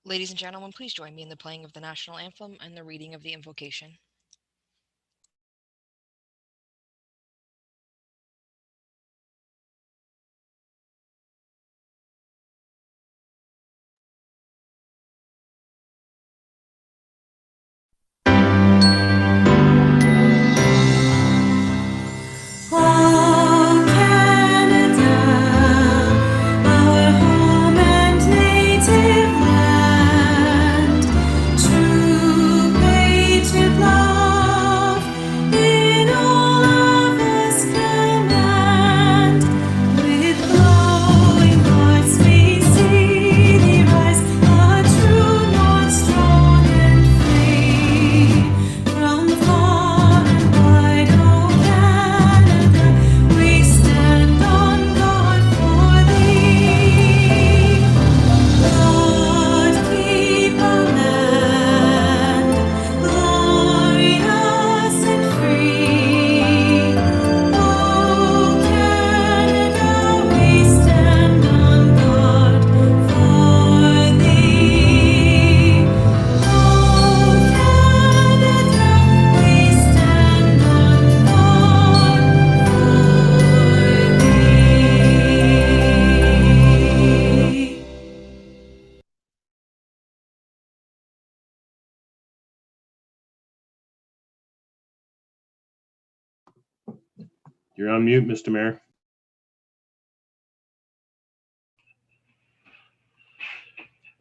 Ladies and gentlemen, please join me in the playing of the national anthem and the reading of the invocation. You're on mute, Mr. Mayor.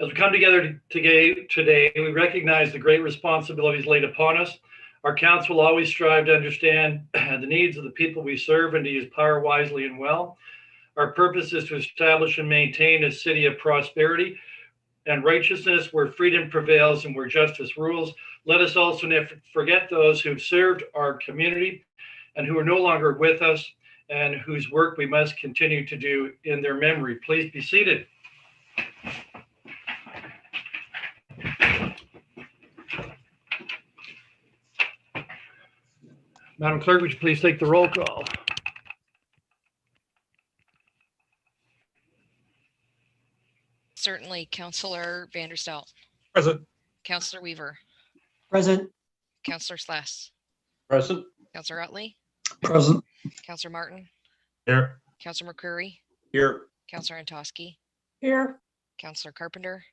As we come together today, we recognize the great responsibilities laid upon us. Our council will always strive to understand the needs of the people we serve and to use power wisely and well. Our purpose is to establish and maintain a city of prosperity and righteousness where freedom prevails and where justice rules. Let us also never forget those who've served our community and who are no longer with us and whose work we must continue to do in their memory. Please be seated. Madam Clerk, would you please take the roll call? Certainly, Councillor Vanderstel. Present. Councillor Weaver. Present. Councillor Slass. Present. Councillor Utley. Present. Councillor Martin. Here. Councillor McCreary. Here. Councillor Antosky. Here. Councillor Carpenter.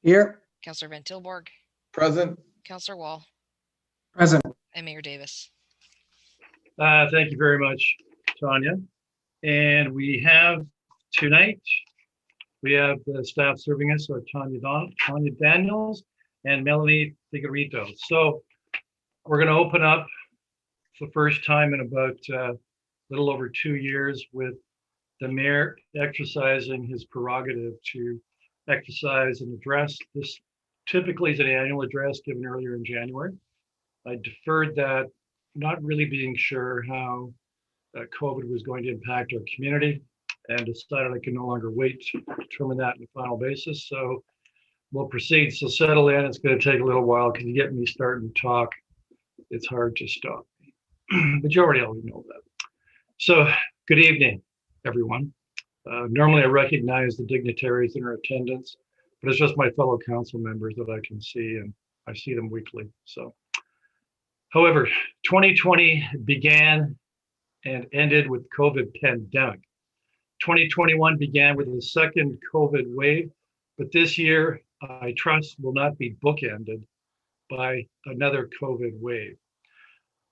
Here. Councillor Van Tilborg. Present. Councillor Wall. Present. And Mayor Davis. Thank you very much, Tanya. And we have tonight, we have the staff serving us are Tanya Daniels and Melanie Figueredo. So we're going to open up for the first time in about a little over 2 years with the mayor exercising his prerogative to exercise an address. This typically is an annual address given earlier in January. I deferred that, not really being sure how COVID was going to impact our community, and decided I can no longer wait to determine that on a final basis. So we'll proceed. So settle in. It's going to take a little while because you get me starting to talk, it's hard to stop me. But you already know that. So good evening, everyone. Normally I recognize the dignitaries in our attendance, but it's just my fellow council members that I can see, and I see them weekly. So, however, 2020 began and ended with COVID pandemic. 2021 began with a second COVID wave, but this year, I trust, will not be bookended by another COVID wave.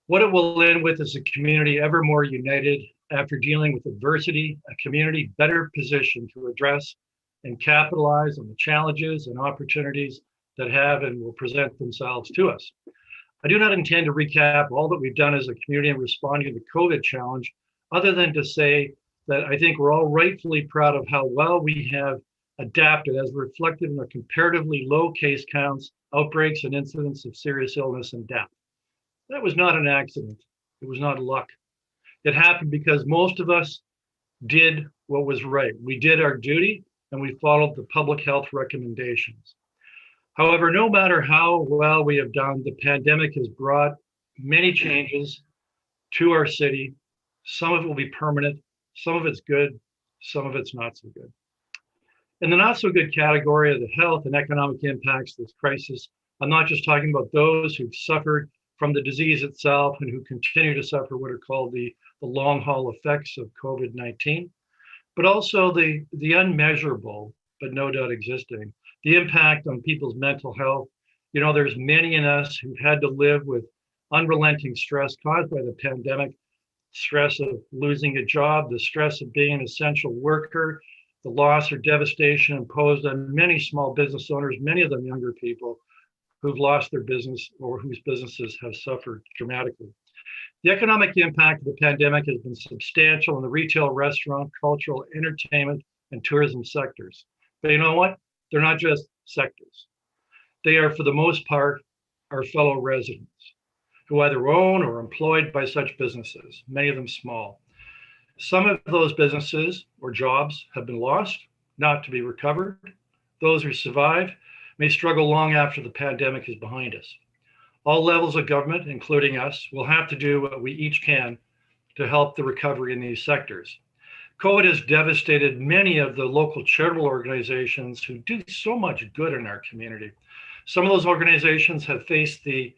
What it will end with is a community ever more united after dealing with adversity, a community better positioned to address and capitalize on the challenges and opportunities that have and will present themselves to us. I do not intend to recap all that we've done as a community in responding to the COVID challenge, other than to say that I think we're all rightfully proud of how well we have adapted as reflected in our comparatively low case counts, outbreaks, and incidents of serious illness and death. That was not an accident. It was not luck. It happened because most of us did what was right. We did our duty and we followed the public health recommendations. However, no matter how well we have done, the pandemic has brought many changes to our city. Some of it will be permanent, some of it's good, some of it's not so good. In the not so good category of the health and economic impacts of this crisis, I'm not just talking about those who've suffered from the disease itself and who continue to suffer what are called the long haul effects of COVID-19, but also the unmeasurable, but no doubt existing, the impact on people's mental health. You know, there's many in us who've had to live with unrelenting stress caused by the pandemic, stress of losing a job, the stress of being an essential worker, the loss or devastation imposed on many small business owners, many of them younger people who've lost their business or whose businesses have suffered dramatically. The economic impact of the pandemic has been substantial in the retail, restaurant, cultural, entertainment, and tourism sectors. But you know what? They're not just sectors. They are, for the most part, our fellow residents who either own or are employed by such businesses, many of them small. Some of those businesses or jobs have been lost, not to be recovered. Those who survive may struggle long after the pandemic is behind us. All levels of government, including us, will have to do what we each can to help the recovery in these sectors. COVID has devastated many of the local charitable organizations who do so much good in our community. Some of those organizations have faced the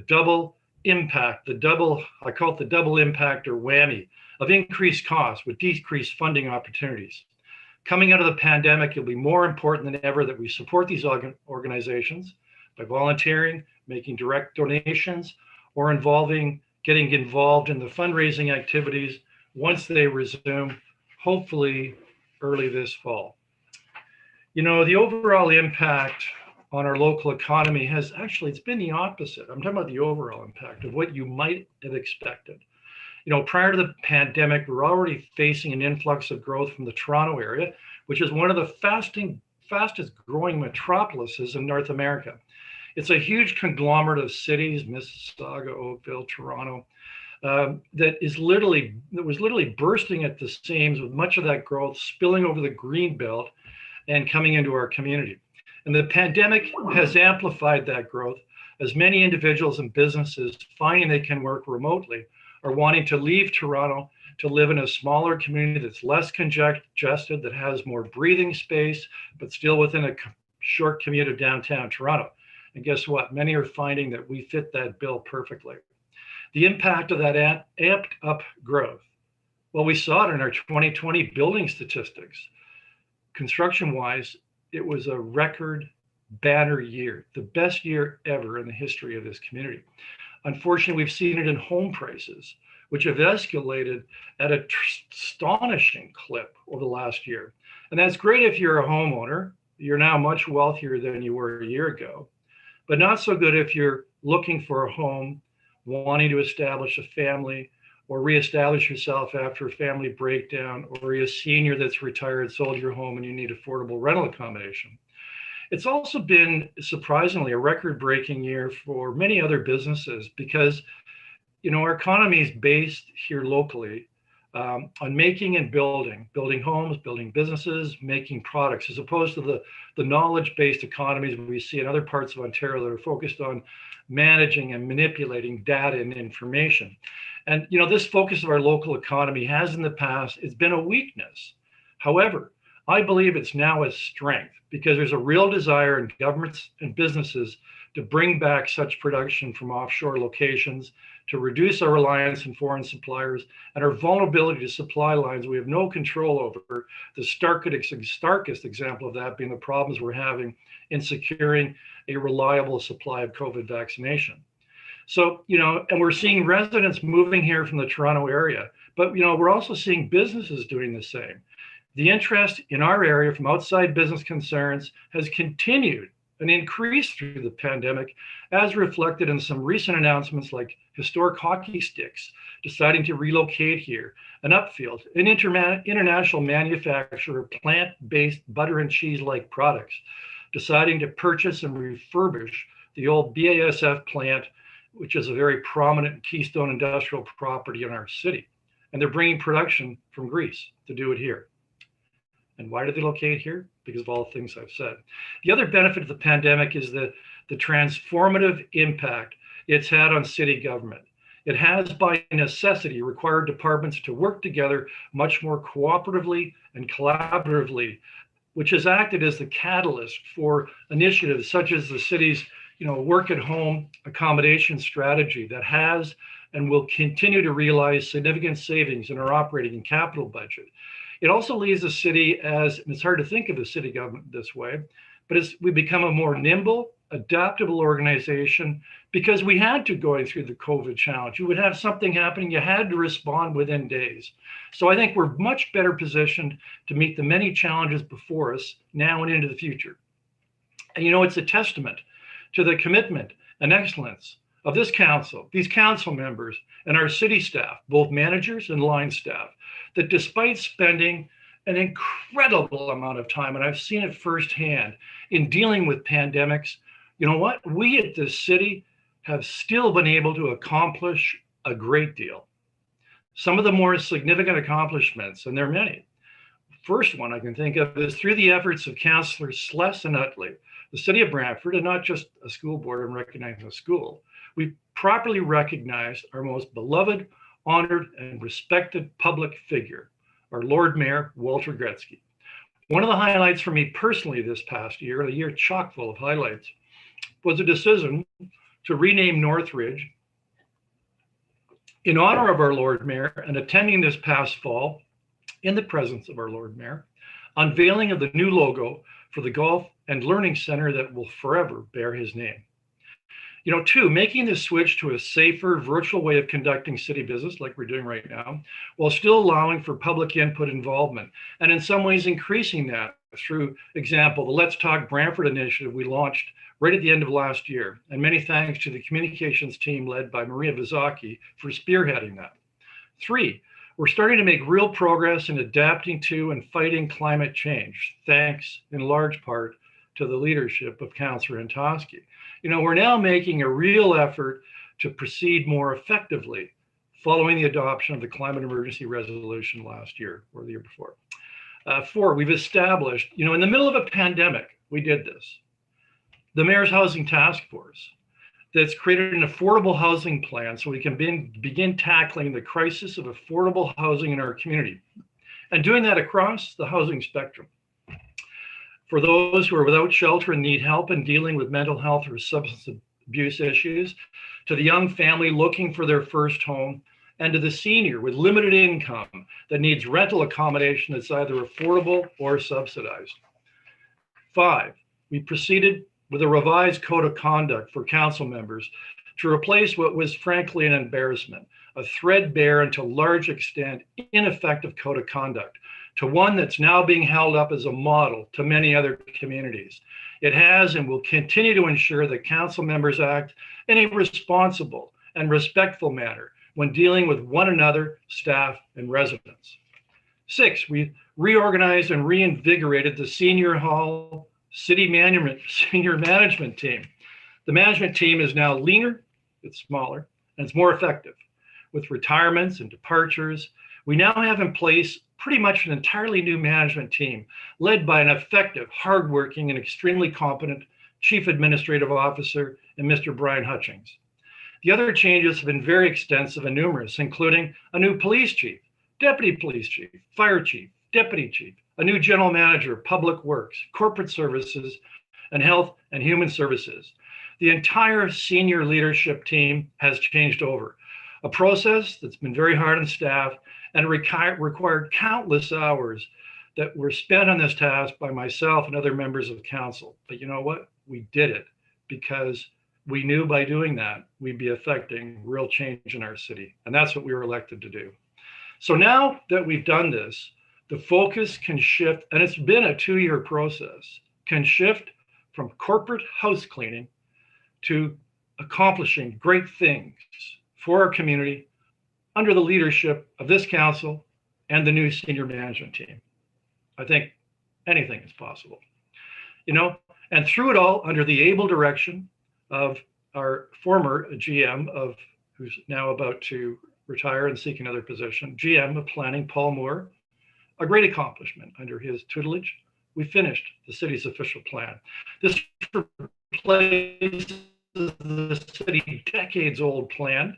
double impact, I call it the double impact or whammy of increased costs with decreased funding opportunities. Coming out of the pandemic, it'll be more important than ever that we support these organizations by volunteering, making direct donations, or getting involved in the fundraising activities once they resume, hopefully early this fall. You know, the overall impact on our local economy it's been the opposite. I'm talking about the overall impact of what you might have expected. You know, prior to the pandemic, we're already facing an influx of growth from the Toronto area, which is one of the fastest growing metropolises in North America. It's a huge conglomerate of cities, Mississauga, Oakville, Toronto, that was literally bursting at the seams with much of that growth spilling over the green belt and coming into our community. And the pandemic has amplified that growth as many individuals and businesses finding they can work remotely are wanting to leave Toronto to live in a smaller community that's less congested, that has more breathing space, but still within a short commute of downtown Toronto. And guess what? Many are finding that we fit that bill perfectly. The impact of that amped up growth, well, we saw it in our 2020 building statistics. Construction-wise, it was a record banner year, the best year ever in the history of this community. Unfortunately, we've seen it in home prices, which have escalated at an astonishing clip over the last year. And that's great if you're a homeowner. You're now much wealthier than you were a year ago, but not so good if you're looking for a home, wanting to establish a family, or reestablish yourself after a family breakdown, or you're a senior that's retired, sold your home, and you need affordable rental accommodation. It's also been surprisingly a record-breaking year for many other businesses because, you know, our economy is based here locally on making and building homes, building businesses, making products, as opposed to the knowledge-based economies we see in other parts of Ontario that are focused on managing and manipulating data and information. And, you know, this focus of our local economy has in the past, it's been a weakness. However, I believe it's now a strength because there's a real desire in governments and businesses to bring back such production from offshore locations, to reduce our reliance on foreign suppliers and our vulnerability to supply lines we have no control over. The starkest example of that being the problems we're having in securing a reliable supply of COVID vaccination. So, you know, and we're seeing residents moving here from the Toronto area, but, you know, we're also seeing businesses doing the same. The interest in our area from outside business concerns has continued and increased through the pandemic, as reflected in some recent announcements like Historic Hockey Sticks deciding to relocate here, and Upfield, an international manufacturer of plant-based butter and cheese-like products, deciding to purchase and refurbish the old BASF plant, which is a very prominent keystone industrial property in our city. And they're bringing production from Greece to do it here. And why did they locate here? Because of all the things I've said. The other benefit of the pandemic is the transformative impact it's had on city government. It has, by necessity, required departments to work together much more cooperatively and collaboratively which has acted as the catalyst for initiatives such as the city's work at home accommodation strategy that has and will continue to realize significant savings in our operating and capital budget. It also leaves the city as, and it's hard to think of the city government this way, but as we become a more nimble, adaptable organization, because we had to going through the COVID challenge. You would have something happening, you had to respond within days. So I think we're much better positioned to meet the many challenges before us now and into the future. And it's a testament to the commitment and excellence of this council, these council members, and our city staff, both managers and line staff, that despite spending an incredible amount of time, and I've seen it firsthand, in dealing with pandemics, you know what? We at this city have still been able to accomplish a great deal. Some of the more significant accomplishments, and there are many. First one I can think of is through the efforts of Councillors Sless and Utley, the City of Brantford, and not just a school board and recognizing a school, we properly recognized our most beloved, honored, and respected public figure, our Lord Mayor, Walter Gretzky. One of the highlights for me personally this past year, a year chock full of highlights, was a decision to rename Northridge in honor of our Lord Mayor, and attending this past fall in the presence of our Lord Mayor, unveiling of the new logo for the Golf and Learning Center that will forever bear his name. Two, making the switch to a safer virtual way of conducting city business like we're doing right now, while still allowing for public input involvement, and in some ways increasing that through example, the Let's Talk Brantford initiative we launched right at the end of last year. And many thanks to the communications team led by Maria Vizaki for spearheading that. Three, we're starting to make real progress in adapting to and fighting climate change, thanks in large part to the leadership of Councillor Antosky. We're now making a real effort to proceed more effectively following the adoption of the climate emergency resolution last year or the year before. Four, we've established, in the middle of a pandemic, we did this, the Mayor's Housing Task Force that's created an affordable housing plan so we can begin tackling the crisis of affordable housing in our community, and doing that across the housing spectrum. For those who are without shelter and need help in dealing with mental health or substance abuse issues, to the young family looking for their first home, and to the senior with limited income that needs rental accommodation that's either affordable or subsidized. Five, we proceeded with a revised code of conduct for council members to replace what was frankly an embarrassment, a threadbare and to a large extent ineffective code of conduct, to one that's now being held up as a model to many other communities. It has and will continue to ensure that council members act in a responsible and respectful manner when dealing with one another, staff, and residents. Six, we reorganized and reinvigorated the Senior Hall senior management team. The management team is now leaner, it's smaller, and it's more effective. With retirements and departures, we now have in place pretty much an entirely new management team led by an effective, hardworking, and extremely competent Chief Administrative Officer in Mr. Brian Hutchings. The other changes have been very extensive and numerous, including a new police chief, deputy police chief, fire chief, deputy chief, a new general manager of public works, corporate services, and health and human services. The entire senior leadership team has changed over, a process that's been very hard on staff and required countless hours that were spent on this task by myself and other members of council. But you know what? We did it because we knew by doing that, we'd be affecting real change in our city. And that's what we were elected to do. So now that we've done this, the focus can shift, and it's been a 2-year process, can shift from corporate house cleaning to accomplishing great things for our community under the leadership of this council and the new senior management team. I think anything is possible, and through it all, under the able direction of our former GM who's now about to retire and seek another position, GM of Planning, Paul Moore, a great accomplishment under his tutelage. We finished the city's official plan. This replaces the city decades-old plan.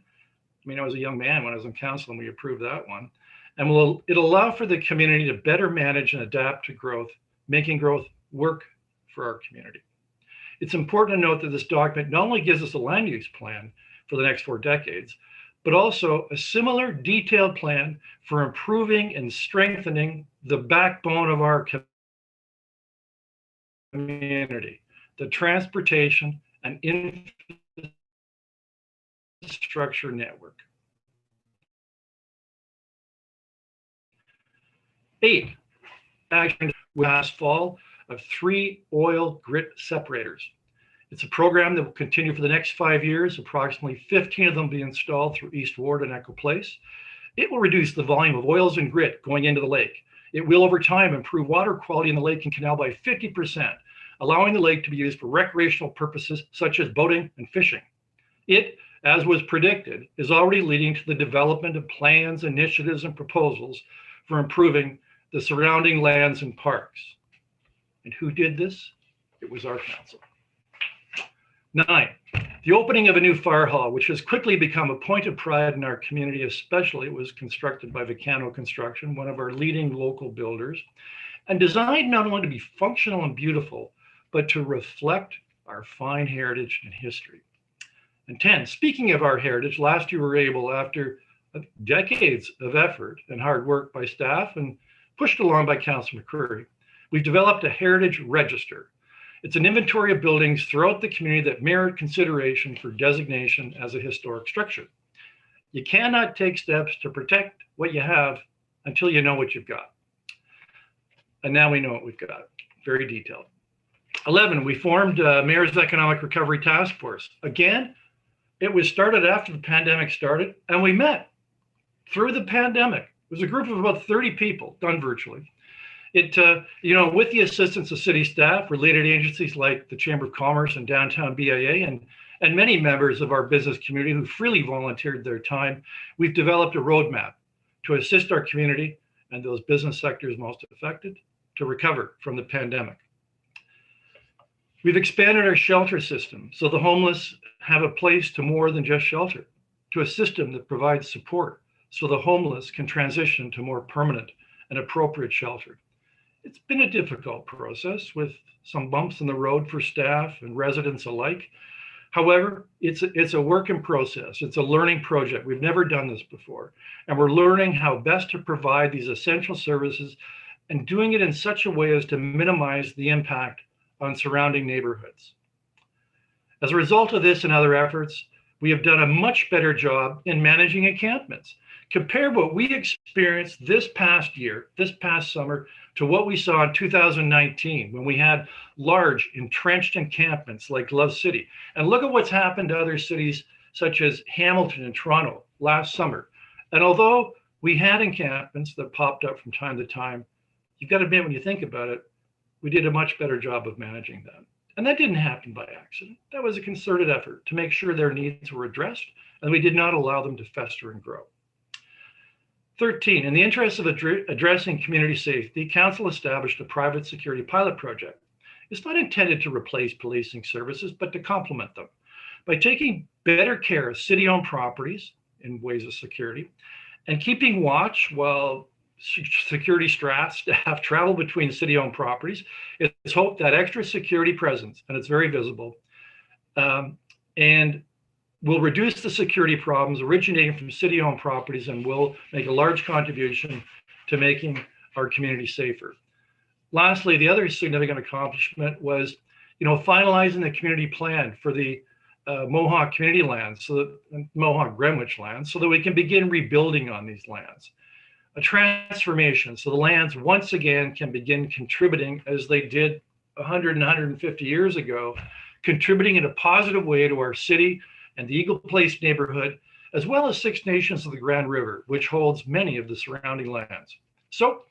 I was a young man when I was on council and we approved that one. And it'll allow for the community to better manage and adapt to growth making growth work for our community. It's important to note that this document not only gives us a land use plan for the next 4 decades, but also a similar detailed plan for improving and strengthening the backbone of our community, the transportation and infrastructure network. 8, action last fall of 3 oil grit separators. It's a program that will continue for the next 5 years, approximately 15 of them will be installed through East Ward and Echo Place. It will reduce the volume of oils and grit going into the lake. It will, over time, improve water quality in the lake and canal by 50%, allowing the lake to be used for recreational purposes such as boating and fishing. It, as was predicted, is already leading to the development of plans, initiatives, and proposals for improving the surrounding lands and parks. And who did this? It was our council. 9, the opening of a new fire hall, which has quickly become a point of pride in our community, especially it was constructed by Vicano Construction, one of our leading local builders, and designed not only to be functional and beautiful, but to reflect our fine heritage and history. And 10, speaking of our heritage, last year we were able, after decades of effort and hard work by staff and pushed along by Councillor McCreary, we've developed a heritage register. It's an inventory of buildings throughout the community that merit consideration for designation as a historic structure. You cannot take steps to protect what you have until you know what you've got. And now we know what we've got, very detailed. 11, we formed Mayor's Economic Recovery Task Force. Again, it was started after the pandemic started, and we met through the pandemic. It was a group of about 30 people, done virtually. It, with the assistance of city staff, related agencies like the Chamber of Commerce and Downtown BIA, and many members of our business community who freely volunteered their time, we've developed a roadmap to assist our community and those business sectors most affected to recover from the pandemic. We've expanded our shelter system so the homeless have a place to more than just shelter, to a system that provides support so the homeless can transition to more permanent and appropriate shelter. It's been a difficult process with some bumps in the road for staff and residents alike. However, it's a work in process. It's a learning project. We've never done this before. And we're learning how best to provide these essential services and doing it in such a way as to minimize the impact on surrounding neighborhoods. As a result of this and other efforts, we have done a much better job in managing encampments. Compare what we experienced this past year, this past summer, to what we saw in 2019 when we had large entrenched encampments like Love City. And look at what's happened to other cities such as Hamilton and Toronto last summer. And although we had encampments that popped up from time to time, you've got to admit, when you think about it, we did a much better job of managing them. And that didn't happen by accident. That was a concerted effort to make sure their needs were addressed, and we did not allow them to fester and grow. 13, in the interest of addressing community safety, Council established a private security pilot project. It's not intended to replace policing services, but to complement them. By taking better care of city-owned properties in ways of security, and keeping watch while security staff travel between city-owned properties, it's hoped that extra security presence, and it's very visible, and will reduce the security problems originating from city-owned properties and will make a large contribution to making our community safer. Lastly, the other significant accomplishment was, finalizing the community plan for the Mohawk community lands, Mohawk Greenwich lands, so that we can begin rebuilding on these lands. A transformation, so the lands once again can begin contributing as they did 100 and 150 years ago, contributing in a positive way to our city and the Eagle Place neighborhood, as well as Six Nations of the Grand River, which holds many of the surrounding lands. So,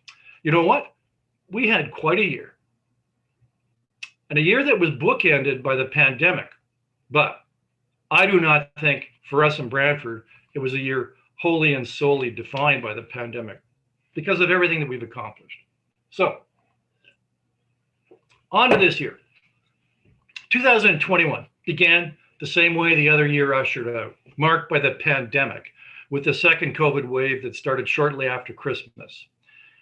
you know what? We had quite a year. And a year that was bookended by the pandemic. But I do not think for us in Brantford, it was a year wholly and solely defined by the pandemic because of everything that we've accomplished. So, on to this year. 2021 began the same way the other year ushered out, marked by the pandemic, with the second COVID wave that started shortly after Christmas.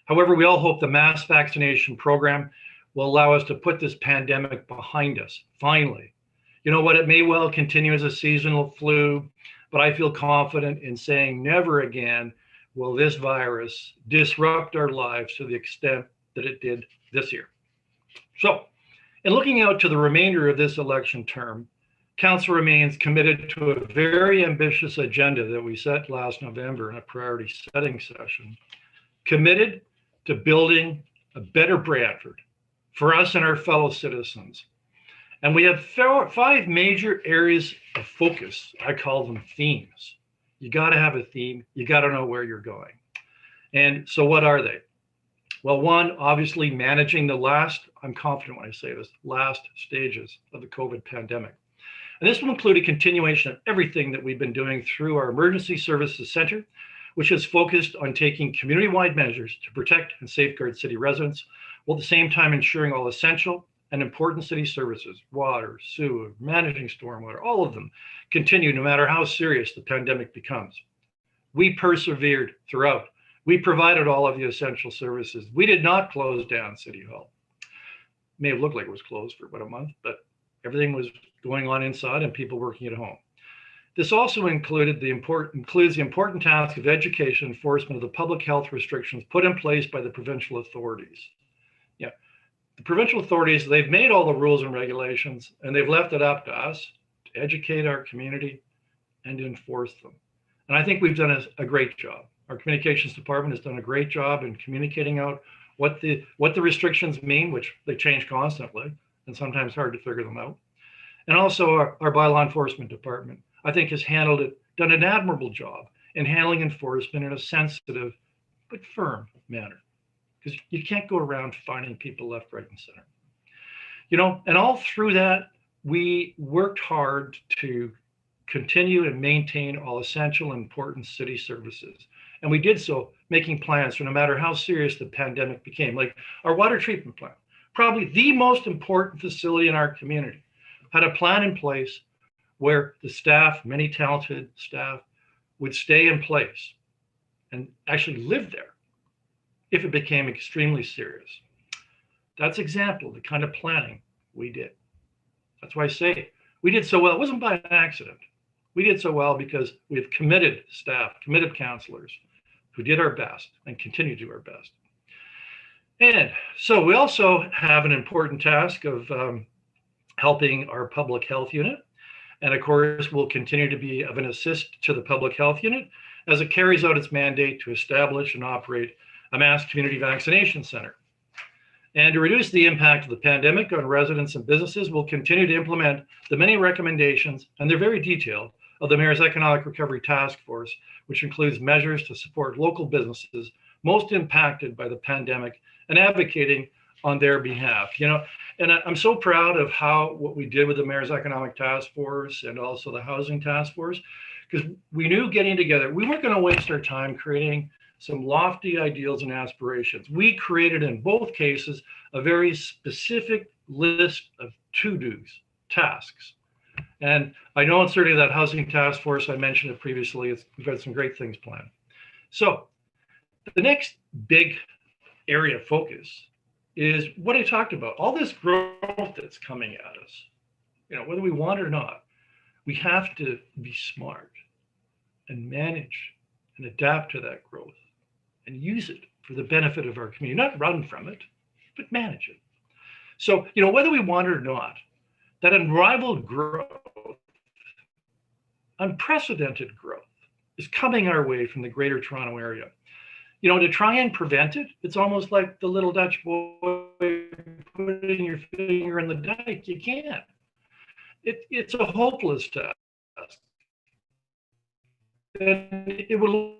However, we all hope the mass vaccination program will allow us to put this pandemic behind us, finally. You know what? It may well continue as a seasonal flu, but I feel confident in saying never again will this virus disrupt our lives to the extent that it did this year. So, in looking out to the remainder of this election term, Council remains committed to a very ambitious agenda that we set last November in a priority setting session, committed to building a better Brantford for us and our fellow citizens. And we have five major areas of focus. I call them themes. You got to have a theme. You got to know where you're going. And so what are they? Well, one, obviously managing the last, I'm confident when I say this, last stages of the COVID pandemic. And this will include a continuation of everything that we've been doing through our Emergency Services Center, which is focused on taking community-wide measures to protect and safeguard city residents, while at the same time ensuring all essential and important city services, water, sewer, managing stormwater, all of them continue no matter how serious the pandemic becomes. We persevered throughout. We provided all of the essential services. We did not close down City Hall. It may have looked like it was closed for about a month, but everything was going on inside and people working at home. This also includes the important task of education enforcement of the public health restrictions put in place by the provincial authorities. Yeah, the provincial authorities, they've made all the rules and regulations and they've left it up to us to educate our community and enforce them. And I think we've done a great job. Our communications department has done a great job in communicating out what the restrictions mean, which they change constantly and sometimes hard to figure them out. And also our bylaw enforcement department, I think, has done an admirable job in handling enforcement in a sensitive but firm manner, because you can't go around finding people left, right, and center. You know, and all through that, we worked hard to continue and maintain all essential and important city services. And we did so making plans for no matter how serious the pandemic became, like our water treatment plant, probably the most important facility in our community, had a plan in place where the staff, many talented staff, would stay in place and actually live there if it became extremely serious. That's example of the kind of planning we did. That's why I say we did so well. It wasn't by an accident. We did so well because we have committed staff, committed counselors who did our best and continue to do our best. And so we also have an important task of helping our public health unit. And of course, we'll continue to be of an assist to the public health unit as it carries out its mandate to establish and operate a mass community vaccination center. And to reduce the impact of the pandemic on residents and businesses, we'll continue to implement the many recommendations, and they're very detailed, of the Mayor's Economic Recovery Task Force, which includes measures to support local businesses most impacted by the pandemic and advocating on their behalf. You know, and I'm so proud of what we did with the Mayor's Economic Task Force and also the Housing Task Force, because we knew getting together, we weren't going to waste our time creating some lofty ideals and aspirations. We created in both cases a very specific list of to-dos, tasks. And I know certainly that Housing Task Force, I mentioned it previously, we've got some great things planned. So the next big area of focus is what I talked about, all this growth that's coming at us. You know, whether we want it or not, we have to be smart and manage and adapt to that growth and use it for the benefit of our community, not run from it, but manage it. So, you know, whether we want it or not, that unrivaled growth, unprecedented growth is coming our way from the Greater Toronto Area. You know, to try and prevent it, it's almost like the little Dutch boy putting your finger in the dike. You can't. It's a hopeless task. And it will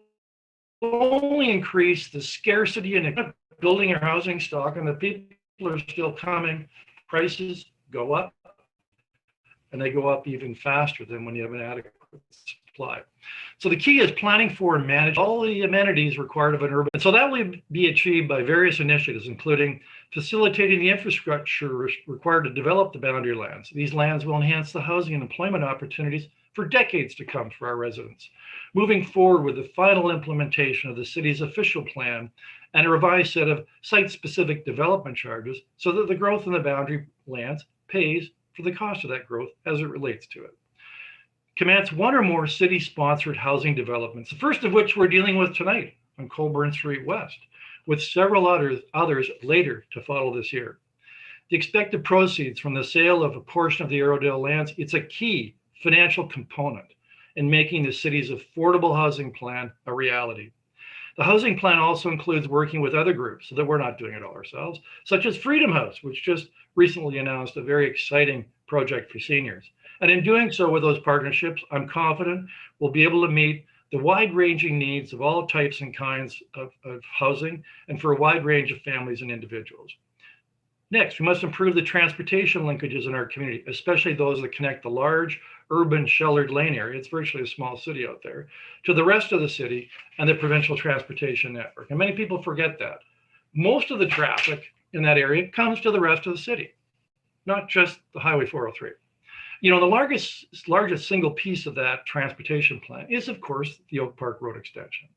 only increase the scarcity and building our housing stock, and the people are still coming. Prices go up, and they go up even faster than when you have an adequate supply. So the key is planning for and manage all the amenities required of an urban. And so that will be achieved by various initiatives, including facilitating the infrastructure required to develop the boundary lands. These lands will enhance the housing and employment opportunities for decades to come for our residents. Moving forward with the final implementation of the city's official plan and a revised set of site-specific development charges so that the growth in the boundary lands pays for the cost of that growth as it relates to it. Commence one or more city-sponsored housing developments, the first of which we're dealing with tonight on Colburn Street West, with several others later to follow this year. The expected proceeds from the sale of a portion of the Arrowdale lands, it's a key financial component in making the city's affordable housing plan a reality. The housing plan also includes working with other groups so that we're not doing it all ourselves, such as Freedom House, which just recently announced a very exciting project for seniors. And in doing so with those partnerships, I'm confident we'll be able to meet the wide-ranging needs of all types and kinds of housing and for a wide range of families and individuals. Next, we must improve the transportation linkages in our community, especially those that connect the large urban sheltered lane area, it's virtually a small city out there, to the rest of the city and the provincial transportation network. And many people forget that. Most of the traffic in that area comes to the rest of the city, not just the Highway 403. You know, the largest single piece of that transportation plan is, of course, the Oak Park Road extension.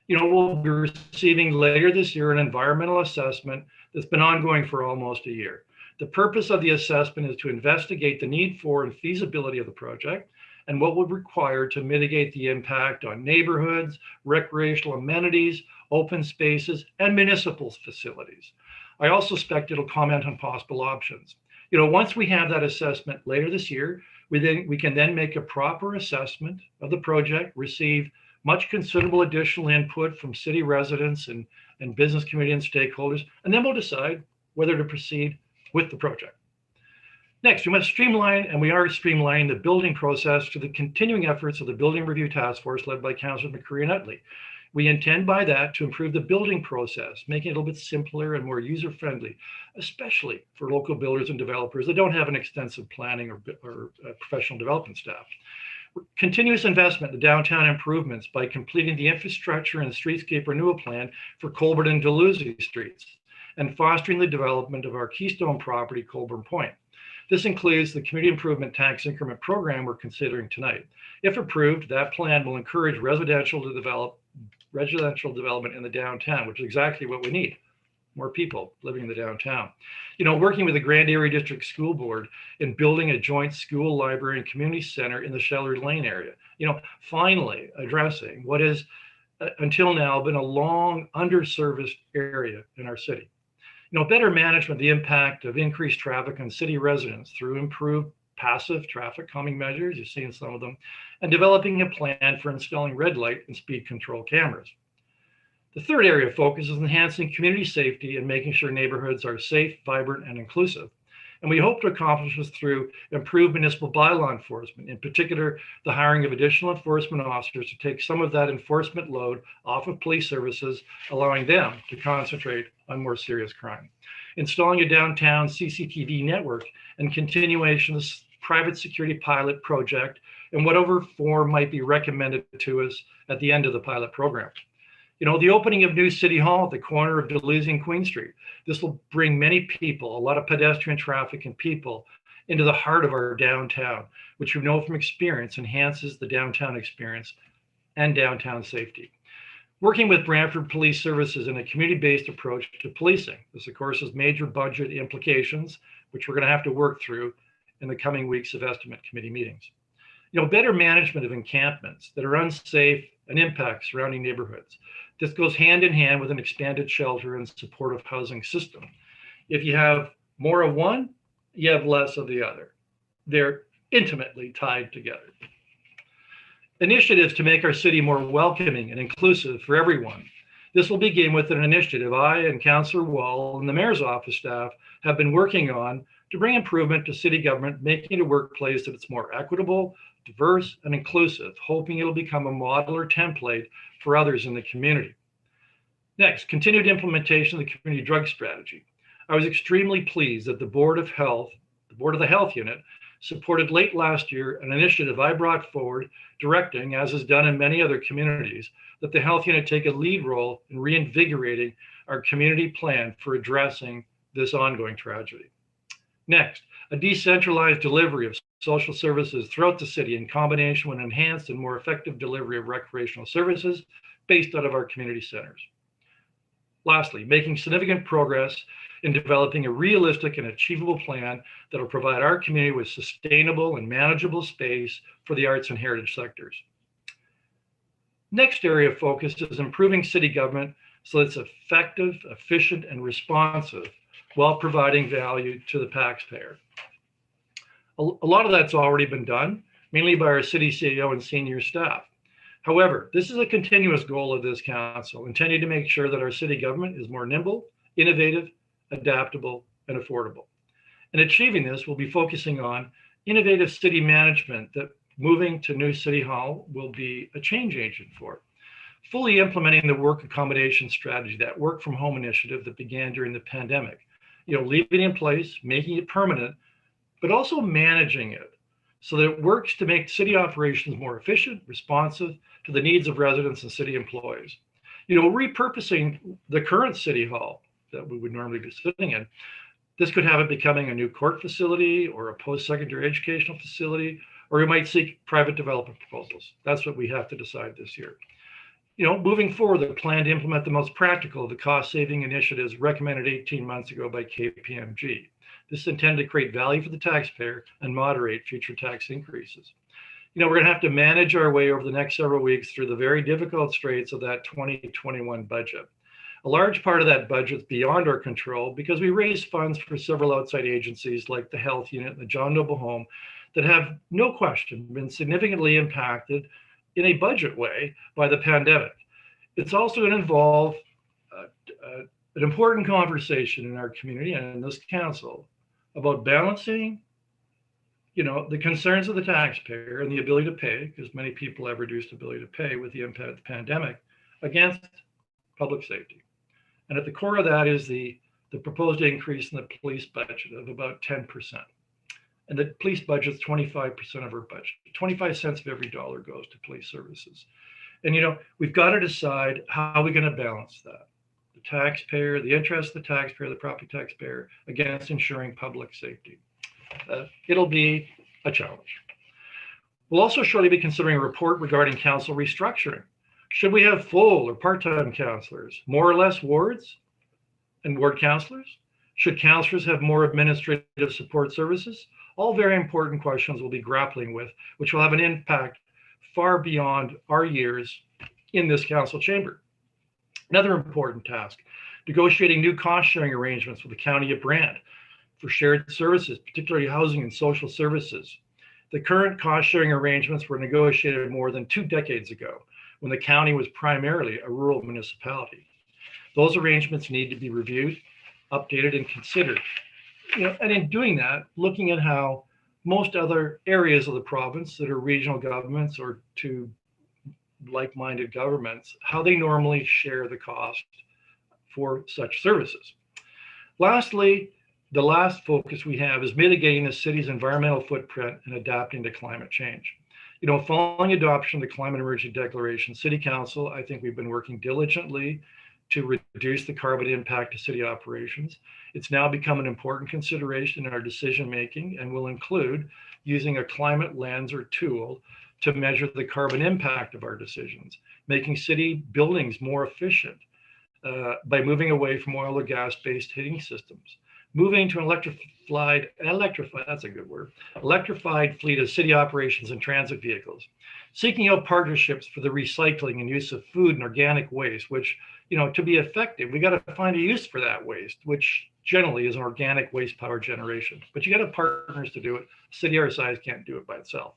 You know, we'll be receiving later this year an environmental assessment that's been ongoing for almost a year. The purpose of the assessment is to investigate the need for and feasibility of the project and what would require to mitigate the impact on neighborhoods, recreational amenities, open spaces, and municipal facilities. I also suspect it'll comment on possible options. You know, once we have that assessment later this year, we can then make a proper assessment of the project, receive much considerable additional input from city residents and business community and stakeholders, and then we'll decide whether to proceed with the project. Next, we must streamline, and we are streamlining the building process to the continuing efforts of the Building Review Task Force led by Councillor McCree and Utley. We intend by that to improve the building process, making it a little bit simpler and more user-friendly, especially for local builders and developers that don't have an extensive planning or professional development staff. Continuous investment in downtown improvements by completing the infrastructure and streetscape renewal plan for Colborne and Dalhousie streets, and fostering the development of our keystone property, Colborne Point. This includes the community improvement tax increment program we're considering tonight. If approved, that plan will encourage residential development in the downtown, which is exactly what we need. More people living in the downtown. You know, working with the Grand Area District School Board in building a joint school, library, and community center in the Sheltered Lane area. You know, finally addressing what is until now been a long underserviced area in our city. You know, better management of the impact of increased traffic on city residents through improved passive traffic calming measures, you've seen some of them, and developing a plan for installing red light and speed control cameras. The third area of focus is enhancing community safety and making sure neighborhoods are safe, vibrant, and inclusive. And we hope to accomplish this through improved municipal bylaw enforcement, in particular, the hiring of additional enforcement officers to take some of that enforcement load off of police services, allowing them to concentrate on more serious crime. Installing a downtown CCTV network and continuation of this private security pilot project in whatever form might be recommended to us at the end of the pilot program. You know, the opening of new City Hall at the corner of Dalhousie and Queen Street. This will bring many people, a lot of pedestrian traffic and people into the heart of our downtown, which we know from experience enhances the downtown experience and downtown safety. Working with Brantford Police Services in a community-based approach to policing. This, of course, has major budget implications, which we're going to have to work through in the coming weeks of estimate committee meetings. You know, better management of encampments that are unsafe and impact surrounding neighborhoods. This goes hand in hand with an expanded shelter and supportive housing system. If you have more of one, you have less of the other. They're intimately tied together. Initiatives to make our city more welcoming and inclusive for everyone. This will begin with an initiative I and Councillor Wall and the Mayor's office staff have been working on to bring improvement to city government, making it a workplace that it's more equitable, diverse, and inclusive, hoping it'll become a model or template for others in the community. Next, continued implementation of the community drug strategy. I was extremely pleased that the Board of the Health Unit, supported late last year an initiative I brought forward directing, as is done in many other communities, that the Health Unit take a lead role in reinvigorating our community plan for addressing this ongoing tragedy. Next, a decentralized delivery of social services throughout the city in combination with enhanced and more effective delivery of recreational services based out of our community centers. Lastly, making significant progress in developing a realistic and achievable plan that will provide our community with sustainable and manageable space for the arts and heritage sectors. Next area of focus is improving city government so it's effective, efficient, and responsive while providing value to the taxpayer. A lot of that's already been done, mainly by our city CEO and senior staff. However, this is a continuous goal of this council, intending to make sure that our city government is more nimble, innovative, adaptable, and affordable. And achieving this, we'll be focusing on innovative city management that moving to new city hall will be a change agent for. Fully implementing the work accommodation strategy, that work from home initiative that began during the pandemic. Leaving it in place, making it permanent, but also managing it so that it works to make city operations more efficient, responsive to the needs of residents and city employees. Repurposing the current city hall that we would normally be sitting in, this could have it becoming a new court facility or a post-secondary educational facility, or we might seek private development proposals. That's what we have to decide this year. Moving forward, the plan to implement the most practical of the cost-saving initiatives recommended 18 months ago by KPMG. This is intended to create value for the taxpayer and moderate future tax increases. We're going to have to manage our way over the next several weeks through the very difficult straits of that 2021 budget. A large part of that budget is beyond our control because we raised funds for several outside agencies like the Health Unit and the John Noble Home that have no question been significantly impacted in a budget way by the pandemic. It's also going to involve an important conversation in our community and in this council about balancing, the concerns of the taxpayer and the ability to pay, because many people have reduced ability to pay with the impact of the pandemic, against public safety. And at the core of that is the proposed increase in the police budget of about 10%. And the police budget is 25% of our budget. 25 cents of every dollar goes to police services. And, we've got to decide how we're going to balance that. The taxpayer, the interest of the taxpayer, the property taxpayer, against ensuring public safety. It'll be a challenge. We'll also shortly be considering a report regarding council restructuring. Should we have full or part-time councillors, more or less wards and ward councillors? Should councillors have more administrative support services? All very important questions we'll be grappling with, which will have an impact far beyond our years in this council chamber. Another important task, negotiating new cost-sharing arrangements with the County of Brantford for shared services, particularly housing and social services. The current cost-sharing arrangements were negotiated more than 2 decades ago, when the county was primarily a rural municipality. Those arrangements need to be reviewed, updated, and considered. And in doing that, looking at how most other areas of the province that are regional governments or to like-minded governments, how they normally share the cost for such services. Lastly, the last focus we have is mitigating the city's environmental footprint and adapting to climate change. Following adoption of the Climate Emergency Declaration, City Council, I think we've been working diligently to reduce the carbon impact of city operations. It's now become an important consideration in our decision-making and will include using a climate lens or tool to measure the carbon impact of our decisions, making city buildings more efficient by moving away from oil or gas-based heating systems, moving to an electrified, that's a good word, electrified fleet of city operations and transit vehicles, seeking out partnerships for the recycling and use of food and organic waste, which, to be effective, we got to find a use for that waste, which generally is an organic waste power generation. But you got to have partners to do it. A city our size can't do it by itself.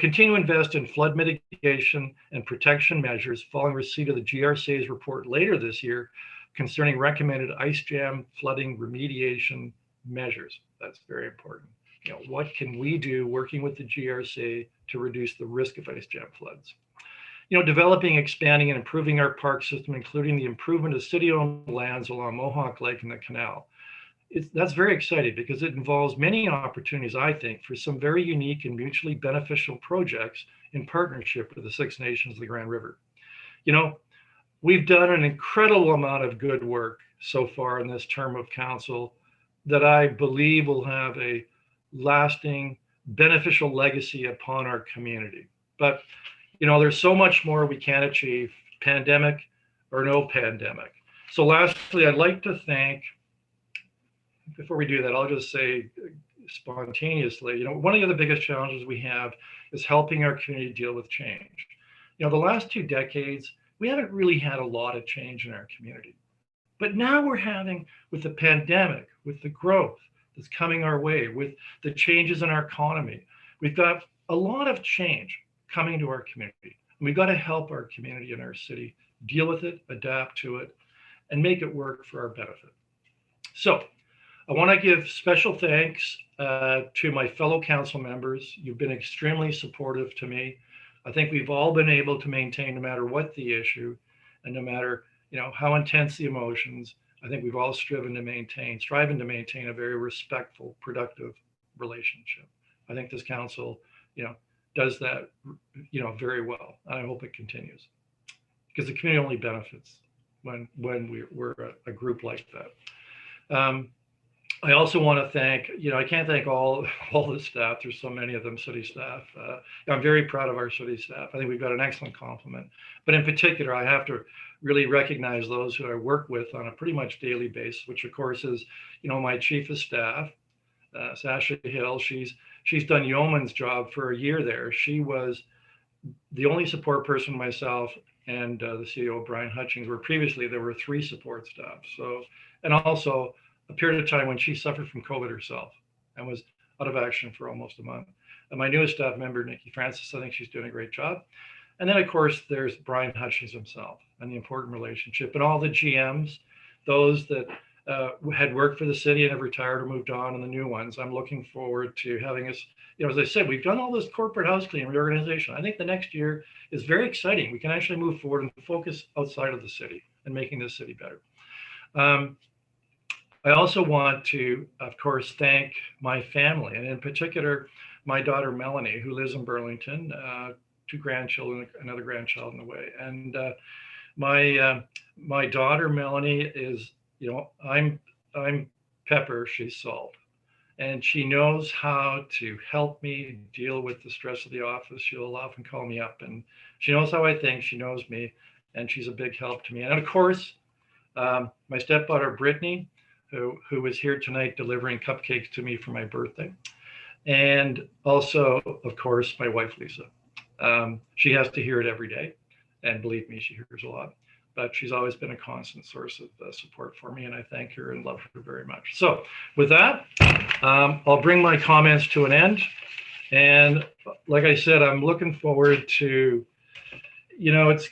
Continue to invest in flood mitigation and protection measures following receipt of the GRCA's report later this year concerning recommended ice jam flooding remediation measures. That's very important. What can we do working with the GRCA to reduce the risk of ice jam floods? Developing, expanding, and improving our park system, including the improvement of city-owned lands along Mohawk Lake and the canal. That's very exciting because it involves many opportunities, I think, for some very unique and mutually beneficial projects in partnership with the Six Nations of the Grand River. We've done an incredible amount of good work so far in this term of council that I believe will have a lasting beneficial legacy upon our community. But, you know, there's so much more we can achieve, pandemic or no pandemic. So lastly, I'd like to thank, before we do that, I'll just say spontaneously, you know, one of the other biggest challenges we have is helping our community deal with change. You know, the last 2 decades, we haven't really had a lot of change in our community. But now we're having, with the pandemic, with the growth that's coming our way, with the changes in our economy, we've got a lot of change coming to our community. And we've got to help our community and our city deal with it, adapt to it, and make it work for our benefit. So I want to give special thanks to my fellow council members. You've been extremely supportive to me. I think we've all been able to maintain, no matter what the issue and no matter, you know, how intense the emotions, I think we've all striving to maintain a very respectful, productive relationship. I think this council, you know, does that, you know, very well. And I hope it continues, because the community only benefits when we're a group like that. I also want to thank, you know, I can't thank all the staff. There's so many of them, city staff. I'm very proud of our city staff. I think we've got an excellent complement. But in particular, I have to really recognize those who I work with on a pretty much daily basis, which of course is, you know, my chief of staff, Sasha Hill. She's done yeoman's job for a year there. She was the only support person, myself and the CEO, Brian Hutchings, where previously there were 3 support staff. So, and also a period of time when she suffered from COVID herself and was out of action for almost a month. And my newest staff member, Nikki Francis, I think she's doing a great job. And then of course, there's Brian Hutchings himself and the important relationship, and all the GMs, those that had worked for the city and have retired or moved on, and the new ones. I'm looking forward to having us, you know, as I said, we've done all this corporate house cleaning, reorganization. I think the next year is very exciting. We can actually move forward and focus outside of the city and making this city better. I also want to, of course, thank my family, and in particular, my daughter, Melanie, who lives in Burlington, 2 grandchildren, another grandchild in the way. And my daughter, Melanie, is, you know, I'm pepper, she's salt. And she knows how to help me deal with the stress of the office. She'll often call me up, and she knows how I think, she knows me, and she's a big help to me. And of course, my stepdaughter, Brittany, who was here tonight delivering cupcakes to me for my birthday. And also, of course, my wife, Lisa. She has to hear it every day. And believe me, she hears a lot. But she's always been a constant source of support for me, and I thank her and love her very much. So with that, I'll bring my comments to an end. And like I said, I'm looking forward to, you know, it's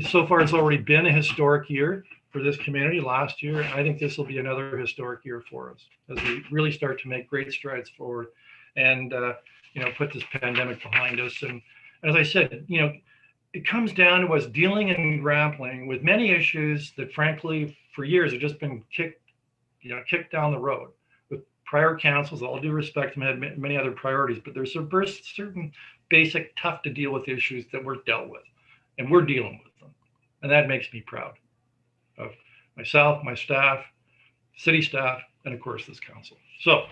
so far it's already been a historic year for this community last year. I think this will be another historic year for us as we really start to make great strides forward and, you know, put this pandemic behind us. And as I said, you know, it comes down to us dealing and grappling with many issues that frankly, for years have just been kicked down the road with prior councils. All due respect to them, had many other priorities, but there's certain basic tough to deal with issues that were dealt with, and we're dealing with them. And that makes me proud of myself, my staff, city staff, and of course this council. So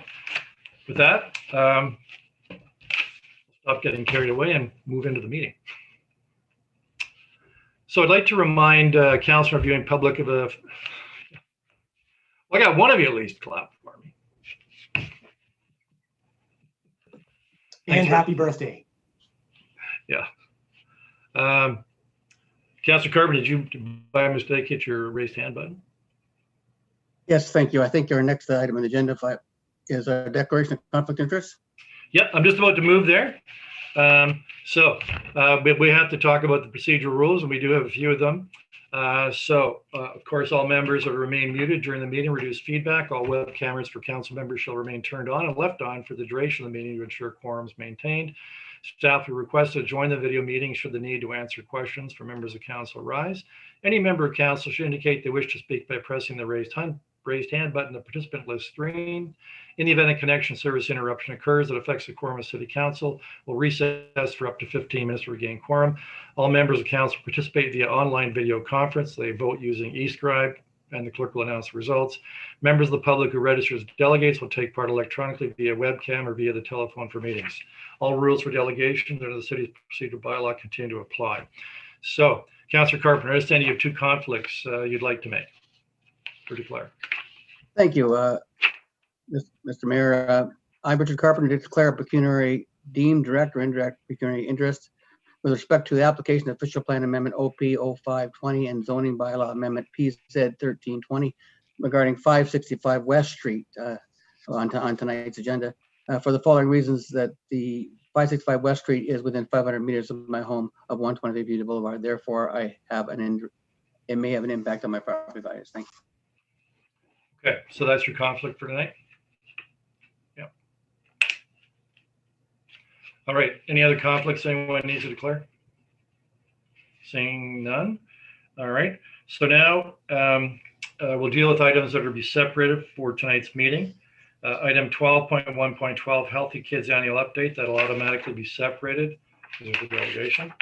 with that, stop getting carried away and move into the meeting. So I'd like to remind council and viewing public of a, well, I got one of you at least clap for me. And happy birthday. Yeah. Councilor Carpenter, did you by mistake hit your raised hand button? Yes, thank you. I think our next item on the agenda is a declaration of conflict of interest. Yep, I'm just about to move there. So we have to talk about the procedural rules, and we do have a few of them. Of course, all members will remain muted during the meeting, reduce feedback. All web cameras for council members shall remain turned on and left on for the duration of the meeting to ensure quorum is maintained. Staff will request to join the video meeting should the need to answer questions from members of council arise. Any member of council should indicate they wish to speak by pressing the raised hand button on the participant list screen. In the event a connection service interruption occurs that affects the quorum of city council, will recess for up to 15 minutes to regain quorum. All members of council participate via online video conference. They vote using eScribe and the clerk will announce the results. Members of the public who register as delegates will take part electronically via webcam or via the telephone for meetings. All rules for delegations under the city's procedural bylaw continue to apply. So, Councillor Carpenter, I understand you have 2 conflicts you'd like to make or declare. Thank you, Mr. Mayor. I, Richard Carpenter, declare a pecuniary deemed direct or indirect pecuniary interest with respect to the application of official plan amendment OP 0520 and zoning bylaw amendment PZ 1320 regarding 565 West Street on tonight's agenda for the following reasons: that the 565 West Street is within 500 meters of my home of 120 Beauty Boulevard. Therefore, it may have an impact on my property values. Thank you. Okay, so that's your conflict for tonight? Yeah. All right, any other conflicts anyone needs to declare? Seeing none. All right, so now we'll deal with items that are to be separated for tonight's meeting. Item 12.1.12, Healthy Kids Annual Update, that'll automatically be separated because there's a delegation.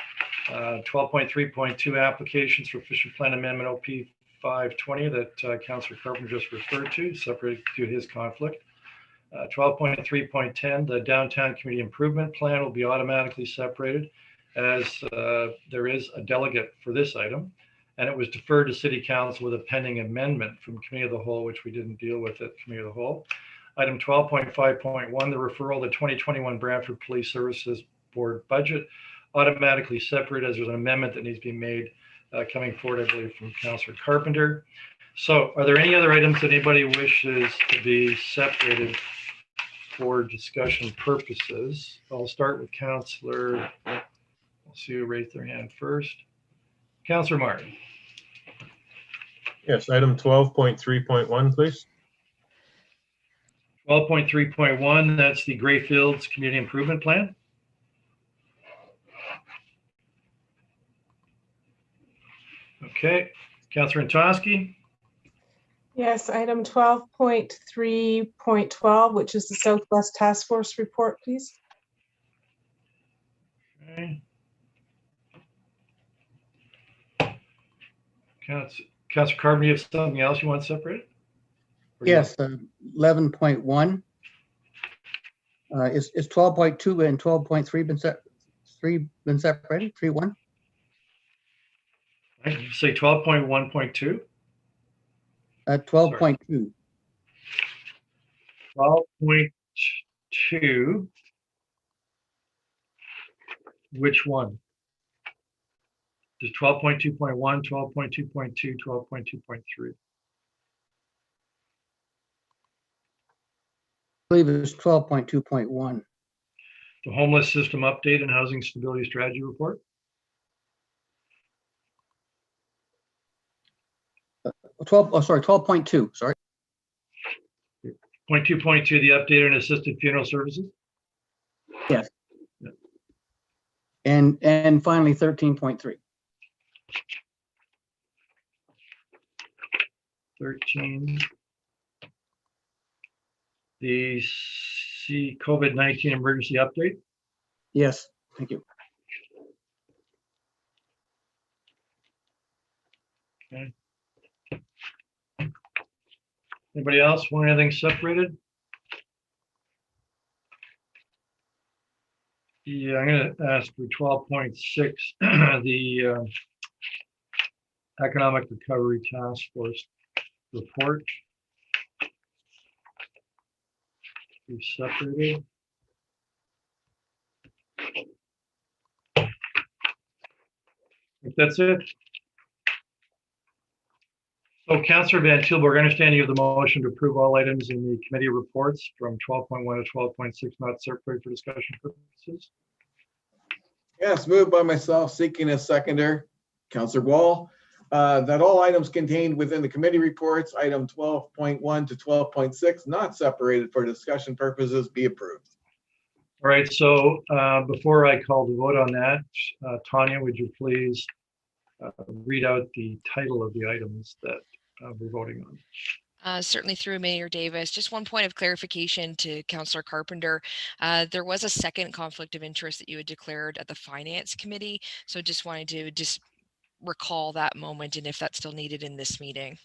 12.3.2, applications for official plan amendment OP 520 that Councillor Carpenter just referred to, separated due to his conflict. 12.3.10, the Downtown Community Improvement Plan will be automatically separated as there is a delegate for this item, and it was deferred to City Council with a pending amendment from Committee of the Whole, which we didn't deal with at Committee of the Whole. Item 12.5.1, the referral of the 2021 Brantford Police Services Board budget, automatically separate as there's an amendment that needs to be made coming forward, I believe, from Councillor Carpenter. So are there any other items that anybody wishes to be separated for discussion purposes? I'll start with Councillor, I'll see who raised their hand first. Councillor Martin. Yes, item 12.3.1, please. 12.3.1, that's the Greyfields Community Improvement Plan. Okay, Councillor Antosky. Yes, item 12.3.12, which is the Southwest Task Force report, please. Okay. Councillor Carpenter, you have something else you want separated? Yes, 11.1. Is 12.2 and 12.3 been separated? 3.1? Right, you say 12.1.2? 12.2. 12.2. Which one? There's 12.2.1, 12.2.2, 12.2.3. I believe it's 12.2.1. The Homeless System Update and Housing Stability Strategy Report. 12.2, sorry. 0.2.2, the updated and assisted funeral services. Yes. And finally 13.3. 13. The COVID-19 emergency update. Yes, thank you. Okay. Anybody else want anything separated? Yeah, I'm going to ask for 12.6, the Economic Recovery Task Force report. Be separated. I think that's it. So, Councillor Van Tilburg, I understand you have the motion to approve all items in the committee reports from 12.1 to 12.6 not separated for discussion purposes. Yes, moved by myself, seeking a seconder, Councillor Wall, that all items contained within the committee reports, item 12.1 to 12.6, not separated for discussion purposes, be approved. All right, so before I call the vote on that, Tanya, would you please read out the title of the items that we're voting on? Certainly through Mayor Davis. Just one point of clarification to Councillor Carpenter. There was a second conflict of interest that you had declared at the Finance Committee. So just wanted to recall that moment and if that's still needed in this meeting.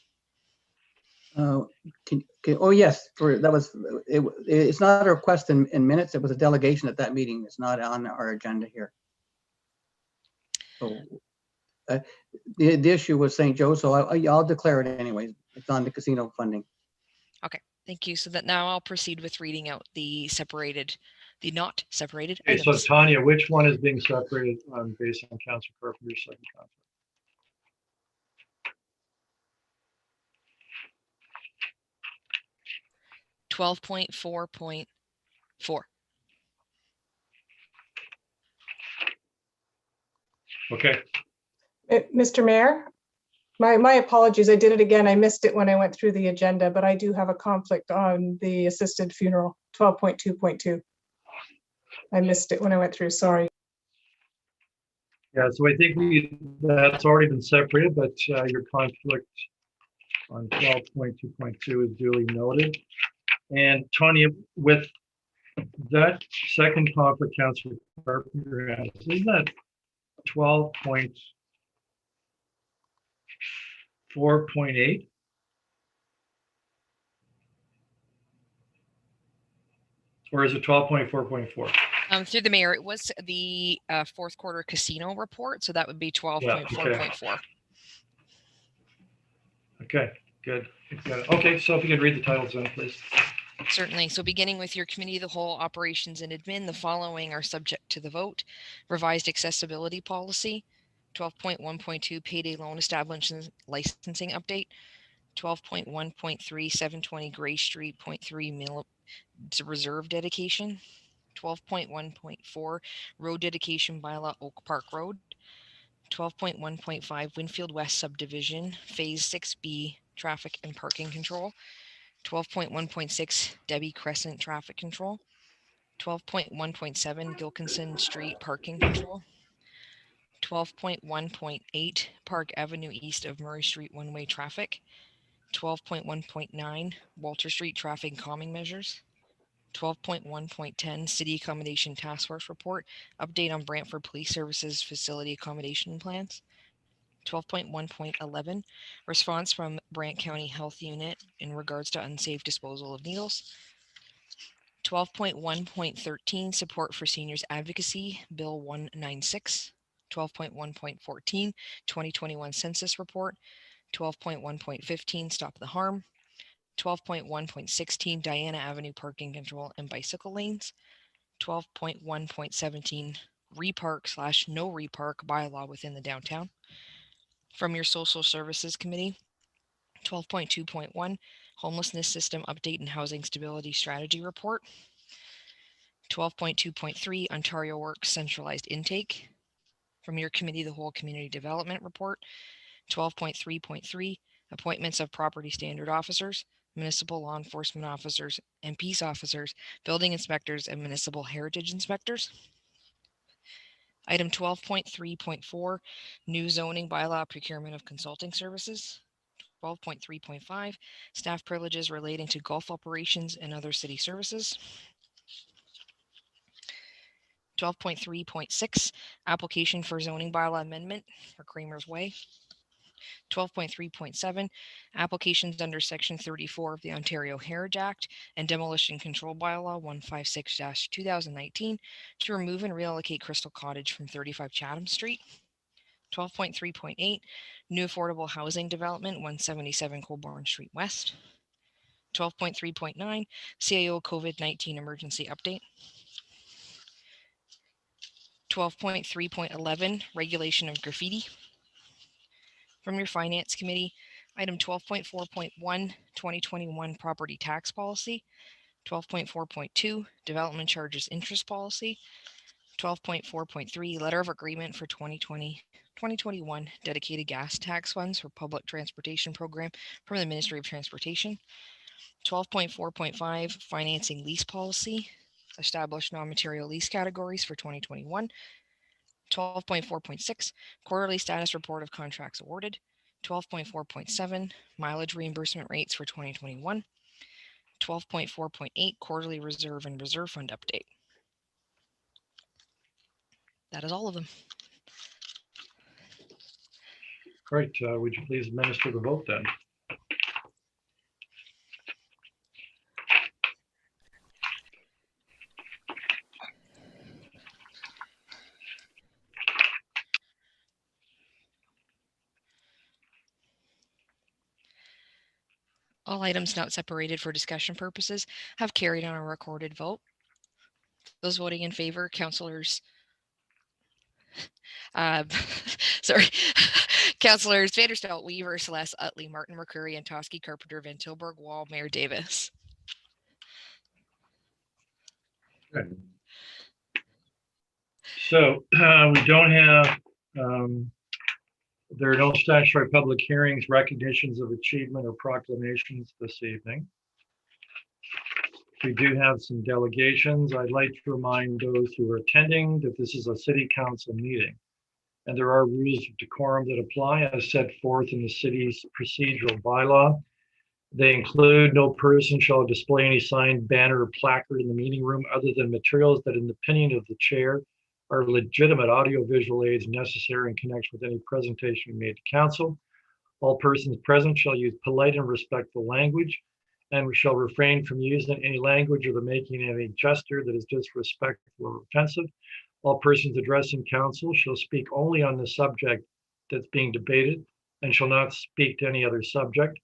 Uh, oh, yes, that was, it's not a request in minutes. It was a delegation at that meeting. It's not on our agenda here. So the issue was St. Joe, so I'll declare it anyways. It's on the casino funding. Thank you. So that now I'll proceed with reading out the not separated Okay, so items. Tanya, which one is being separated based on Councilor Carpenter's second conflict? 12.4.4. Okay, Mr. Mayor, my apologies. I did it again. I missed it when I went through the agenda, but I do have a conflict on the assisted funeral, 12.2.2. I missed it when I went through, sorry. yeah, so I think that's already been separated, but your conflict on 12.2.2 is duly noted. And Tanya, with that second conflict Councilor Carpenter has, isn't that 12.4.8? Or is it 12.4.4? Through the mayor, it was the fourth quarter casino report, so that would be 12.4.4. Okay, good. Okay, so if you could read the titles then, please. Certainly. So beginning with your committee of the whole operations and admin, the following are subject to the vote. Revised accessibility policy, 12.1.2 payday loan establishment licensing update, 12.1.3 720 Gray Street, 0.3 reserve dedication, 12.1.4 road dedication bylaw Oak Park Road, 12.1.5 Winfield West subdivision, phase 6B traffic and parking control, 12.1.6 Debbie Crescent traffic control, 12.1.7 Gilkinson Street parking control, 12.1.8 Park Avenue east of Murray Street one-way traffic, 12.1.9 Walter Street traffic calming measures, 12.1.10 City Accommodation Task Force Report, update on Brantford Police Services Facility Accommodation Plans, 12.1.11 response from Brant County Health Unit in regards to unsafe disposal of needles, 12.1.13 support for seniors advocacy Bill 196, 12.1.14 2021 census report, 12.1.15 stop the harm, 12.1.16 Diana Avenue parking control and bicycle lanes, 12.1.17 repark / no repark bylaw within the downtown. From your social services committee, 12.2.1 homelessness system update and housing stability strategy report, 12.2.3 Ontario Works centralized intake. From your committee, the whole community development report, 12.3.3 appointments of property standard officers, municipal law enforcement officers and peace officers, building inspectors and municipal heritage inspectors. Item 12.3.4 new zoning bylaw procurement of consulting services. 12.3.5 staff privileges relating to golf operations and other city services. 12.3.6 application for zoning bylaw amendment for Kramer's Way. 12.3.7 applications under section 34 of the Ontario Heritage Act and demolition control bylaw 156-2019 to remove and reallocate Crystal Cottage from 35 Chatham Street. 12.3.8 new affordable housing development 177 Colborne Street West. 12.3.9 CAO COVID-19 emergency update. 12.3.11 regulation of graffiti. From your finance committee, item 12.4.1 2021 property tax policy, 12.4.2 development charges interest policy, 12.4.3 letter of agreement for 2021 dedicated gas tax funds for public transportation program from the Ministry of Transportation, 12.4.5 financing lease policy, establish non-material lease categories for 2021, 12.4.6 quarterly status report of contracts awarded, 12.4.7 mileage reimbursement rates for 2021, 12.4.8 quarterly reserve and reserve fund update. That is all of them. Great. Would you please administer the vote then? All items not separated for discussion purposes have carried on a recorded vote. Those voting in favor, Councillors, sorry, Councillors Vanderstelt, Weaver, Celeste, Utley, Martin, McCurry, and Toski, Carpenter, Van Tilburg, Wall, Mayor Davis. Good. So we don't have, there are no statutory public hearings, recognitions of achievement, or proclamations this evening. We do have some delegations. I'd like to remind those who are attending that this is a city council meeting, and there are rules of decorum that apply as set forth in the city's procedural bylaw. They include: no person shall display any sign, banner, or placard in the meeting room other than materials that, in the opinion of the chair, are legitimate audiovisual aids necessary in connection with any presentation made to council. All persons present shall use polite and respectful language, and we shall refrain from using any language or the making any gesture that is disrespectful or offensive. All persons addressing council shall speak only on the subject that's being debated and shall not speak to any other subject.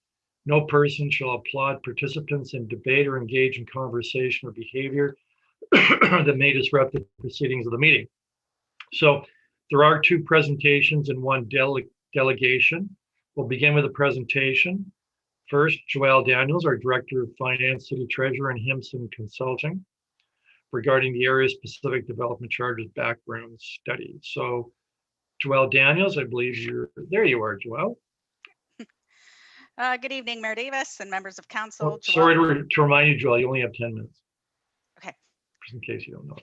No person shall applaud participants in debate or engage in conversation or behavior that may disrupt the proceedings of the meeting. So there are two presentations and one delegation. We'll begin with a presentation. First, Joelle Daniels, our Director of Finance, City Treasurer, and Himson Consulting, regarding the area-specific development charges background study. So Joelle Daniels, I believe there you are, Joelle. Good evening, Mayor Davis and members of council. Oh, sorry to remind you, Joelle, you only have 10 minutes. Okay. Just in case you don't know.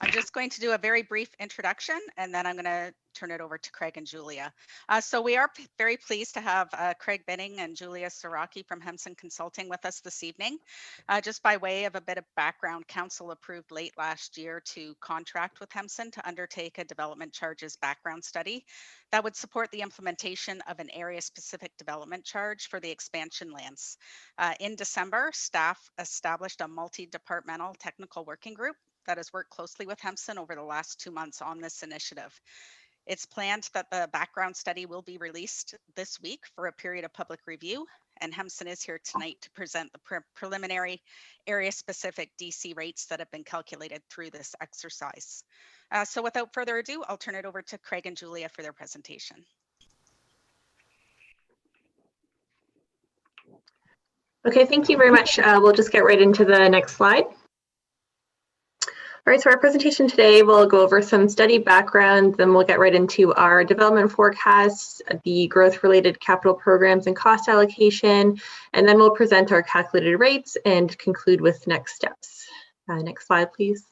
I'm just going to do a very brief introduction, and then I'm going to turn it over to Craig and Julia. So we are very pleased to have Craig Benning and Julia Saraki from Hemson Consulting with us this evening. Just by way of a bit of background, council approved late last year to contract with Hemson to undertake a development charges background study that would support the implementation of an area-specific development charge for the expansion lands. In December, staff established a multi-departmental technical working group that has worked closely with Hemson over the last 2 months on this initiative. It's planned that the background study will be released this week for a period of public review, and Hemson is here tonight to present the preliminary area-specific DC rates that have been calculated through this exercise. So without further ado, I'll turn it over to Craig and Julia for their presentation. Okay, thank you very much. We'll just get right into the next slide. All right, so our presentation today, we'll go over some study background, then we'll get right into our development forecasts, the growth-related capital programs and cost allocation, and then we'll present our calculated rates and conclude with next steps. Next slide, please.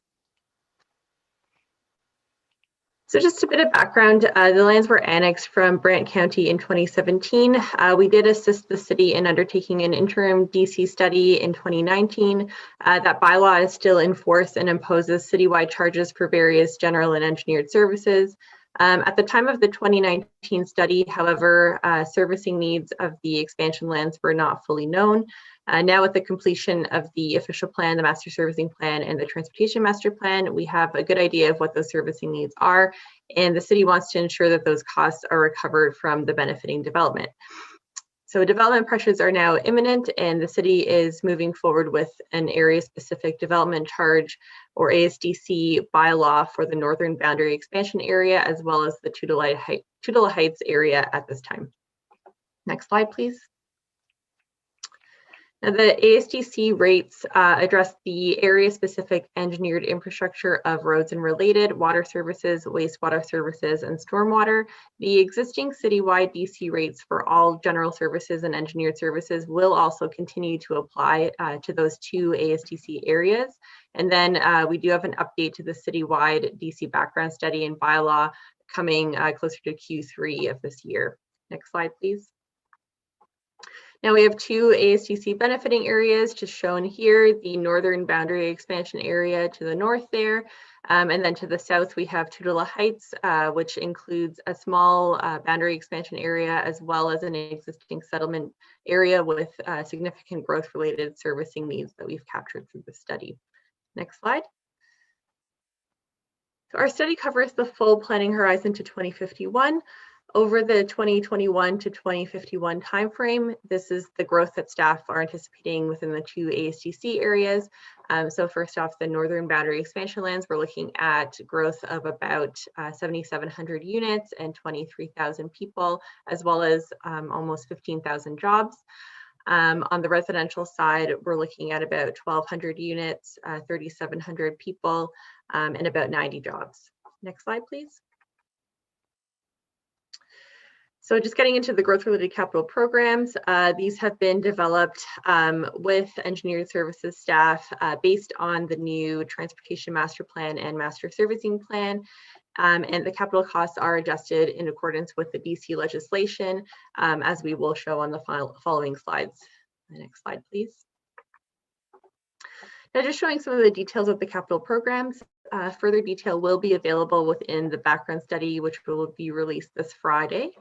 So just a bit of background, the lands were annexed from Brant County in 2017. We did assist the city in undertaking an interim DC study in 2019. That bylaw is still in force and imposes citywide charges for various general and engineered services. At the time of the 2019 study, however, servicing needs of the expansion lands were not fully known. Now with the completion of the official plan, the master servicing plan, and the transportation master plan, we have a good idea of what those servicing needs are, and the city wants to ensure that those costs are recovered from the benefiting development. So development pressures are now imminent, and the city is moving forward with an area-specific development charge, or ASDC, bylaw for the northern boundary expansion area, as well as the Tutuila Heights area at this time. Next slide, please. Now, the ASDC rates address the area-specific engineered infrastructure of roads and related, water services, wastewater services, and stormwater. The existing citywide DC rates for all general services and engineered services will also continue to apply to those two ASDC areas. And then we do have an update to the citywide DC background study and bylaw coming closer to Q3 of this year. Next slide, please. Now we have two ASDC benefiting areas just shown here, the northern boundary expansion area to the north there, and then to the south we have Tutuila Heights, which includes a small boundary expansion area as well as an existing settlement area with significant growth-related servicing needs that we've captured through the study. Next slide. So our study covers the full planning horizon to 2051. Over the 2021 to 2051 timeframe, this is the growth that staff are anticipating within the 2 ASTC areas. So first off, the northern boundary expansion lands, we're looking at growth of about 7,700 units and 23,000 people, as well as almost 15,000 jobs. On the residential side, we're looking at about 1,200 units, 3,700 people, and about 90 jobs. Next slide, please. So just getting into the growth-related capital programs, these have been developed with engineered services staff based on the new transportation master plan and master servicing plan. And the capital costs are adjusted in accordance with the BC legislation, as we will show on the following slides. The next slide, please. Now, just showing some of the details of the capital programs. Further detail will be available within the background study, which will be released this Friday.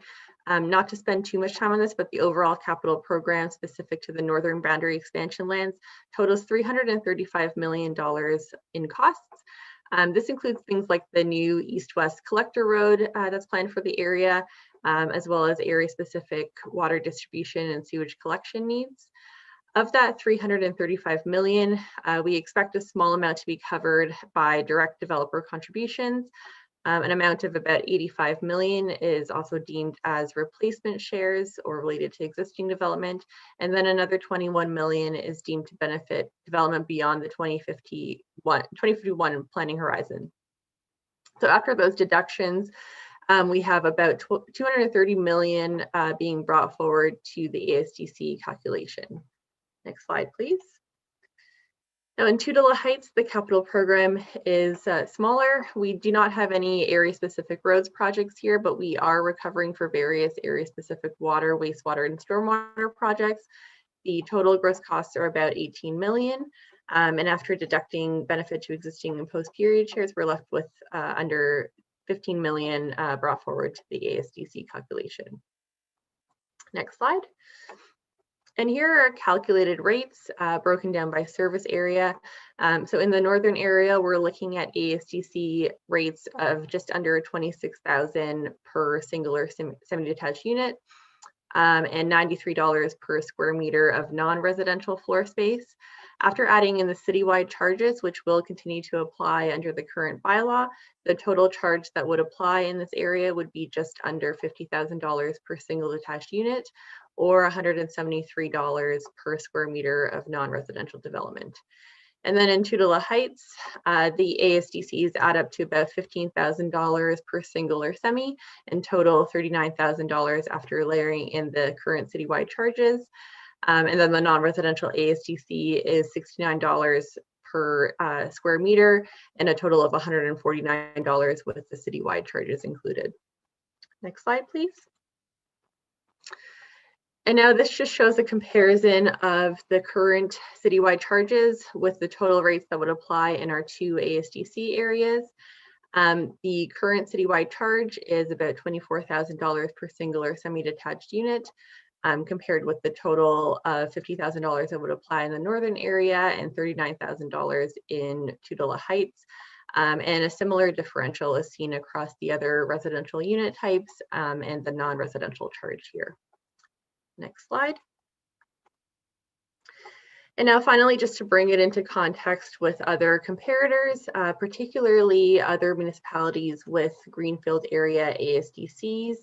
Not to spend too much time on this, but the overall capital program specific to the northern boundary expansion lands totals $335 million in costs. This includes things like the new east-west collector road that's planned for the area, as well as area-specific water distribution and sewage collection needs. Of that $335 million, we expect a small amount to be covered by direct developer contributions. An amount of about $85 million is also deemed as replacement shares or related to existing development. And then another $21 million is deemed to benefit development beyond the 2051 planning horizon. So after those deductions, we have about $230 million being brought forward to the ASTC calculation. Next slide, please. Now in Tudela Heights, the capital program is smaller. We do not have any area-specific roads projects here, but we are recovering for various area-specific water, wastewater, and stormwater projects. The total gross costs are about $18 million. And after deducting benefit to existing and post-period shares, we're left with under $15 million brought forward to the ASTC calculation. Next slide. And here are calculated rates broken down by service area. So in the northern area, we're looking at ASTC rates of just under $26,000 per single or semi-detached unit, and $93 per square meter of non-residential floor space. After adding in the citywide charges, which will continue to apply under the current bylaw, the total charge that would apply in this area would be just under $50,000 per single detached unit, or $173 per square meter of non-residential development. And then in Tudela Heights, the ASDCs add up to about $15,000 per single or semi, and total $39,000 after layering in the current citywide charges. And then the non-residential ASDC is $69 per square meter, and a total of $149 with the citywide charges included. Next slide, please. And now this just shows a comparison of the current citywide charges with the total rates that would apply in our two ASDC areas. The current citywide charge is about $24,000 per single or semi-detached unit, compared with the total of $50,000 that would apply in the northern area and $39,000 in Tudela Heights. And a similar differential is seen across the other residential unit types and the non-residential charge here. Next slide. And now finally, just to bring it into context with other comparators, particularly other municipalities with Greenfield area ASDCs,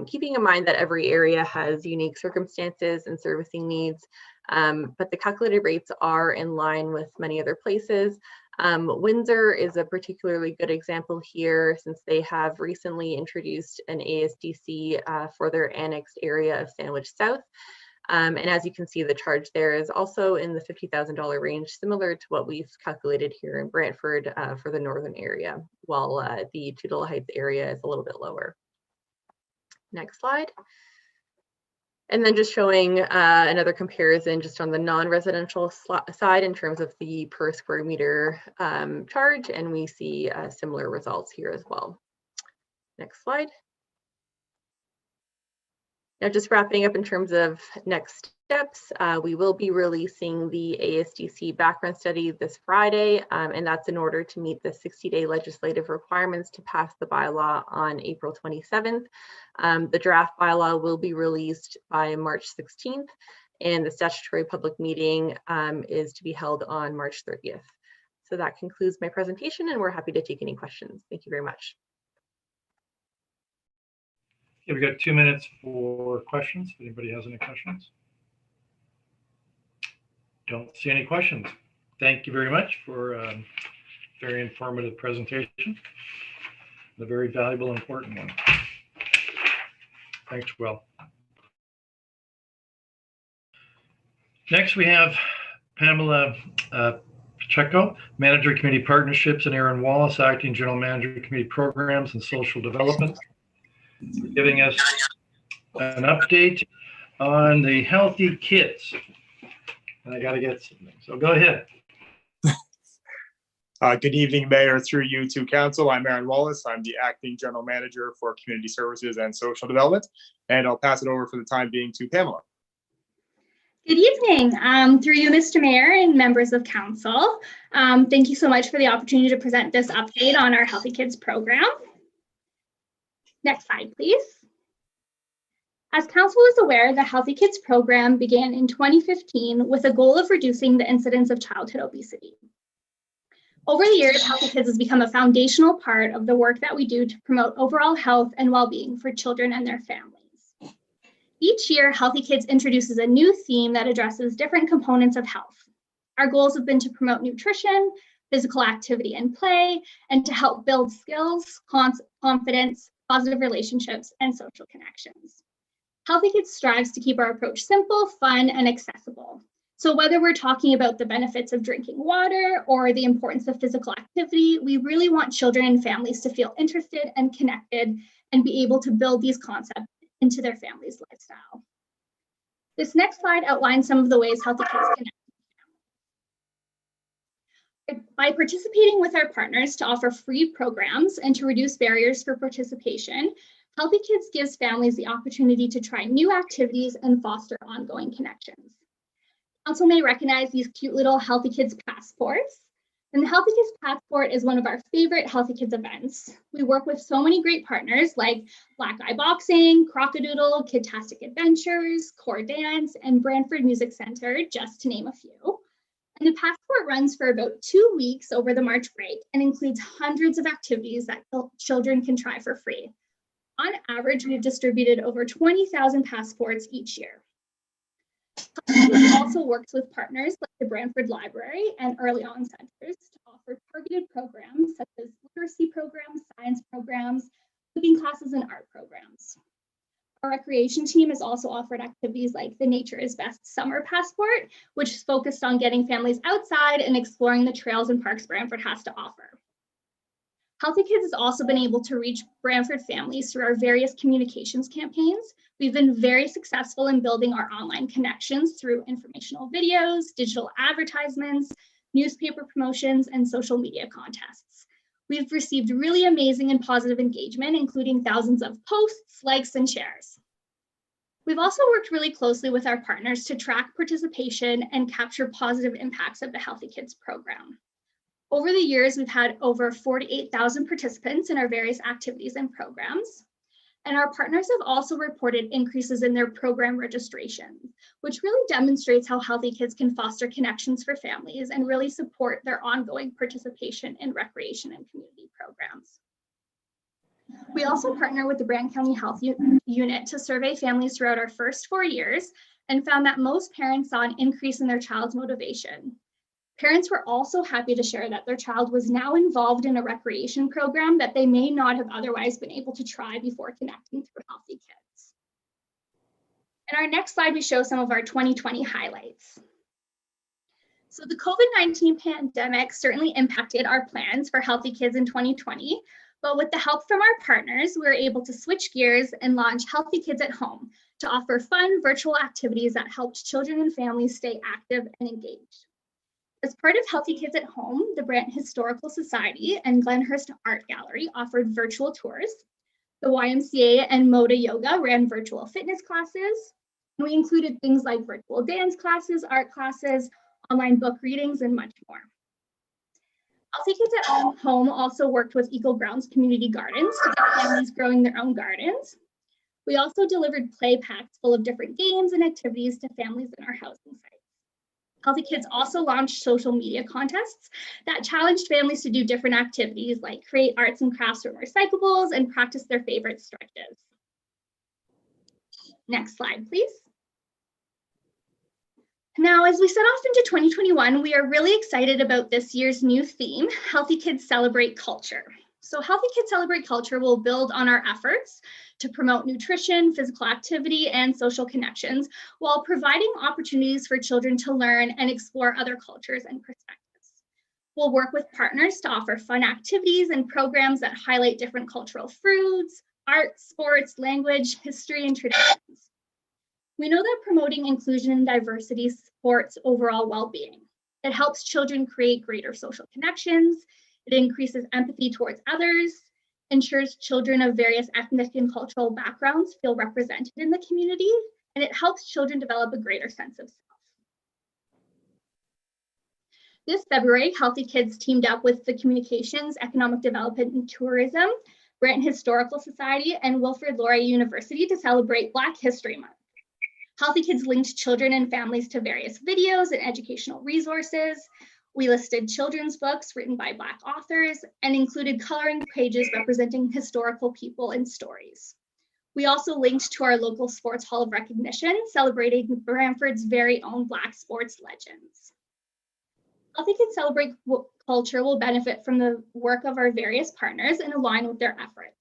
keeping in mind that every area has unique circumstances and servicing needs, but the calculated rates are in line with many other places. Windsor is a particularly good example here, since they have recently introduced an ASDC for their annexed area of Sandwich South. And as you can see, the charge there is also in the $50,000 range, similar to what we've calculated here in Brantford for the northern area, while the Tudela Heights area is a little bit lower. Next slide. And then just showing another comparison just on the non-residential side in terms of the per square meter charge, and we see similar results here as well. Next slide. Now, just wrapping up in terms of next steps, we will be releasing the ASDC background study this Friday, and that's in order to meet the 60-day legislative requirements to pass the bylaw on April 27th. The draft bylaw will be released by March 16th, and the statutory public meeting is to be held on March 30th. So that concludes my presentation, and we're happy to take any questions. Thank you very much. Okay, we've got 2 minutes for questions. If anybody has any questions? Don't see any questions. Thank you very much for a very informative presentation. A very valuable, important one. Thanks, Will. Next, we have Pamela Pacheco, Manager, Community Partnerships, and Aaron Wallace, Acting General Manager, Community Programs and Social Development, giving us an update on the Healthy Kids. And I got to get something, so go ahead. Good evening, Mayor, through you to Council. I'm Aaron Wallace. I'm the Acting General Manager for Community Services and Social Development, and I'll pass it over for the time being to Pamela. Good evening, through you, Mr. Mayor and members of Council. Thank you so much for the opportunity to present this update on our Healthy Kids program. Next slide, please. As Council is aware, the Healthy Kids program began in 2015 with a goal of reducing the incidence of childhood obesity. Over the years, Healthy Kids has become a foundational part of the work that we do to promote overall health and well-being for children and their families. Each year, Healthy Kids introduces a new theme that addresses different components of health. Our goals have been to promote nutrition, physical activity and play, and to help build skills, confidence, positive relationships, and social connections. Healthy Kids strives to keep our approach simple, fun, and accessible. So whether we're talking about the benefits of drinking water or the importance of physical activity, we really want children and families to feel interested and connected and be able to build these concepts into their family's lifestyle. This next slide outlines some of the ways Healthy Kids connect. By participating with our partners to offer free programs and to reduce barriers for participation, Healthy Kids gives families the opportunity to try new activities and foster ongoing connections. Council may recognize these cute little Healthy Kids passports. And the Healthy Kids Passport is one of our favorite Healthy Kids events. We work with so many great partners like Black Eye Boxing, Crockadoodle, Kidtastic Adventures, Core Dance, and Brantford Music Center, just to name a few. And the passport runs for about 2 weeks over the March break and includes hundreds of activities that children can try for free. On average, we've distributed over 20,000 passports each year. It also works with partners like the Brantford Library and Early On Centers to offer targeted programs such as literacy programs, science programs, cooking classes, and art programs. Our recreation team has also offered activities like the Nature is Best Summer Passport, which is focused on getting families outside and exploring the trails and parks Brantford has to offer. Healthy Kids has also been able to reach Brantford families through our various communications campaigns. We've been very successful in building our online connections through informational videos, digital advertisements, newspaper promotions, and social media contests. We've received really amazing and positive engagement, including thousands of posts, likes, and shares. We've also worked really closely with our partners to track participation and capture positive impacts of the Healthy Kids program. Over the years, we've had over 48,000 participants in our various activities and programs. And our partners have also reported increases in their program registration, which really demonstrates how Healthy Kids can foster connections for families and really support their ongoing participation in recreation and community programs. We also partner with the Brant County Health Unit to survey families throughout our first 4 years and found that most parents saw an increase in their child's motivation. Parents were also happy to share that their child was now involved in a recreation program that they may not have otherwise been able to try before connecting through Healthy Kids. In our next slide, we show some of our 2020 highlights. So the COVID-19 pandemic certainly impacted our plans for Healthy Kids in 2020, but with the help from our partners, we were able to switch gears and launch Healthy Kids at Home to offer fun virtual activities that helped children and families stay active and engaged. As part of Healthy Kids at Home, the Brant Historical Society and Glenhurst Art Gallery offered virtual tours. The YMCA and Moda Yoga ran virtual fitness classes. We included things like virtual dance classes, art classes, online book readings, and much more. Healthy Kids at Home also worked with Eagle Grounds Community Gardens to get families growing their own gardens. We also delivered play packs full of different games and activities to families in our housing sites. Healthy Kids also launched social media contests that challenged families to do different activities like create arts and crafts from recyclables and practice their favorite stretches. Next slide, please. Now, as we set off into 2021, we are really excited about this year's new theme, Healthy Kids Celebrate Culture. So Healthy Kids Celebrate Culture will build on our efforts to promote nutrition, physical activity, and social connections while providing opportunities for children to learn and explore other cultures and perspectives. We'll work with partners to offer fun activities and programs that highlight different cultural foods, art, sports, language, history, and traditions. We know that promoting inclusion and diversity supports overall well-being. It helps children create greater social connections. It increases empathy towards others, ensures children of various ethnic and cultural backgrounds feel represented in the community, and it helps children develop a greater sense of self. This February, Healthy Kids teamed up with the Communications, Economic Development and Tourism, Brantford Historical Society, and Wilfrid Laurier University to celebrate Black History Month. Healthy Kids linked children and families to various videos and educational resources. We listed children's books written by Black authors and included coloring pages representing historical people and stories. We also linked to our local Sports Hall of Recognition, celebrating Brantford's very own Black sports legends. Healthy Kids Celebrate Culture will benefit from the work of our various partners and align with their efforts.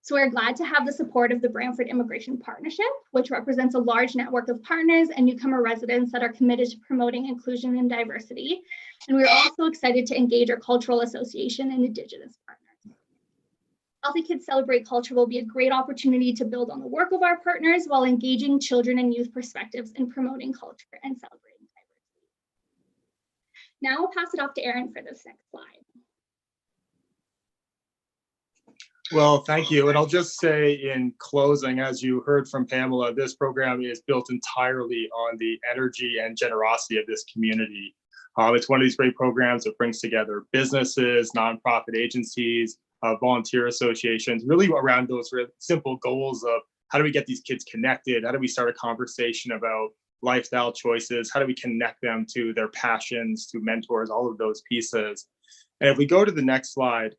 So we're glad to have the support of the Brantford Immigration Partnership, which represents a large network of partners and newcomer residents that are committed to promoting inclusion and diversity. And we're also excited to engage our Cultural Association and Indigenous partners. Healthy Kids Celebrate Culture will be a great opportunity to build on the work of our partners while engaging children and youth perspectives in promoting culture and celebrating diversity. Now I'll pass it off to Aaron for this next slide. Well, thank you. And I'll just say in closing, as you heard from Pamela, this program is built entirely on the energy and generosity of this community. It's one of these great programs that brings together businesses, nonprofit agencies, volunteer associations, really around those simple goals of how do we get these kids connected? How do we start a conversation about lifestyle choices? How do we connect them to their passions, to mentors, all of those pieces? And if we go to the next slide,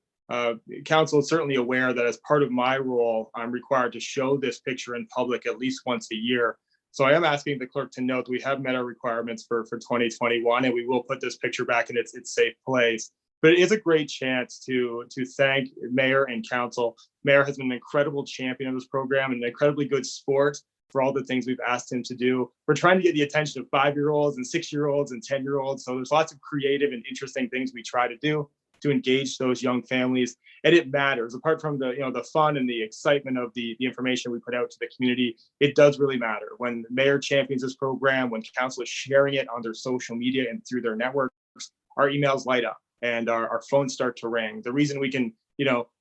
Council is certainly aware that as part of my role, I'm required to show this picture in public at least once a year. So I am asking the clerk to note that we have met our requirements for 2021, and we will put this picture back in its safe place. But it is a great chance to thank Mayor and Council. Mayor has been an incredible champion of this program and an incredibly good sport for all the things we've asked him to do. We're trying to get the attention of 5-year-olds and 6-year-olds and 10-year-olds. So there's lots of creative and interesting things we try to do to engage those young families. And it matters. Apart from the fun and the excitement of the information we put out to the community, it does really matter. When the mayor champions this program, when council is sharing it on their social media and through their networks, our emails light up and our phones start to ring. The reason we can,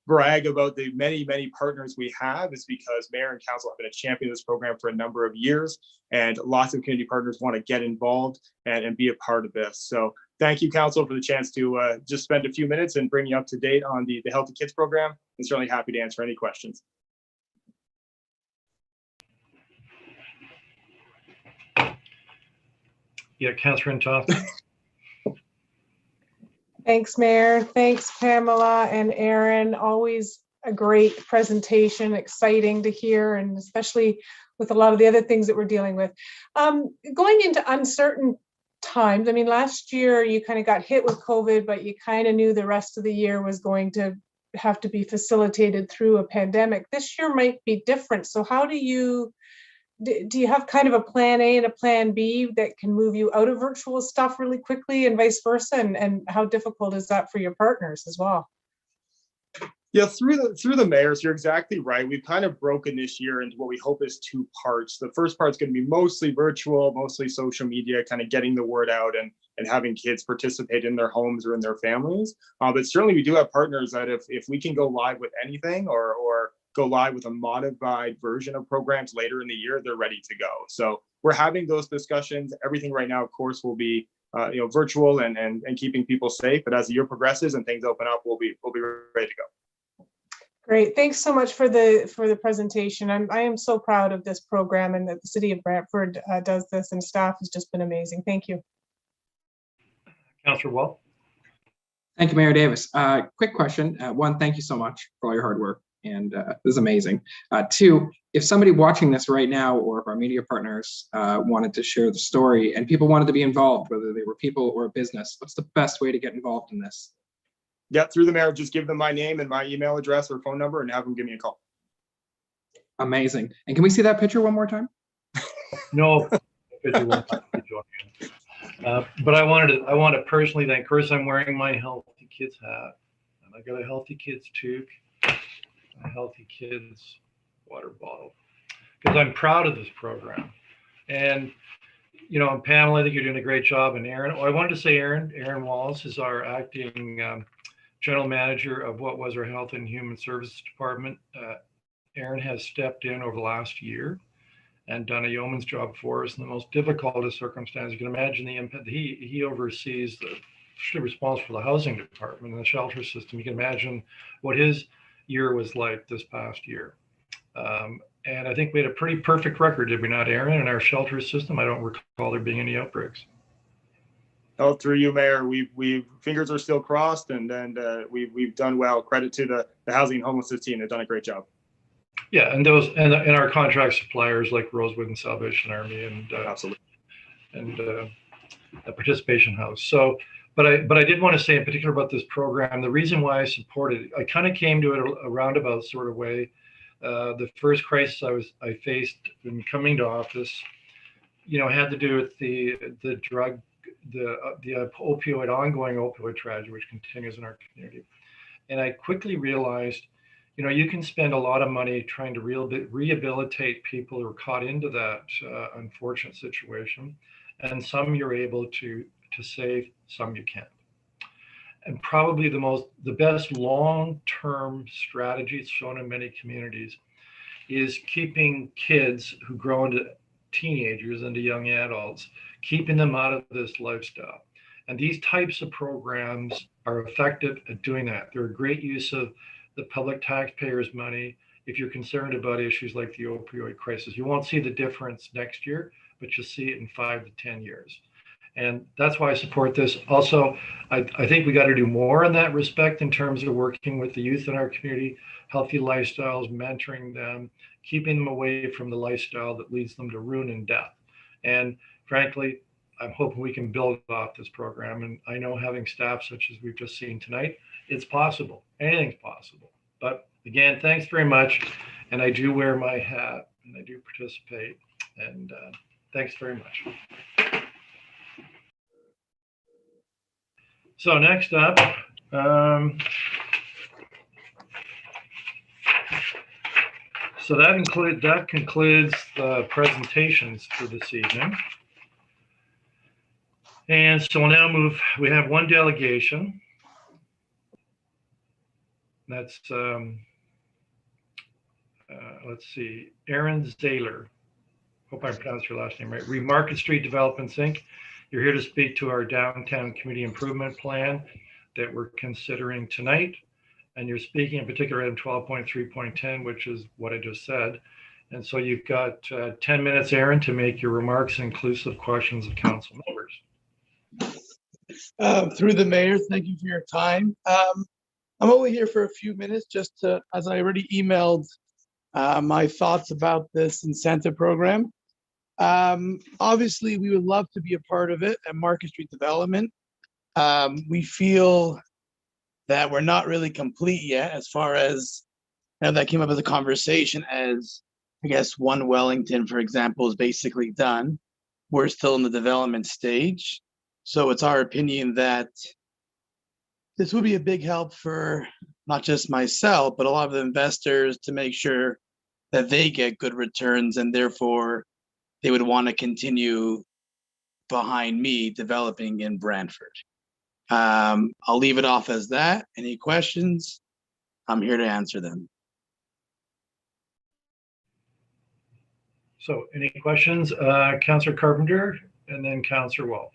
brag about the many, many partners we have is because mayor and council have been a champion of this program for a number of years, and lots of community partners want to get involved and be a part of this. So thank you, council, for the chance to just spend a few minutes and bring you up to date on the Healthy Kids program. I'm certainly happy to answer any questions. Yeah, Catherine Toth. Thanks, Mayor. Thanks, Pamela and Aaron. Always a great presentation, exciting to hear, and especially with a lot of the other things that we're dealing with. Going into uncertain times, I mean, last year you kind of got hit with COVID, but you kind of knew the rest of the year was going to have to be facilitated through a pandemic. This year might be different. So how do you have kind of a plan A and a plan B that can move you out of virtual stuff really quickly and vice versa? And how difficult is that for your partners as well? Yeah, through the mayors, you're exactly right. We've kind of broken this year into what we hope is 2 parts. The first part is going to be mostly virtual, mostly social media, kind of getting the word out and having kids participate in their homes or in their families. But certainly we do have partners that if we can go live with anything or go live with a modified version of programs later in the year, they're ready to go. So we're having those discussions. Everything right now, of course, will be virtual and keeping people safe. But as the year progresses and things open up, we'll be ready to go. Great. Thanks so much for the presentation. I am so proud of this program and that the City of Brantford does this, and staff has just been amazing. Thank you. Councillor Wall. Thank you, Mayor Davis. Quick question. One, thank you so much for all your hard work, and this is amazing. Two, if somebody watching this right now, or if our media partners wanted to share the story and people wanted to be involved, whether they were people or a business, what's the best way to get involved in this? Yeah, through the mayor, just give them my name and my email address or phone number and have them give me a call. Amazing. And can we see that picture one more time? No. But I want to personally thank. First, I'm wearing my Healthy Kids hat, and I got a Healthy Kids toque, a Healthy Kids water bottle, because I'm proud of this program. And Pamela, I think you're doing a great job. And Aaron, I wanted to say Aaron Wallace is our acting general manager of what was our Health and Human Services Department. Aaron has stepped in over the last year and done a yeoman's job for us in the most difficult of circumstances. You can imagine the impact. He oversees responsible for the housing department and the shelter system. You can imagine what his year was like this past year. And I think we had a pretty perfect record, did we not, Aaron, in our shelter system? I don't recall there being any outbreaks. Oh, through you, Mayor, we fingers are still crossed, and we've done well. Credit to the housing and homelessness team. They've done a great job. Yeah, and those and our contract suppliers like Rosewood and Salvation Army and absolutely, and the Participation House. So, but I did want to say in particular about this program. The reason why I supported it, I kind of came to it a roundabout sort of way. The first crisis I faced in coming to office, had to do with the ongoing opioid tragedy, which continues in our community. And I quickly realized, you can spend a lot of money trying to rehabilitate people who are caught into that unfortunate situation, and some you're able to save, some you can't. And probably the best long-term strategy shown in many communities is keeping kids who grow into teenagers, into young adults, keeping them out of this lifestyle. And these types of programs are effective at doing that. They're a great use of the public taxpayers' money. If you're concerned about issues like the opioid crisis, you won't see the difference next year, but you'll see it in 5 to 10 years. And that's why I support this. Also, I think we got to do more in that respect in terms of working with the youth in our community, healthy lifestyles, mentoring them, keeping them away from the lifestyle that leads them to ruin and death. And frankly, I'm hoping we can build off this program. And I know having staff such as we've just seen tonight, it's possible. Anything's possible. But again, thanks very much. And I do wear my hat and I do participate. And thanks very much. So next up, so that concludes the presentations for this evening. And so we'll now move, we have one delegation. That's, let's see, Erin Zahler. Hope I pronounced your last name right. Market Street Developments, Inc. You're here to speak to our downtown community improvement plan that we're considering tonight. And you're speaking in particular item 12.3.10, which is what I just said. And so you've got 10 minutes, Aaron, to make your remarks, inclusive questions of council members. Through the mayor, thank you for your time. I'm only here for a few minutes just to, as I already emailed my thoughts about this incentive program. Obviously, we would love to be a part of it at Market Street Development. We feel that we're not really complete yet as far as, that came up as a conversation as, I guess, One Wellington, for example, is basically done. We're still in the development stage. So it's our opinion that this would be a big help for not just myself, but a lot of the investors to make sure that they get good returns, and therefore they would want to continue behind me developing in Brantford. I'll leave it off as that. Any questions? I'm here to answer them. So any questions? Councillor Carpenter and then Councillor Wall.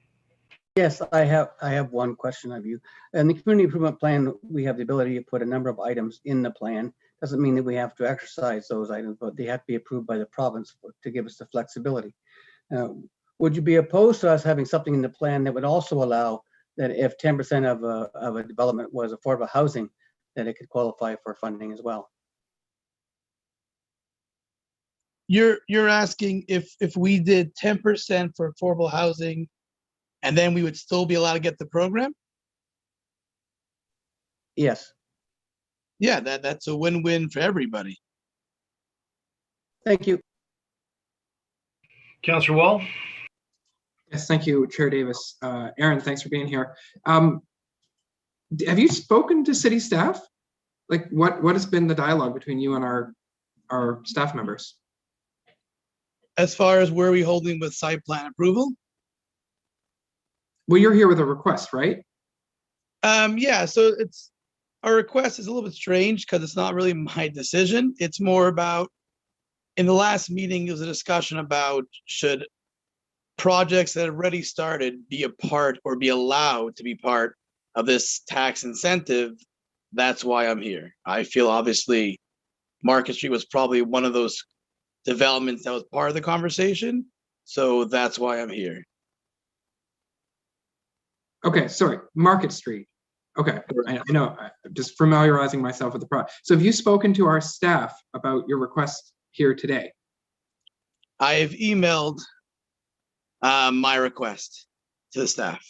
Yes, I have one question of you. In the community improvement plan, we have the ability to put a number of items in the plan. Doesn't mean that we have to exercise those items, but they have to be approved by the province to give us the flexibility. Would you be opposed to us having something in the plan that would also allow that if 10% of a development was affordable housing, that it could qualify for funding as well? You're asking if we did 10% for affordable housing, and then we would still be allowed to get the program? Yes. Yeah, that's a win-win for everybody. Thank you. Councillor Wall. Yes, thank you, Chair Davis. Aaron, thanks for being here. Have you spoken to city staff? Like, what has been the dialogue between you and our staff members? As far as where are we holding with site plan approval? Well, you're here with a request, right? Yeah, so our request is a little bit strange because it's not really my decision. It's more about, in the last meeting, there was a discussion about should projects that have already started be a part or be allowed to be part of this tax incentive. That's why I'm here. I feel obviously Market Street was probably one of those developments that was part of the conversation. So that's why I'm here. Okay, sorry, Market Street. Okay, I know, I'm just familiarizing myself with the product. So have you spoken to our staff about your request here today? I have emailed my request to the staff.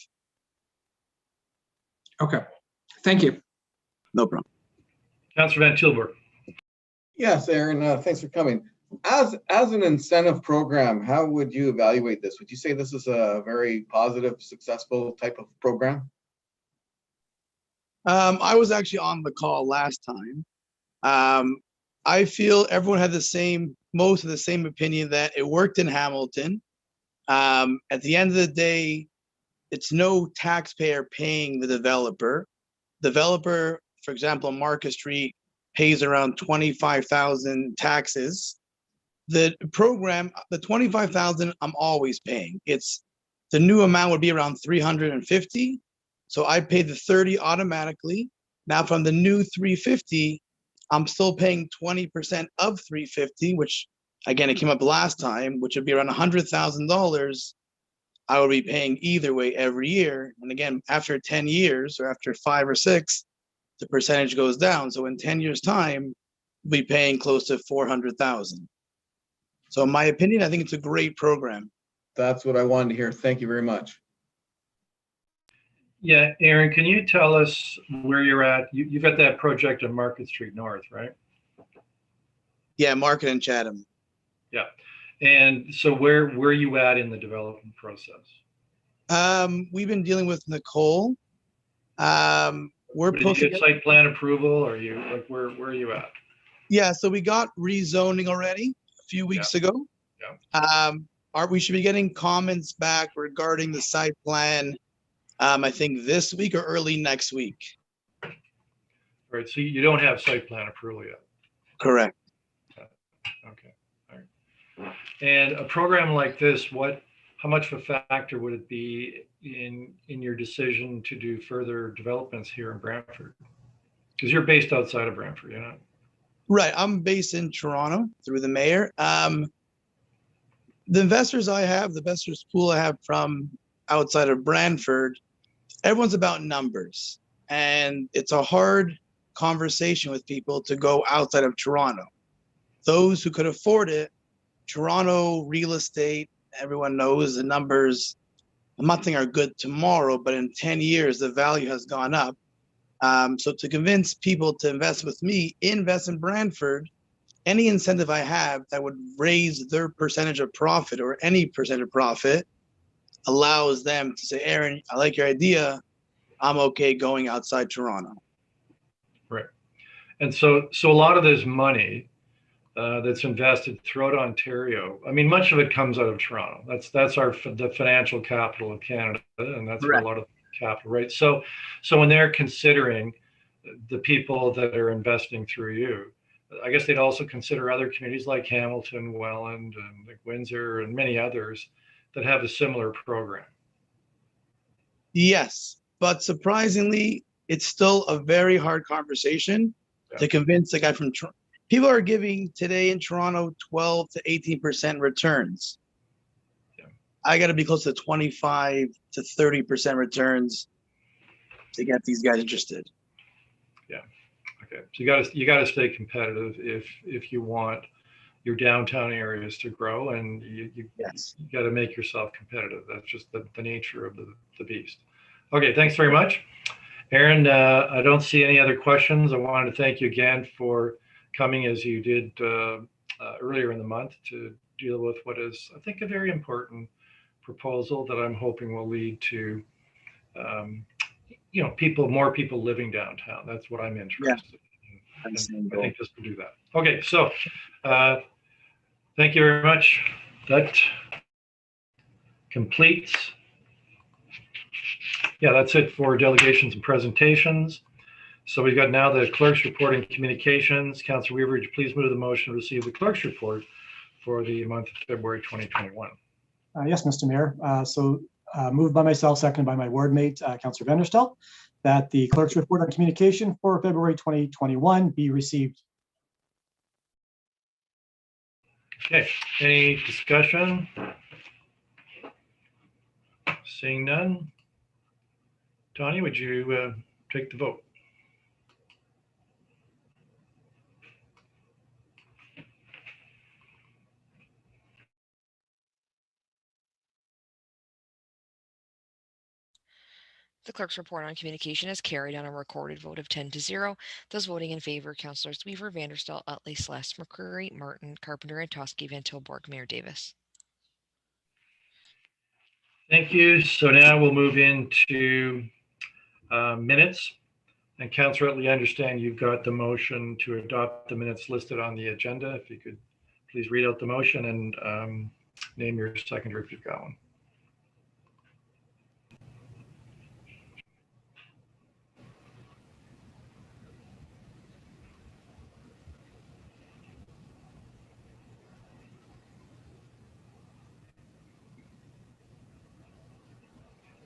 Okay, thank you. No problem. Councillor Van Tilburg. Yes, Aaron, thanks for coming. As an incentive program, how would you evaluate this? Would you say this is a very positive, successful type of program? I was actually on the call last time. I feel everyone had most of the same opinion that it worked in Hamilton. At the end of the day, it's no taxpayer paying the developer. Developer, for example, Market Street pays around 25,000 taxes. The program, the 25,000, I'm always paying. It's the new amount would be around 350. So I pay the 30 automatically. Now from the new 350, I'm still paying 20% of 350, which again, it came up last time, which would be around $100,000. I would be paying either way every year. And again, after 10 years or after 5 or 6, the percentage goes down. So in 10 years time, we'll be paying close to 400,000. So in my opinion, I think it's a great program. That's what I wanted to hear. Thank you very much. Yeah, Aaron, can you tell us where you're at? You've got that project on Market Street North, right? Yeah, Market and Chatham. Yeah. And so where are you at in the development process? We've been dealing with Nicole. Did you get site plan approval, or you like where are you at? Yeah, so we got rezoning already a few weeks ago. Yeah. We should be getting comments back regarding the site plan. I think this week or early next week. Right. So you don't have site plan approval yet. Correct. Okay. All right. And a program like this, how much of a factor would it be in your decision to do further developments here in Brantford? Because you're based outside of Brantford, you know? Right. I'm based in Toronto through the mayor. The investors I have, the investors pool I have from outside of Brantford, everyone's about numbers. And it's a hard conversation with people to go outside of Toronto. Those who could afford it, Toronto real estate, everyone knows the numbers, I'm not saying are good tomorrow, but in 10 years, the value has gone up. So to convince people to invest with me, invest in Brantford, any incentive I have that would raise their percentage of profit or any percentage of profit allows them to say, Aaron, I like your idea. I'm okay going outside Toronto. Right. And so a lot of this money that's invested throughout Ontario, I mean, much of it comes out of Toronto. That's the financial capital of Canada, and that's where a lot of capital, right? So when they're considering the people that are investing through you, I guess they'd also consider other communities like Hamilton, Welland, and like Windsor, and many others that have a similar program. Yes, but surprisingly, it's still a very hard conversation to convince the guy from Toronto. People are giving today in Toronto 12 to 18% returns. Yeah. I got to be close to 25 to 30% returns to get these guys interested. Yeah. Okay. So you got to stay competitive if you want your downtown areas to grow, and you got to make yourself competitive. That's just the nature of the beast. Okay, thanks very much. Aaron, I don't see any other questions. I wanted to thank you again for coming as you did earlier in the month to deal with what is, I think, a very important proposal that I'm hoping will lead to, more people living downtown. That's what I'm interested in. And I think this will do that. Okay, so thank you very much. That completes. Yeah, that's it for delegations and presentations. So we've got now the clerk's report and communications. Councillor Weaver, would you please move the motion to receive the clerk's report for the month of February 2021? Yes, Mr. Mayor. Moved by myself, seconded by my ward mate, Councillor Vanderstel, that the clerk's report on communication for February 2021 be received. Okay, any discussion? Seeing none. Tanya, would you take the vote? The clerk's report on communication is carried on a recorded vote of 10-0. Those voting in favor: Councillors Weaver, Vanderstel, Utley, Sless, McCreary, Martin, Carpenter, and Toski, Van Tilburg, Mayor Davis. Thank you. So now we'll move into minutes. And Councillor Utley, I understand you've got the motion to adopt the minutes listed on the agenda. If you could please read out the motion and name your seconder if you've got one.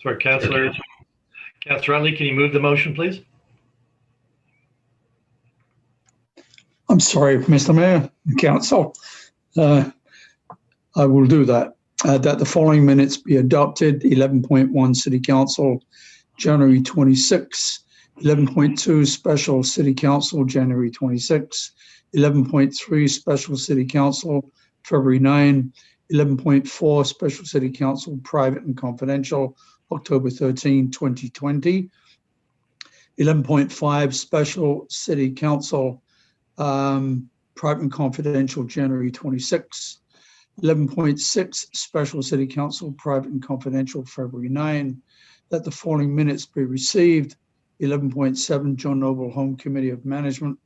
Sorry, Councillor Utley, can you move the motion, please? I'm sorry, Mr. Mayor and Council. I will do that. That the following minutes be adopted: 11.1 City Council, January 26, 11.2 Special City Council, January 26, 11.3 Special City Council, February 9, 11.4 Special City Council, Private and Confidential, October 13, 2020, 11.5 Special City Council, Private and Confidential, January 26, 11.6 Special City Council, Private and Confidential, February 9, that the following minutes be received: 11.7 John Noble Home Committee of Management,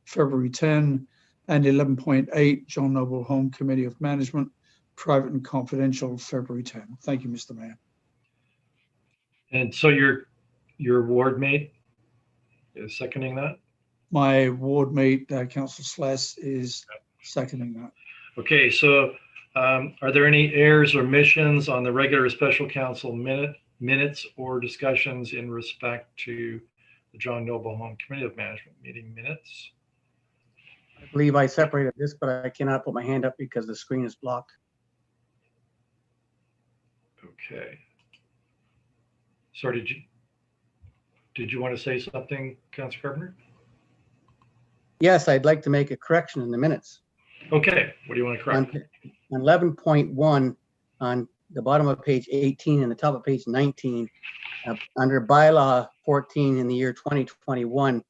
February 10, and 11.8 John Noble Home Committee of Management, Private and Confidential, February 10. Thank you, Mr. Mayor. And so your ward mate is seconding that? My ward mate, Councillor Sless, is seconding that. Okay, so are there any errors or omissions on the regular special council minutes or discussions in respect to the John Noble Home Committee of Management meeting minutes? I believe I separated this, but I cannot put my hand up because the screen is blocked. Okay. Sorry, did you want to say something, Councillor Carpenter? Yes, I'd like to make a correction in the minutes. Okay, what do you want to correct? On 11.1, on the bottom of page 18 and the top of page 19, under bylaw 14 in the year 2021,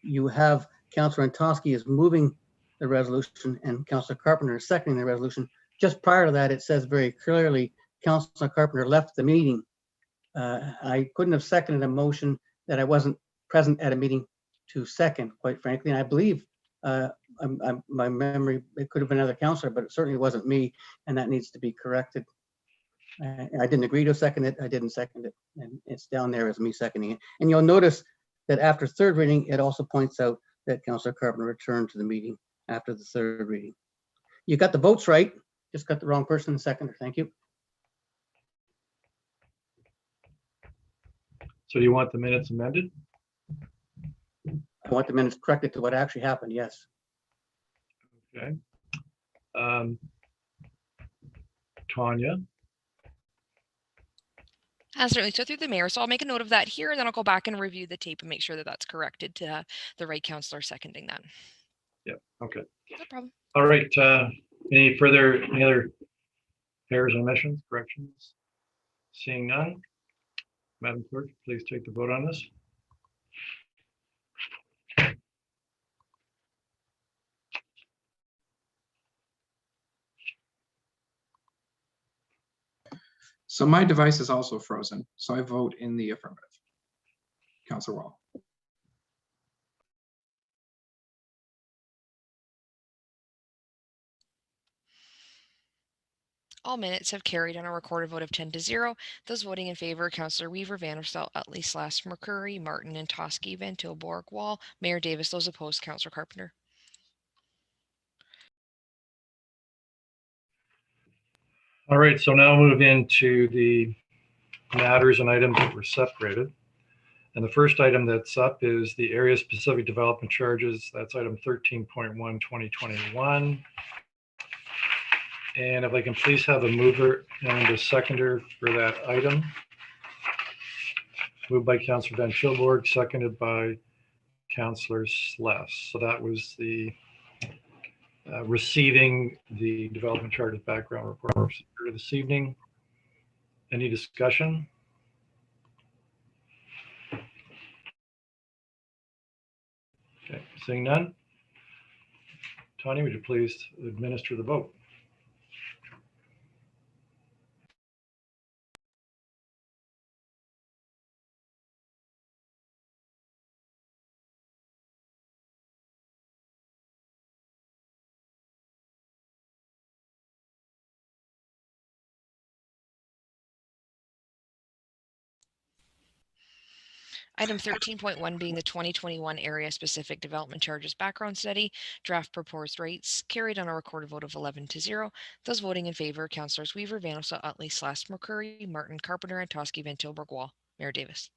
you have Councillor Antosky is moving the resolution and Councillor Carpenter is seconding the resolution. Just prior to that, it says very clearly, Councillor Carpenter left the meeting. I couldn't have seconded a motion that I wasn't present at a meeting to second, quite frankly. And I believe my memory, it could have been another councillor, but it certainly wasn't me, and that needs to be corrected. I didn't agree to second it. I didn't second it, and it's down there as me seconding it. And you'll notice that after third reading, it also points out that Councillor Carpenter return to the meeting after the third reading. You got the votes right, just got the wrong person in seconder. Thank you. So do you want the minutes amended? I want the minutes corrected to what actually happened, yes. Okay. Tanya, Certainly. So through the mayor. So I'll make a note of that here, and then I'll go back and review the tape and make sure that that's corrected to the right councillor seconding that. yeah, okay. No problem. All right, any other errors, omissions, corrections? Seeing none, Madam Clerk, please take the vote on this. So my device is also frozen, so I vote in the affirmative. Councillor Wall. All minutes have carried on a recorded vote of 10-0. Those voting in favor, Councillor Weaver, Vanderstel, Utley, Slash, McCurry, Martin, and Toski, Van Tilburg, Wall, Mayor Davis. Those opposed, Councillor Carpenter. All right, so now move into the matters and items that were separated. And the first item that's up is the area specific development charges. That's item 13.1, 2021. And if I can please have a mover and a seconder for that item. Moved by Councillor Van Tilburg, seconded by Councillor Sless. So that was the receiving the development charges background report for this evening. Any discussion? Okay, seeing none. Tanya, would you please administer the vote? Item 13.1 being the 2021 area specific development charges background study, draft proposed rates, carried on a recorded vote of 11-0. Those voting in favor, Councillors Weaver, Vanderstel, Utley, Slash, McCurry, Martin, Carpenter, and Toski, Van Tilburg, Wall. Mayor Davis.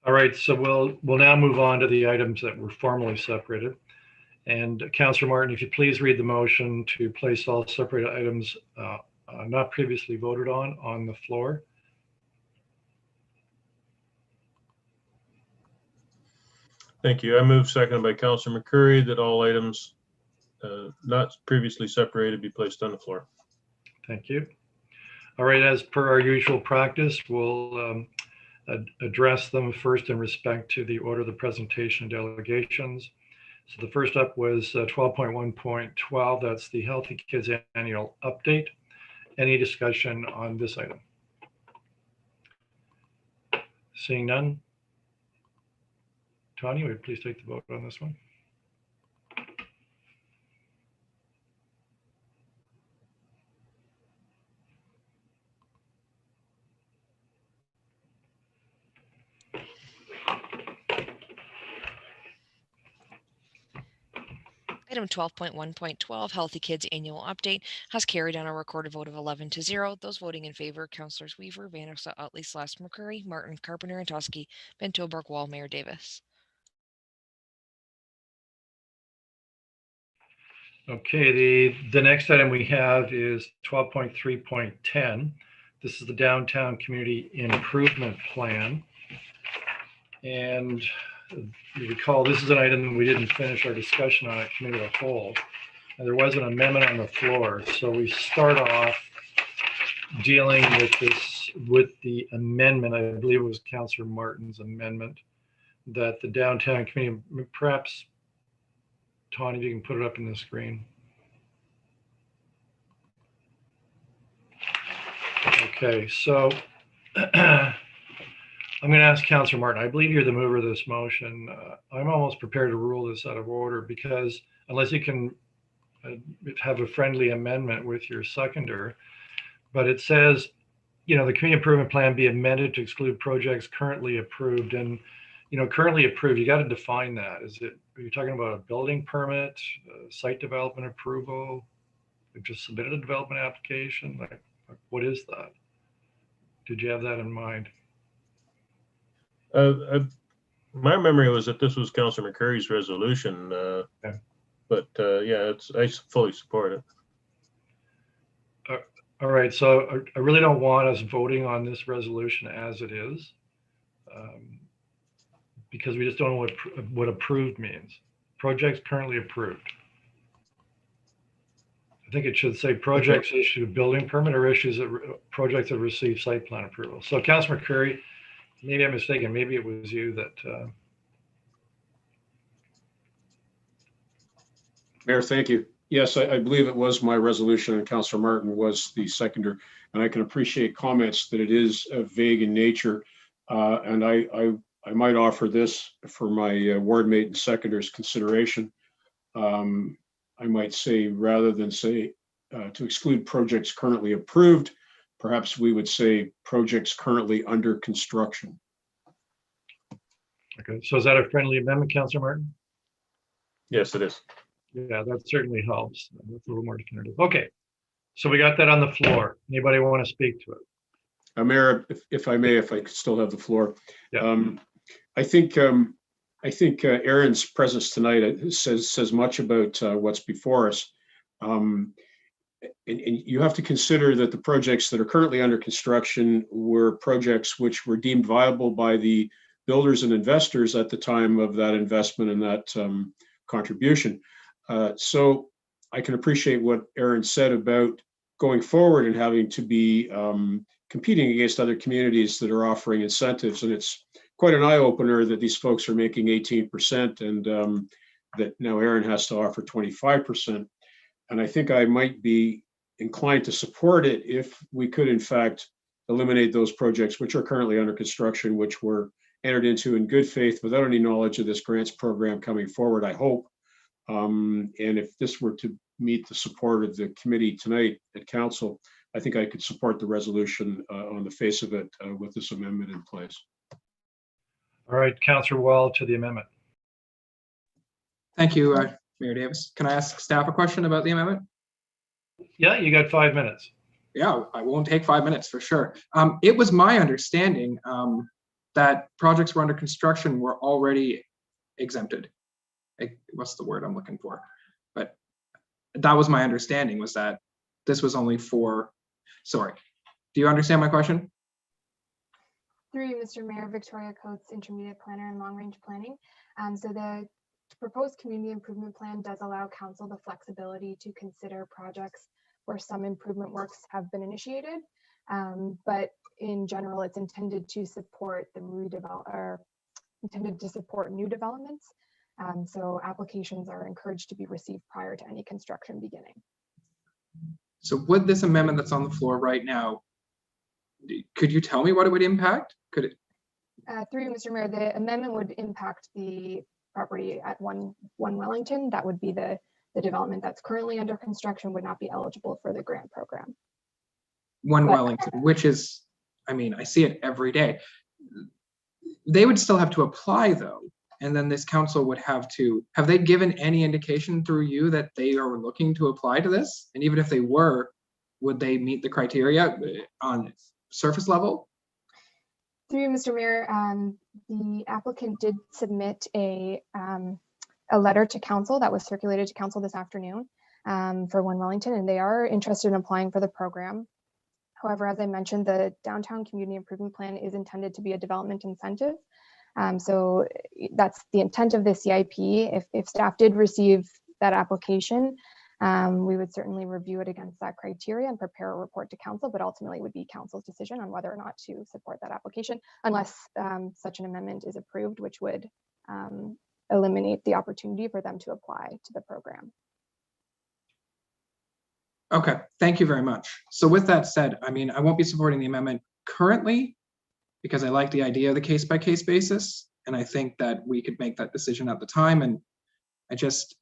All right, so we'll now move on to the items that were formally separated. And Councillor Martin, if you please read the motion to place all separated items not previously voted on the floor. Thank you. I move, seconded by Councillor McCurry, that all items not previously separated be placed on the floor. Thank you. All right, as per our usual practice, we'll address them first in respect to the order of the presentation and delegations. So the first up was 12.1.12. That's the Healthy Kids Annual Update. Any discussion on this item? Seeing none. Tanya, would you please take the vote on this one? Item 12.1.12, Healthy Kids Annual Update, has carried on a recorded vote of 11-0. Those voting in favor, Councillors Weaver, Vanderstel, Utley, Slash, McCurry, Martin, Carpenter, and Toski, Van Tilburg, Wall, Mayor Davis. Okay, the next item we have is 12.3.10. This is the Downtown Community Improvement Plan. And you recall, this is an item we didn't finish our discussion on at committee of the whole. And there was an amendment on the floor. So we start off dealing with this, with the amendment. I believe it was Councillor Martin's amendment that the Downtown Community, perhaps Tony, you can put it up in the screen. Okay, so I'm going to ask Councillor Martin. I believe you're the mover of this motion. I'm almost prepared to rule this out of order because unless you can have a friendly amendment with your seconder, but it says, you know, the community improvement plan be amended to exclude projects currently approved. And currently approved, you got to define that. Are you talking about a building permit, site development approval? We've just submitted a development application. Like, what is that? Did you have that in mind? My memory was that this was Councilor McCurry's resolution, but yeah, I fully support it. All right, so I really don't want us voting on this resolution as it is, because we just don't know what approved means. Projects currently approved. I think it should say projects issued a building permit or projects that receive site plan approval. So Councilor McCurry, maybe I'm mistaken. Maybe it was you that. Mayor, thank you. Yes, I believe it was my resolution, and Councilor Martin was the seconder. And I can appreciate comments that it is vague in nature. And I might offer this for my ward mate and seconder's consideration. I might say, rather than say to exclude projects currently approved, perhaps we would say projects currently under construction. Okay, so is that a friendly amendment, Councilor Martin? Yes, it is. Yeah, that certainly helps. That's a little more definitive. Okay, so we got that on the floor. Anybody want to speak to it? Mayor, if I may, if I could still have the floor. Yeah. I think Aaron's presence tonight says much about what's before us. And you have to consider that the projects that are currently under construction were projects which were deemed viable by the builders and investors at the time of that investment and that contribution. So I can appreciate what Aaron said about going forward and having to be competing against other communities that are offering incentives. And it's quite an eye-opener that these folks are making 18% and that now Aaron has to offer 25%. And I think I might be inclined to support it if we could, in fact, eliminate those projects which are currently under construction, which were entered into in good faith without any knowledge of this grants program coming forward, I hope. And if this were to meet the support of the committee tonight at council, I think I could support the resolution on the face of it with this amendment in place. All right, Councillor Wall to the amendment. Thank you, Mayor Davis. Can I ask staff a question about the amendment? Yeah, you got 5 minutes. Yeah, I won't take 5 minutes for sure. It was my understanding that projects were under construction were already exempted. What's the word I'm looking for? But that was my understanding, was that this was only for, sorry. Do you understand my question? Through you, Mr. Mayor, Victoria Coates, Intermediate Planner and Long Range Planning. So the proposed community improvement plan does allow council the flexibility to consider projects where some improvement works have been initiated. But in general, it's intended to support the intended to support new developments. So applications are encouraged to be received prior to any construction beginning. So would this amendment that's on the floor right now, could you tell me what it would impact? Could it? Through you, Mr. Mayor, the amendment would impact the property at 1 Wellington. That would be the development that's currently under construction, would not be eligible for the grant program. 1 Wellington, which is, I mean, I see it every day. They would still have to apply though. And then this council would have they given any indication through you that they are looking to apply to this? And even if they were, would they meet the criteria on surface level? Through you, Mr. Mayor, the applicant did submit a letter to council that was circulated to council this afternoon for 1 Wellington, and they are interested in applying for the program. However, as I mentioned, the Downtown Community Improvement Plan is intended to be a development incentive. So that's the intent of the CIP. If staff did receive that application, we would certainly review it against that criteria and prepare a report to council, but ultimately it would be council's decision on whether or not to support that application, unless such an amendment is approved, which would eliminate the opportunity for them to apply to the program. Okay, thank you very much. So with that said, I mean, I won't be supporting the amendment currently because I like the idea of the case-by-case basis. And I think that we could make that decision at the time. And I just,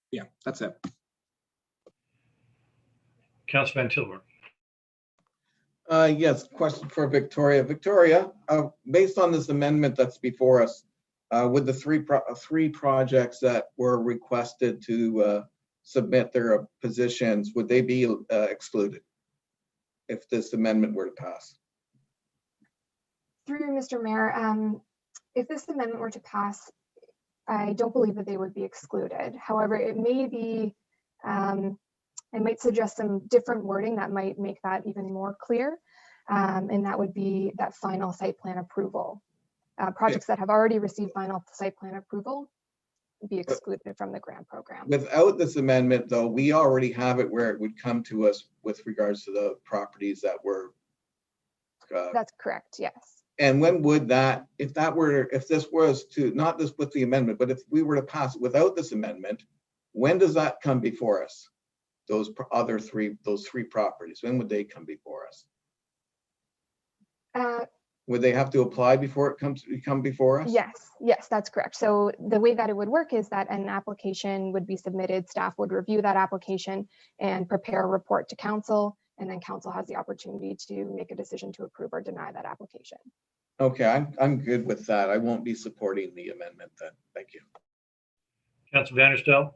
yeah, that's it. Councilor Van Tilburg. Yes, question for Victoria. Victoria, based on this amendment that's before us, would the three projects that were requested to submit their positions, would they be excluded if this amendment were to pass? Through Mr. Mayor, if this amendment were to pass, I don't believe that they would be excluded. However, it may be, I might suggest some different wording that might make that even more clear. And that would be that final site plan approval. Projects that have already received final site plan approval would be excluded from the grant program. Without this amendment, though, we already have it where it would come to us with regards to the properties that were. That's correct, yes. And when would that, if this was to, not this with the amendment, but if we were to pass it without this amendment, when does that come before us? Those three properties, when would they come before us? Would they have to apply before it come before us? Yes, that's correct. So the way that it would work is that an application would be submitted, staff would review that application and prepare a report to council, and then council has the opportunity to make a decision to approve or deny that application. Okay, I'm good with that. I won't be supporting the amendment then. Thank you. Councilor Vanderstel.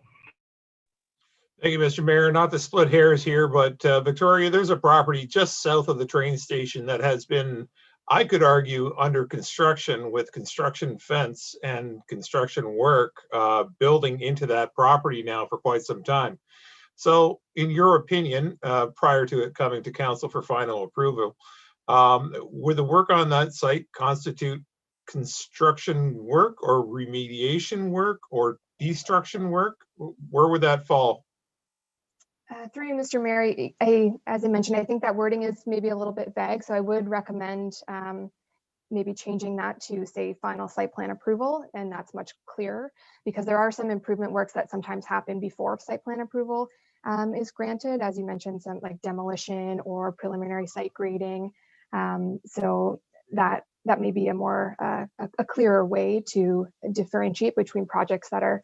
Thank you, Mr. Mayor. Not to split hairs here, but Victoria, there's a property just south of the train station that has been, I could argue, under construction with construction fence and construction work building into that property now for quite some time. So in your opinion, prior to it coming to council for final approval, would the work on that site constitute construction work or remediation work or destruction work? Where would that fall? Through you, Mr. Mayor, as I mentioned, I think that wording is maybe a little bit vague, so I would recommend maybe changing that to say final site plan approval, and that's much clearer because there are some improvement works that sometimes happen before site plan approval is granted, as you mentioned, some like demolition or preliminary site grading. So that may be a more a clearer way to differentiate between projects that are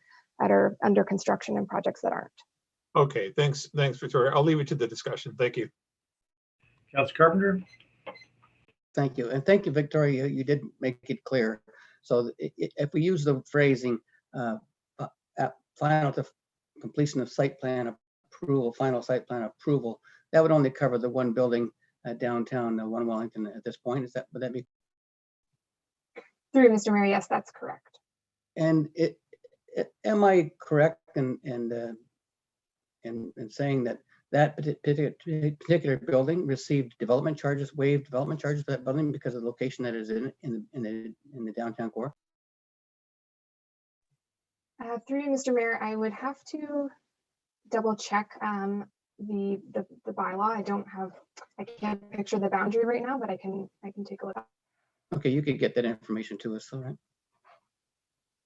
under construction and projects that aren't. Okay, thanks, Victoria. I'll leave it to the discussion. Thank you. Councilor Carpenter. Thank you. And thank you, Victoria. You did make it clear. So if we use the phrasing final to completion of site plan approval, final site plan approval, that would only cover the one building downtown, 1 Wellington at this point. Would that be? Through Mr. Mayor, yes, that's correct. And am I correct in saying that particular building received development charges, waived development charges for that building because of the location that is in the downtown core? Through you, Mr. Mayor, I would have to double check the bylaw. I can't picture the boundary right now, but I can take a look. Okay, you could get that information to us, all right?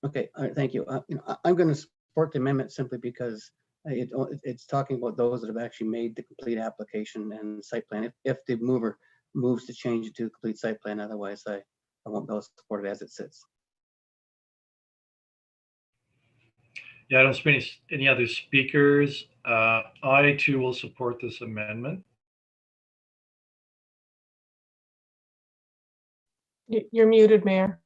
Okay, all right, thank you. I'm going to support the amendment simply because it's talking about those that have actually made the complete application and site plan. If the mover moves to change it to a complete site plan, otherwise I won't be able to support it as it sits. Yeah, I don't see any other speakers. I too will support this amendment. You're muted, Mayor.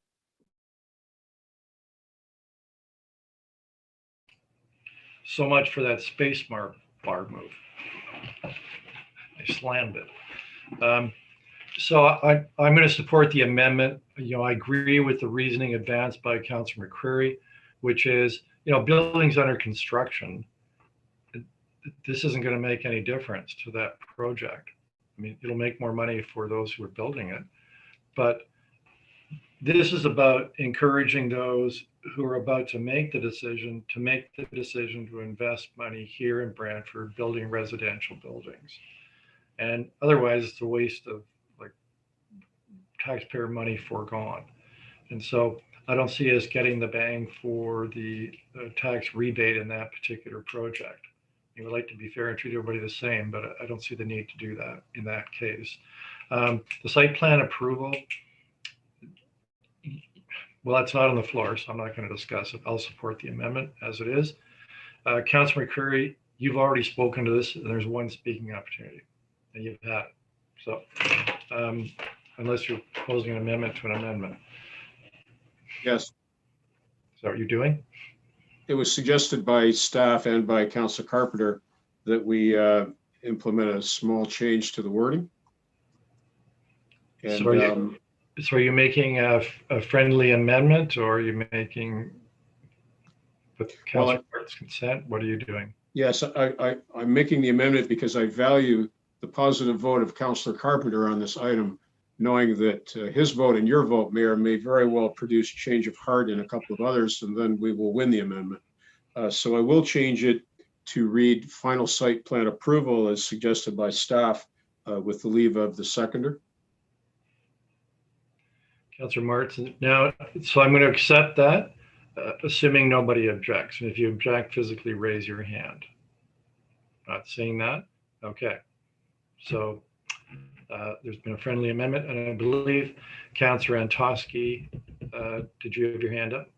So much for that space bar move. I slammed it. So I'm going to support the amendment. I agree with the reasoning advanced by Councilor McCreary, which is, buildings under construction. This isn't going to make any difference to that project. I mean, it'll make more money for those who are building it, but this is about encouraging those who are about to make the decision to invest money here in Brantford, building residential buildings. And otherwise it's a waste of taxpayer money foregone. And so I don't see us getting the bang for the tax rebate in that particular project. We would like to be fair and treat everybody the same, but I don't see the need to do that in that case. The site plan approval, well, that's not on the floor, so I'm not going to discuss it. I'll support the amendment as it is. Councilor McCreary, you've already spoken to this, and there's one speaking opportunity, and you've had it. So unless you're proposing an amendment to an amendment. Yes, Is that what you're doing? it was suggested by staff and by Councilor Carpenter that we implement a small change to the wording. And So are you making a friendly amendment, or are you making with Councilor Martin's consent? What are you doing? yes, I'm making the amendment because I value the positive vote of Councilor Carpenter on this item, knowing that his vote and your vote, Mayor, may very well produce change of heart in a couple of others, and then we will win the amendment. So I will change it to read final site plan approval as suggested by staff with the leave of the seconder. Councilor Martin. Now, so I'm going to accept that, assuming nobody objects. And if you object, physically raise your hand. Not seeing that? Okay. So there's been a friendly amendment, and I believe Councilor Antosky, did you have your hand up?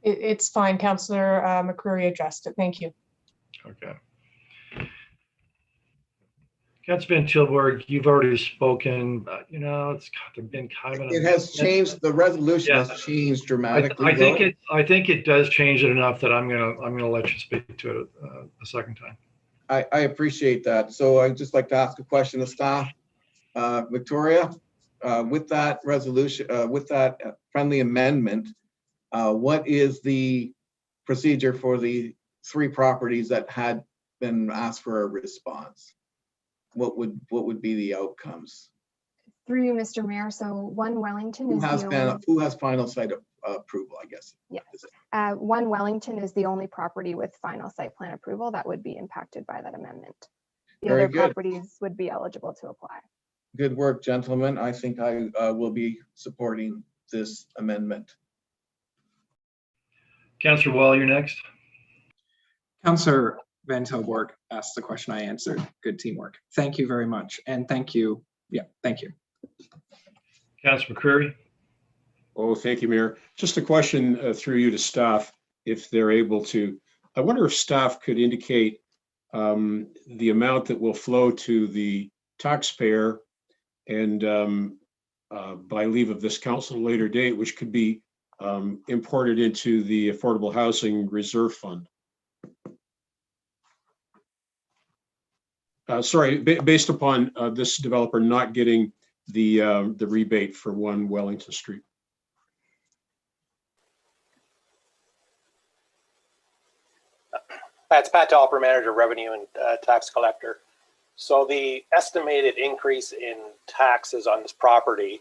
It's fine. Councillor McCreary addressed it. Thank you. Okay. Councilor Van Tilburg, you've already spoken. You know, it's been kind of. It has changed. The resolution has changed dramatically. I think it does change it enough that I'm gonna let you speak to it a second time. I appreciate that. So I'd just like to ask a question of staff. Victoria, with that resolution, with that friendly amendment, what is the procedure for the 3 properties that had been asked for a response? What would be the outcomes? Through you, Mr. Mayor. So 1 Wellington is who has final site approval, I guess? Yes. 1 Wellington is the only property with final site plan approval that would be impacted by that amendment. The Very other good. properties would be eligible to apply. Good work, gentlemen. I think I will be supporting this amendment. Councilor Wall, you're next. Councilor Van Tilburg asked the question, I answered. Good teamwork. Thank you very much. And thank you. Yeah, thank you. Councilor McCreary. Oh, thank you, Mayor. Just a question through you to staff, if they're able to. I wonder if staff could indicate the amount that will flow to the taxpayer and by leave of this council at a later date, which could be imported into the Affordable Housing Reserve Fund. Sorry, based upon this developer not getting the rebate for 1 Wellington Street. It's Pat Tolper, Manager, Revenue and Tax Collector. So the estimated increase in taxes on this property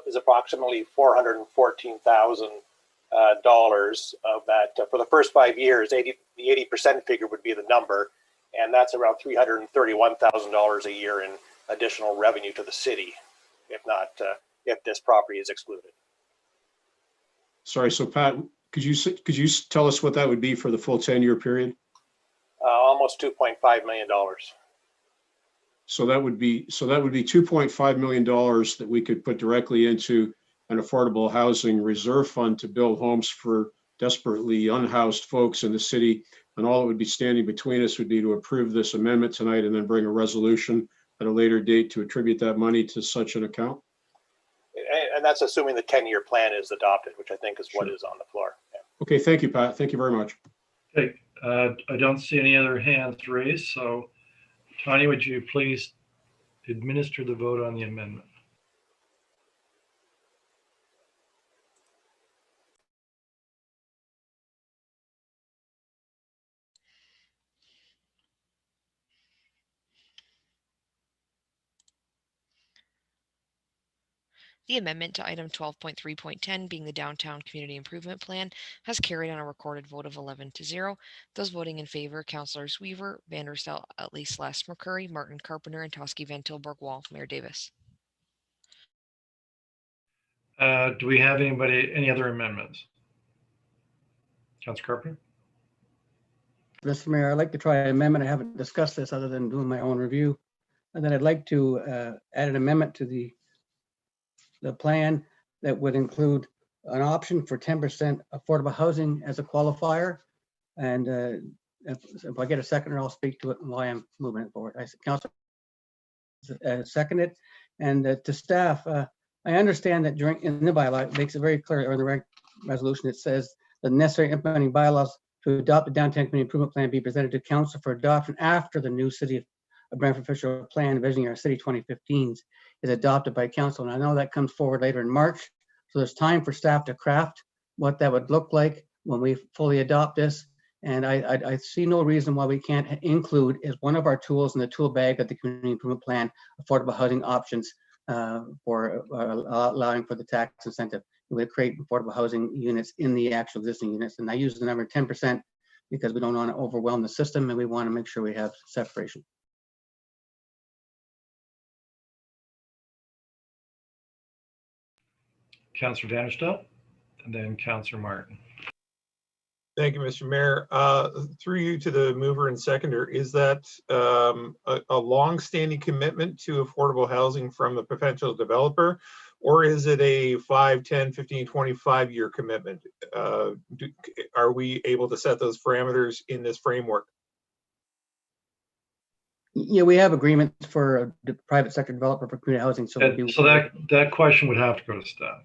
is approximately $414,000 of that. For the first 5 years, the 80% figure would be the number, and that's around $331,000 a year in additional revenue to the city, if this property is excluded. Sorry, so Pat, could you tell us what that would be for the full 10-year period? Almost $2.5 million. So that would be $2.5 million that we could put directly into an affordable housing reserve fund to build homes for desperately unhoused folks in the city. And all that would be standing between us would be to approve this amendment tonight and then bring a resolution at a later date to attribute that money to such an account. And that's assuming the 10-year plan is adopted, which I think is what is on the floor. Yeah. Okay, thank you, Pat. Thank you very much. Okay, I don't see any other hands raised. So Tanya, would you please administer the vote on the amendment? The amendment to item 12.3.10, being the Downtown Community Improvement Plan, has carried on a recorded vote of 11-0. Those voting in favor: Councilors Weaver, Vanderstel, Utley, Slash, McCurry, Martin, Carpenter, and Toski, Van Tilburg, Wall. Mayor Davis. Do we have any other amendments? Councilor Carpenter. Mr. Mayor, I'd like to try an amendment. I haven't discussed this other than doing my own review. And then I'd like to add an amendment to the plan that would include an option for 10% affordable housing as a qualifier. And if I get a second, I'll speak to it and why I'm moving it forward. Councilor seconded. And to staff, I understand that in the bylaw, it makes it very clear, or in the resolution, it says the necessary implementing bylaws to adopt the downtown community improvement plan be presented to council for adoption after the new City of Brantford official plan envisioning our city 2015s is adopted by council. And I know that comes forward later in March. So there's time for staff to craft what that would look like when we fully adopt this. And I see no reason why we can't include as one of our tools in the tool bag of the community improvement plan, affordable housing options for allowing for the tax incentive. We create affordable housing units in the actual existing units. And I use the number 10% because we don't want to overwhelm the system and we want to make sure we have separation. Councillor Vanderstel, and then Councillor Martin. Thank you, Mr. Mayor. Through you to the mover and seconder, is that a long-standing commitment to affordable housing from the potential developer, or is it a 5, 10, 15, 25-year commitment? Are we able to set those parameters in this framework? Yeah, we have agreements for the private sector developer for community housing. So that question would have to go to staff.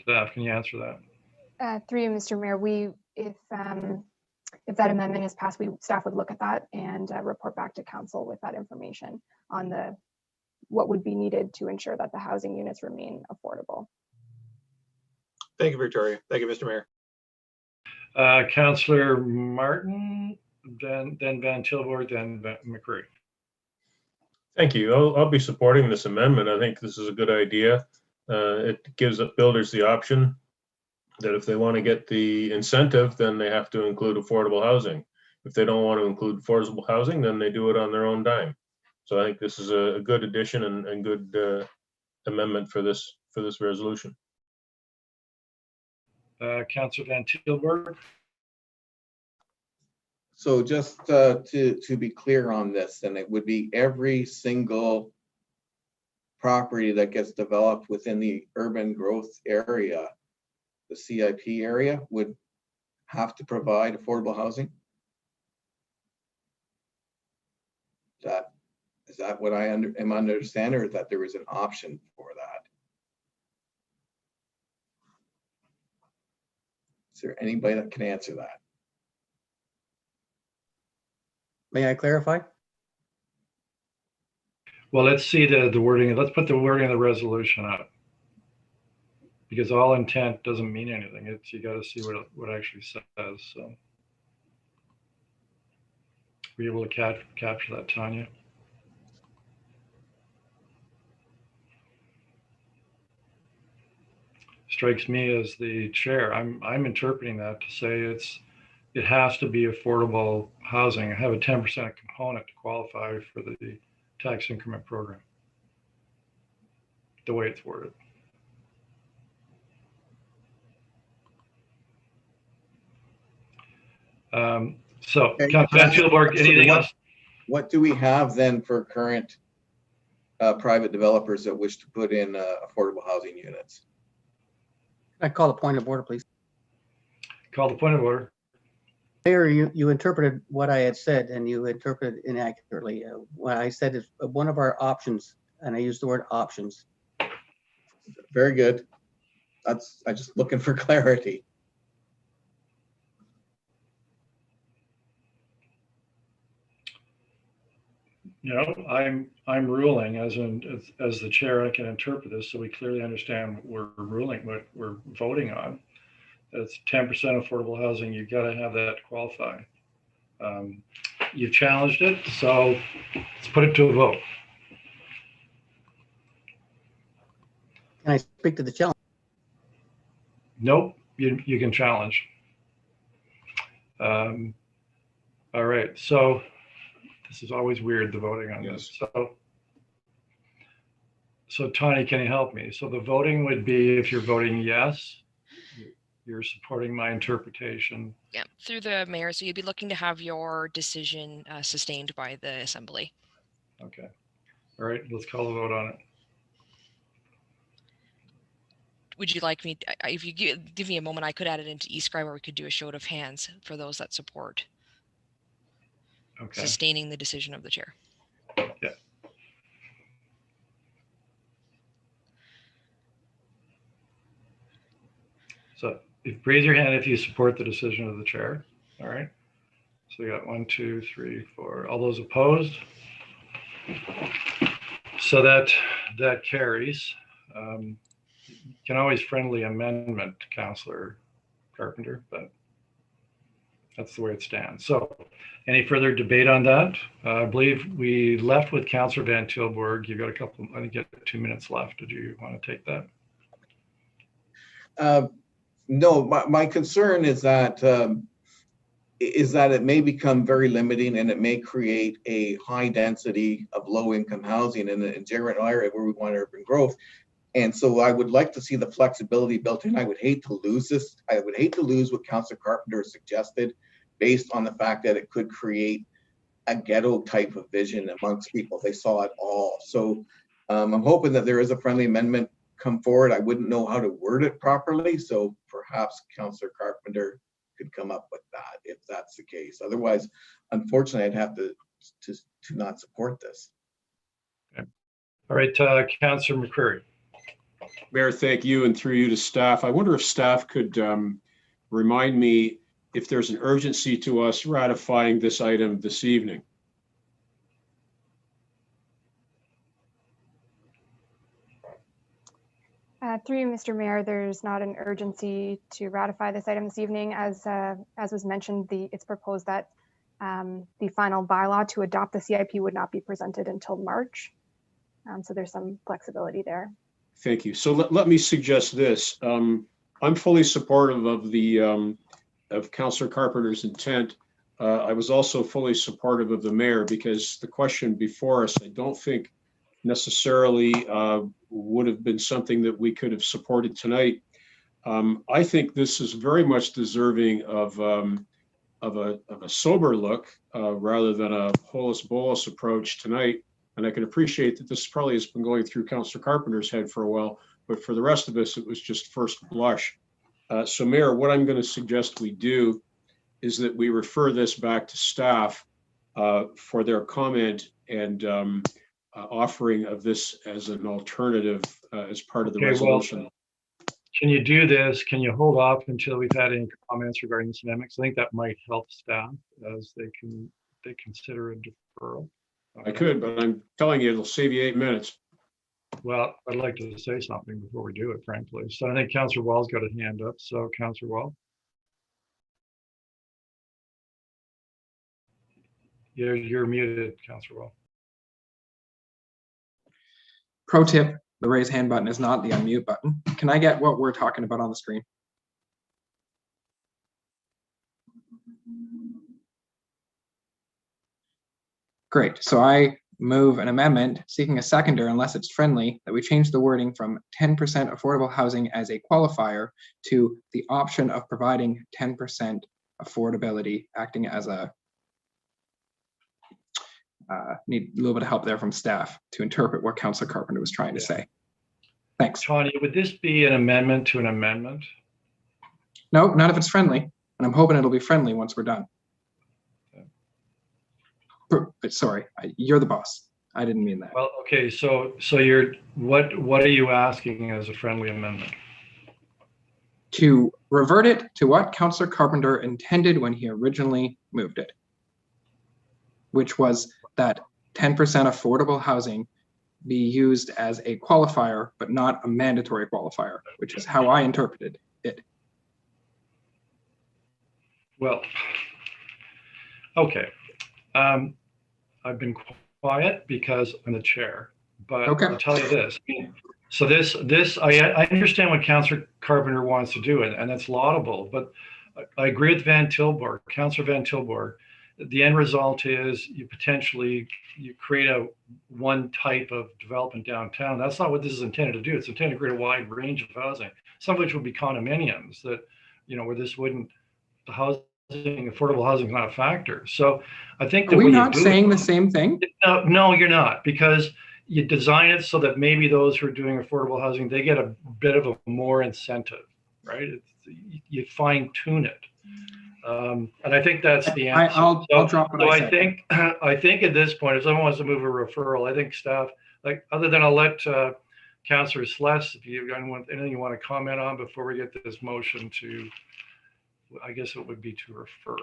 Staff, can you answer that? Through you, Mr. Mayor, if that amendment is passed, staff would look at that and report back to council with that information on what would be needed to ensure that the housing units remain affordable. Thank you, Victoria. Thank you, Mr. Mayor. Councillor Martin, then Van Tilburg, then McCree. Thank you. I'll be supporting this amendment. I think this is a good idea. It gives builders the option that if they want to get the incentive, then they have to include affordable housing. If they don't want to include affordable housing, then they do it on their own dime. So I think this is a good addition and good amendment for this resolution. Councillor Van Tilburg. So just to be clear on this, then it would be every single property that gets developed within the urban growth area, the CIP area, would have to provide affordable housing? Is that what I am understanding, or is that there is an option for that? Is there anybody that can answer that? May I clarify? Well, let's see the wording. Let's put the wording of the resolution up, because all intent doesn't mean anything. You got to see what it actually says. So, were you able to capture that, Tanya? Strikes me as the chair. I'm interpreting that to say it has to be affordable housing. I have a 10% component to qualify for the tax increment program, the way it's worded. So, Councilor Van Tilburg, anything else? What do we have then for current private developers that wish to put in affordable housing units? I call a point of order, please. Call the point of order. Mayor, you interpreted what I had said, and you interpreted inaccurately. What I said is one of our options, and I used the word options. Very good. I'm just looking for clarity. You know, I'm ruling as the chair. I can interpret this so we clearly understand what we're ruling, what we're voting on. It's 10% affordable housing. You've got to have that to qualify. You've challenged it, so let's put it to a vote. Can I speak to the challenge? Nope, you can challenge. All right, so this is always weird, the voting on this. So Tony, can you help me? So the voting would be, if you're voting yes, you're supporting my interpretation. Yeah, through the mayor. So you'd be looking to have your decision sustained by the assembly. Okay. All right, let's call a vote on it. would you like me, if you give me a moment, I could add it into eScribe, or we could do a show of hands for those that support sustaining the decision of the chair. Yeah. So raise your hand if you support the decision of the chair. All right. So we got 1, 2, 3, 4. All those opposed? So that carries. You can always friendly amendment, Councillor Carpenter, but that's the way it stands. So any further debate on that? I believe we left with Councillor Van Tilburg. You got a couple, I think you have 2 minutes left. Did you want to take that? No, my concern is that it may become very limiting, and it may create a high density of low income housing in a general area where we want urban growth. And so I would like to see the flexibility built in. I would hate to lose this. I would hate to lose what Councillor Carpenter suggested, based on the fact that it could create a ghetto type of vision amongst people. They saw it all. So I'm hoping that there is a friendly amendment come forward. I wouldn't know how to word it properly, so perhaps Councillor Carpenter could come up with that if that's the case. Otherwise, unfortunately, I'd have to not support this. Okay. All right, Councillor McCreary. Mayor, thank you, and through you to staff. I wonder if staff could remind me if there's an urgency to us ratifying this item this evening. Through you, Mr. Mayor, there's not an urgency to ratify this item this evening. As was mentioned, it's proposed that the final bylaw to adopt the CIP would not be presented until March. So there's some flexibility there. Thank you. So let me suggest this. I'm fully supportive of the of Councillor Carpenter's intent. I was also fully supportive of the mayor, because the question before us, I don't think necessarily would have been something that we could have supported tonight. I think this is very much deserving of a sober look rather than a holus bolus approach tonight. And I can appreciate that this probably has been going through Councillor Carpenter's head for a while, but for the rest of us, it was just first blush. So Mayor, what I'm going to suggest we do is that we refer this back to staff for their comment and offering of this as an alternative as part of the resolution. Well, can you do this? Can you hold off until we've had any comments regarding this amendment? I think that might help staff as they consider a deferral. Okay. I could, but I'm telling you, it'll save you 8 minutes. Well, I'd like to say something before we do it, frankly. So I think Councillor Wall's got a hand up. So Councillor Wall. You're muted, Councillor Wall. Pro tip, the raise hand button is not the unmute button. Can I get what we're talking about on the screen? Great. So I move an amendment seeking a seconder, unless it's friendly, that we change the wording from 10% affordable housing as a qualifier to the option of providing 10% affordability, acting as a need a little bit of help there from staff to interpret what Councillor Carpenter was trying to say. Thanks. Tanya, would this be an amendment to an amendment? No, not if it's friendly. And I'm hoping it'll be friendly once we're done. But sorry, you're the boss. I didn't mean that. Well, okay, so you're what are you asking as a friendly amendment? To revert it to what Councillor Carpenter intended when he originally moved it, which was that 10% affordable housing be used as a qualifier, but not a mandatory qualifier, which is how I interpreted it. Well, okay. I've been quiet because I'm the chair, but okay. I'll tell you this. So I understand what Councillor Carpenter wants to do, and that's laudable, but I agree with Councillor Van Tilburg. The end result is you create one type of development downtown. That's not what this is intended to do. It's intended to create a wide range of housing, some of which would be condominiums that, where this wouldn't, affordable housing is not a factor. So I think that are we not saying the same thing? No, you're not, because you design it so that maybe those who are doing affordable housing, they get a bit of a more incentive, right? You fine tune it. And I think that's the answer. I'll drop what I said. I think at this point, if someone wants to move a referral, I think staff, like, other than I'll let Councillor Sless, if you anything you want to comment on before we get this motion to, I guess it would be to refer,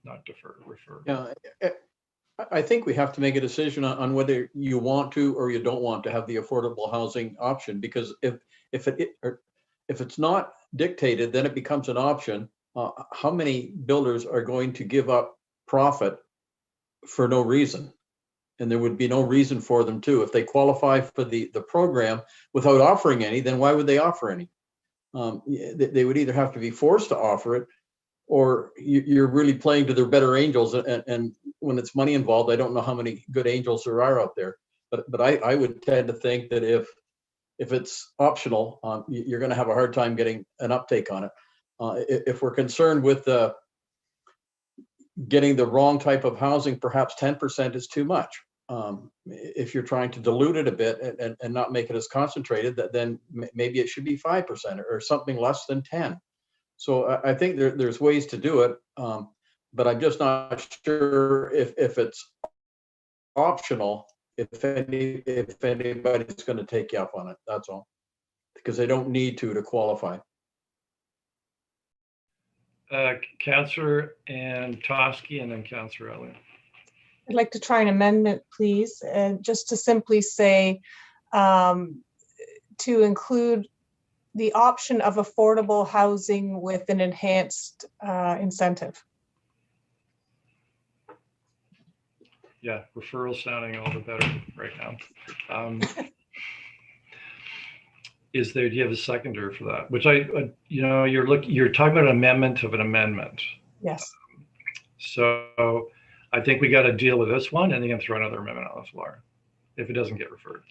not defer, refer. Yeah, I think we have to make a decision on whether you want to or you don't want to have the affordable housing option, because if it's not dictated, then it becomes an option. How many builders are going to give up profit for no reason? And there would be no reason for them to. If they qualify for the program without offering any, then why would they offer any? They would either have to be forced to offer it, or you're really playing to their better angels. And when it's money involved, I don't know how many good angels there are out there. But I would tend to think that if it's optional, you're going to have a hard time getting an uptake on it. If we're concerned with getting the wrong type of housing, perhaps 10% is too much. If you're trying to dilute it a bit and not make it as concentrated, then maybe it should be 5% or something less than 10. So I think there's ways to do it, but I'm just not sure if it's optional, if anybody's going to take you up on it. That's all, because they don't need to qualify. Councillor and Toski, and then Councillor Elliott. I'd like to try an amendment, please, and just to simply say to include the option of affordable housing with an enhanced incentive. Yeah, referral sounding all the better right now. Do you have a seconder for that? Which you're talking about an amendment of an amendment. Yes. So I think we got to deal with this one, and then you can throw another amendment on the floor if it doesn't get referred.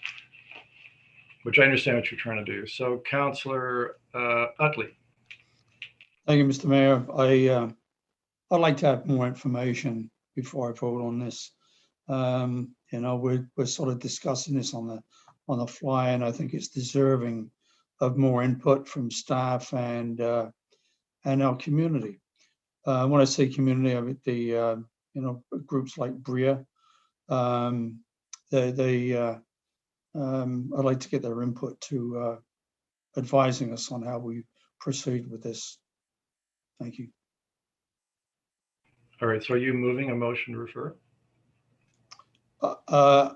Which I understand what you're trying to do. So, Councillor Utley. Thank you, Mr. Mayor. I'd like to have more information before I vote on this. We're sort of discussing this on the fly, and I think it's deserving of more input from staff and our community. When I say community, I mean groups like BRIA. I'd like to get their input to advising us on how we proceed with this. Thank you. All right, so are you moving a motion to refer?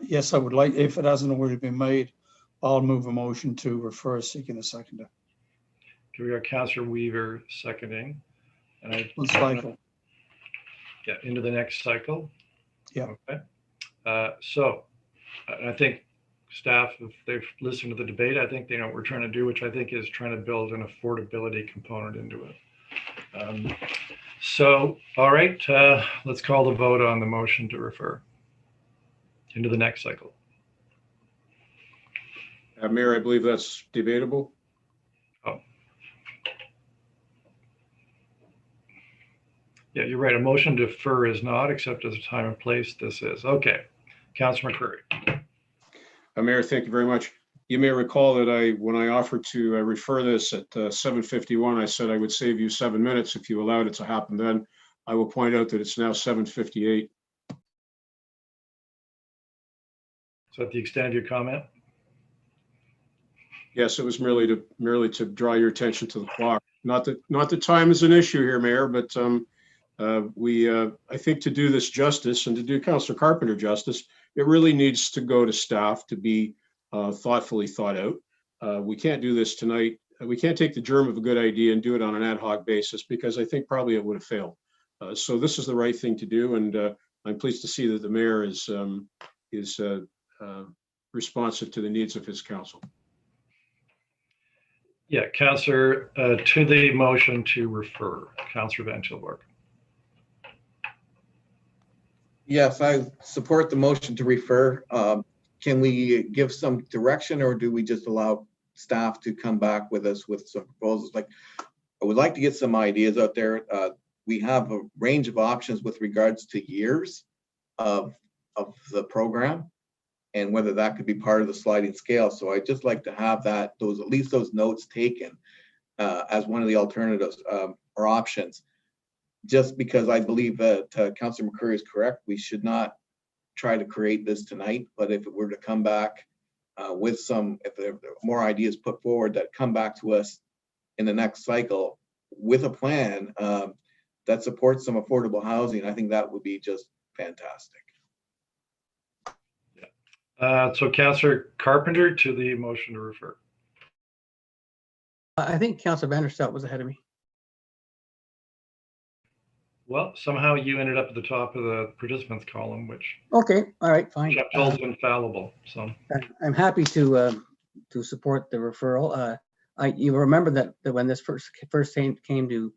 Yes, I would like, if it hasn't already been made, I'll move a motion to refer, seeking a seconder. Okay, we got Councillor Weaver seconding. And cycle. Yeah, into the next cycle. Yeah. Okay. So I think staff, if they've listened to the debate, I think they know what we're trying to do, which I think is trying to build an affordability component into it. So, all right, let's call the vote on the motion to refer into the next cycle. Mayor, I believe that's debatable. Oh. Yeah, you're right. A motion to defer is not, except as a time and place. This is. Okay. Councillor McCurry. Mayor, thank you very much. You may recall that when I offered to refer this at 7:51, I said I would save you 7 minutes if you allowed it to happen then. I will point out that it's now 7:58. So at the extent of your comment? Yes, it was merely to draw your attention to the clock. Not that time is an issue here, Mayor, but I think to do this justice and to do Councillor Carpenter justice, it really needs to go to staff to be thoughtfully thought out. We can't do this tonight. We can't take the germ of a good idea and do it on an ad hoc basis, because I think probably it would have failed. So this is the right thing to do, and I'm pleased to see that the mayor is responsive to the needs of his council. Yeah, Councillor, to the motion to refer, Councillor Van Tilburg. Yes, I support the motion to refer. Can we give some direction, or do we just allow staff to come back with us with some proposals? Like, I would like to get some ideas out there. We have a range of options with regards to years of the program. and whether that could be part of the sliding scale. So I'd just like to have that, at least those notes taken as one of the alternatives or options, just because I believe that Councillor McCurry is correct. We should not try to create this tonight, but if it were to come back with if there are more ideas put forward that come back to us in the next cycle with a plan that supports some affordable housing, I think that would be just fantastic. So Councillor Carpenter to the motion to refer. I think Councillor Vanderstelt was ahead of me. Well, somehow you ended up at the top of the participants column, which Okay, all right, fine. I'm told is infallible. So I'm happy to support the referral. You remember that when this first came to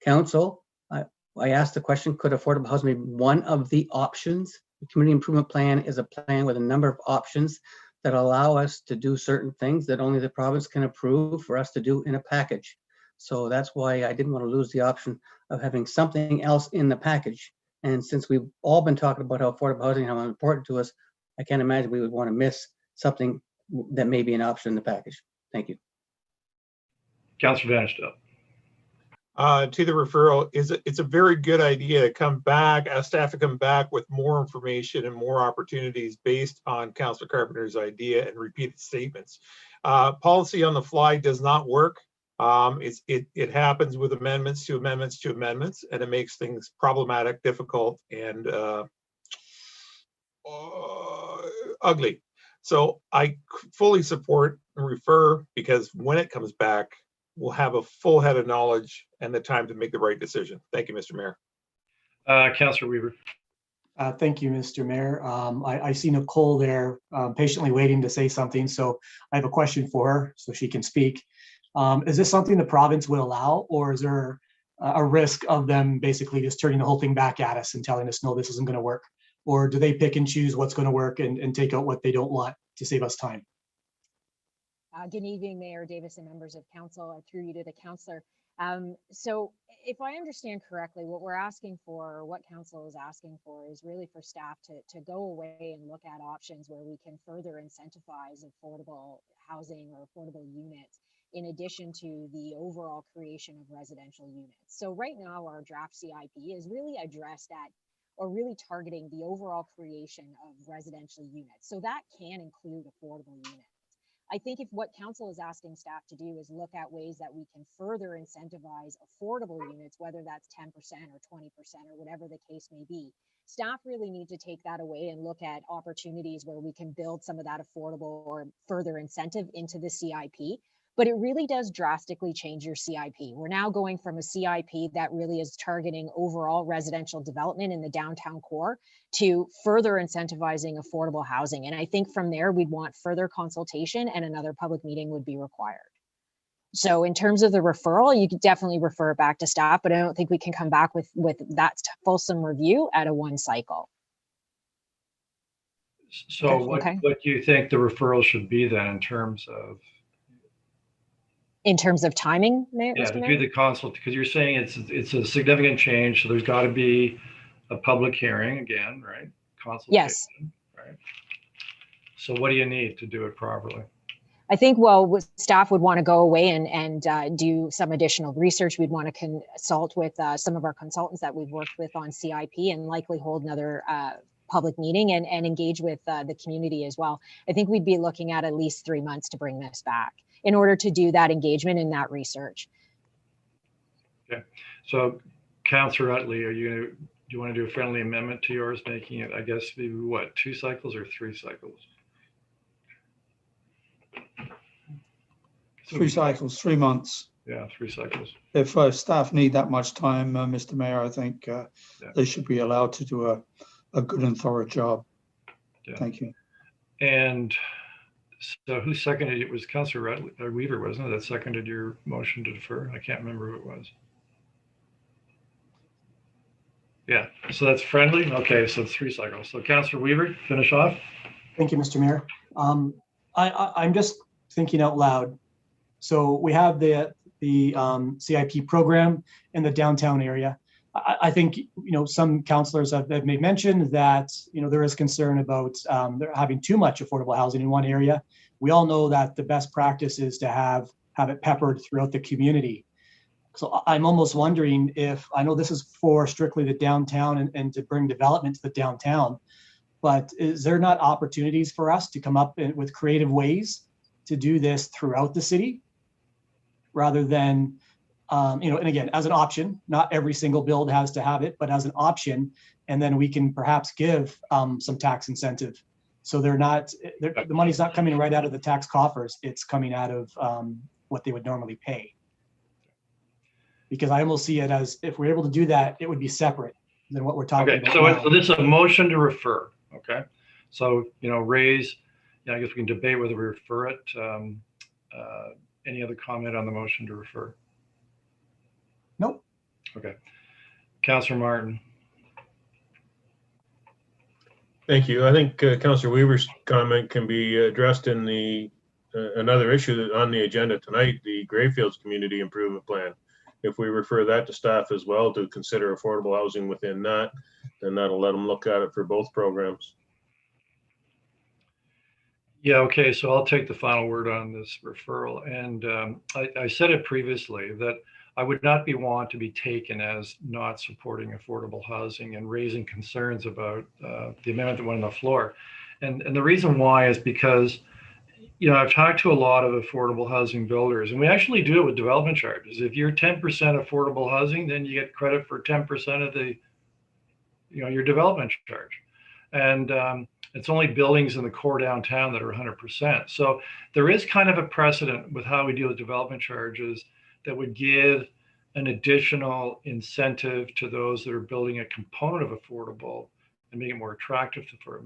council, I asked the question, could affordable housing be one of the options? The community improvement plan is a plan with a number of options that allow us to do certain things that only the province can approve for us to do in a package. So that's why I didn't want to lose the option of having something else in the package. And since we've all been talking about how affordable housing, how important to us, I can't imagine we would want to miss something that may be an option in the package. Thank you. Councillor Vanderstelt. To the referral, it's a very good idea to come back, ask staff to come back with more information and more opportunities based on Councillor Carpenter's idea and repeated statements. Policy on the fly does not work. It happens with amendments to amendments to amendments, and it makes things problematic, difficult, and ugly. So I fully support and refer, because when it comes back, we'll have a full head of knowledge and the time to make the right decision. Thank you, Mr. Mayor. Councillor Weaver. Thank you, Mr. Mayor. I see Nicole there patiently waiting to say something, so I have a question for her so she can speak. Is this something the province would allow, or is there a risk of them basically just turning the whole thing back at us and telling us, no, this isn't going to work? Or do they pick and choose what's going to work and take out what they don't want to save us time? Good evening, Mayor Davis and members of council. I threw you to the councillor. So if I understand correctly, what we're asking for, or what council is asking for, is really for staff to go away and look at options where we can further incentivize affordable housing or affordable units, in addition to the overall creation of residential units. So right now, our draft CIP is really addressed at, or really targeting, the overall creation of residential units. So that can include affordable units. I think if what council is asking staff to do is look at ways that we can further incentivize affordable units, whether that's 10% or 20% or whatever the case may be, staff really need to take that away and look at opportunities where we can build some of that affordable or further incentive into the CIP. But it really does drastically change your CIP. We're now going from a CIP that really is targeting overall residential development in the downtown core to further incentivizing affordable housing. And I think from there, we'd want further consultation, and another public meeting would be required. So in terms of the referral, you could definitely refer it back to staff, but I don't think we can come back with that fulsome review at a one cycle. So what do you think the referral should be then in terms of? In terms of timing, Mayor? Yeah, to do the consult, because you're saying it's a significant change, so there's got to be a public hearing again, right? Consultation. Yes. Right. So what do you need to do it properly? I think, well, staff would want to go away and do some additional research. We'd want to consult with some of our consultants that we've worked with on CIP, and likely hold another public meeting and engage with the community as well. I think we'd be looking at least 3 months to bring this back in order to do that engagement and that research. Okay, so Councillor Utley, do you want to do a friendly amendment to yours, making it, I guess, maybe what, 2 cycles or 3 cycles? 3 cycles, 3 months. Yeah, 3 cycles. If staff need that much time, Mr. Mayor, I think they should be allowed to do a good and thorough job. Yeah. Thank you. And so who seconded it? Was Councillor Weaver, wasn't it, that seconded your motion to defer? I can't remember who it was. Yeah, so that's friendly. Okay, so it's 3 cycles. So Councillor Weaver, finish off. Thank you, Mr. Mayor. I'm just thinking out loud. So we have the CIP program in the downtown area. I think, some councillors have made mention that, there is concern about there having too much affordable housing in one area. We all know that the best practice is to have it peppered throughout the community. So I'm almost wondering if, I know this is for strictly the downtown and to bring development to the downtown, but is there not opportunities for us to come up with creative ways to do this throughout the city rather than, and again, as an option, not every single build has to have it, but as an option, and then we can perhaps give some tax incentive. So the money's not coming right out of the tax coffers, it's coming out of what they would normally pay. Because I almost see it as, if we're able to do that, it would be separate than what we're talking Okay, about now. so this is a motion to refer, okay? So, raise, I guess we can debate whether we refer it. Any other comment on the motion to refer? Nope. Okay. Councillor Martin. Thank you. I think Councillor Weaver's comment can be addressed in the another issue on the agenda tonight, the Greyfields Community Improvement Plan. If we refer that to staff as well to consider affordable housing within that, then that'll let them look at it for both programs. Yeah, okay, so I'll take the final word on this referral. And I said it previously that I would not want to be taken as not supporting affordable housing and raising concerns about the amendment that went on the floor. And the reason why is because, I've talked to a lot of affordable housing builders, and we actually do it with development charges. If you're 10% affordable housing, then you get credit for 10% of the, your development charge. And it's only buildings in the core downtown that are 100%. So there is kind of a precedent with how we deal with development charges that would give an additional incentive to those that are building a component of affordable and make it more attractive for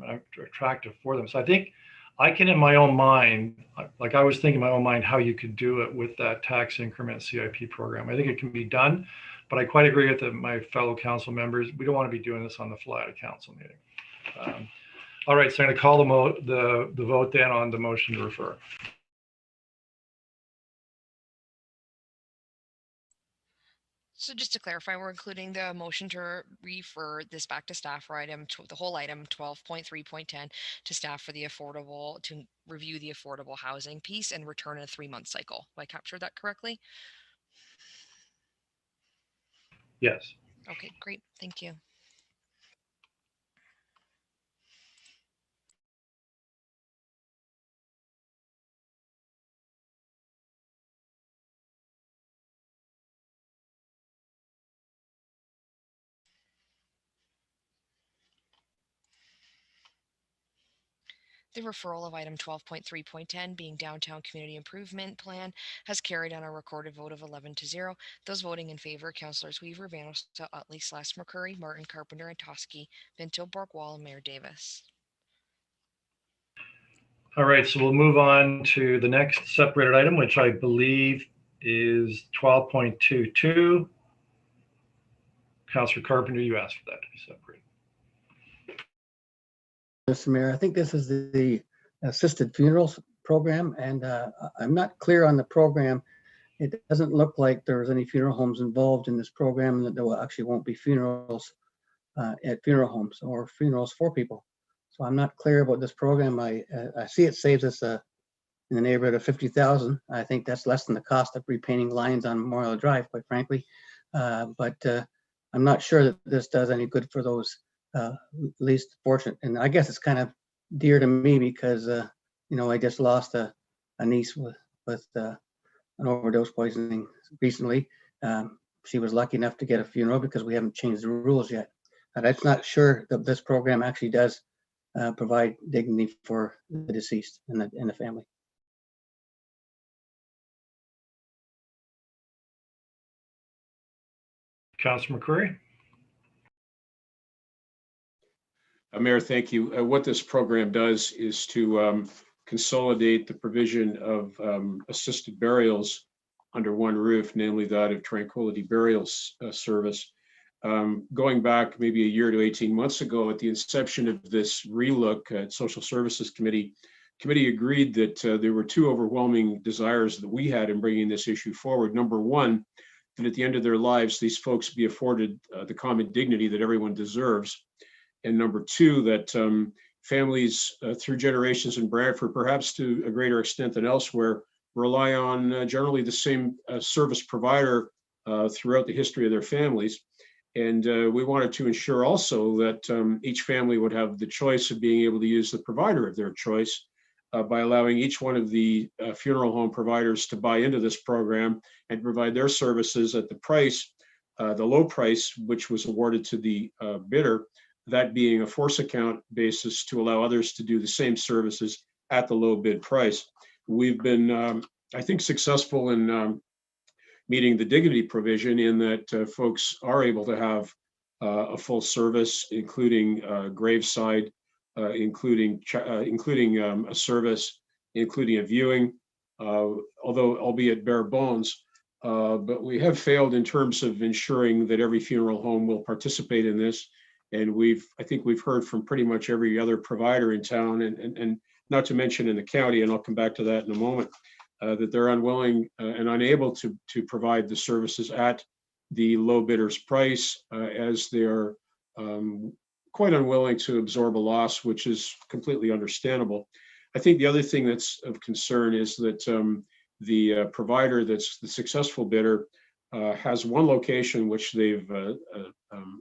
them. So I think I can, in my own mind, like I was thinking in my own mind how you could do it with that tax increment CIP program. I think it can be done, but I quite agree with my fellow council members. We don't want to be doing this on the fly at a council meeting. All right, so I'm going to call the vote then on the motion to refer. So just to clarify, we're including the motion to refer this back to staff for the whole item 12.3.10 to staff for to review the affordable housing piece and return in a 3-month cycle. Have I captured that correctly? Yes. Okay, great. Thank you. The referral of item 12.3.10 being Downtown Community Improvement Plan has carried on a recorded vote of 11-0. Those voting in favor, Councillors Weaver, Vanessa, Utley, Slash-McCurry, Martin, Carpenter, and Toski, Pinto, Borg-Wall, and Mayor Davis. All right, so we'll move on to the next separated item, which I believe is 12.22. Councillor Carpenter, you asked for that to be separated. Mr. Mayor, I think this is the assisted funerals program, and I'm not clear on the program. It doesn't look like there's any funeral homes involved in this program, and that there actually won't be funerals at funeral homes or funerals for people. So I'm not clear about this program. I see it saves us in the neighborhood of $50,000. I think that's less than the cost of repainting lines on Memorial Drive, quite frankly. But I'm not sure that this does any good for those least fortunate. And I guess it's kind of dear to me because I just lost a niece with an overdose poisoning recently. She was lucky enough to get a funeral because we haven't changed the rules yet. And I'm not sure that this program actually does provide dignity for the deceased and the family. Councillor McCurry. Mayor, thank you. What this program does is to consolidate the provision of assisted burials under one roof, namely that of Tranquility Burials Service. Going back maybe a year to 18 months ago, at the inception of this relook at Social Services Committee agreed that there were two overwhelming desires that we had in bringing this issue forward. Number one, that at the end of their lives, these folks be afforded the common dignity that everyone deserves. And number two, that families through generations in Brantford, perhaps to a greater extent than elsewhere, rely on generally the same service provider throughout the history of their families. And we wanted to ensure also that each family would have the choice of being able to use the provider of their choice by allowing each one of the funeral home providers to buy into this program and provide their services at the price, the low price, which was awarded to the bidder, that being a force account basis to allow others to do the same services at the low bid price. We've been, I think, successful in meeting the dignity provision in that folks are able to have a full service, including graveside, including a service, including a viewing, although albeit bare bones. But we have failed in terms of ensuring that every funeral home will participate in this. And I think we've heard from pretty much every other provider in town, and not to mention in the county, and I'll come back to that in a moment, that they're unwilling and unable to provide the services at the low bidder's price, as they're quite unwilling to absorb a loss, which is completely understandable. I think the other thing that's of concern is that the provider that's the successful bidder has one location which they've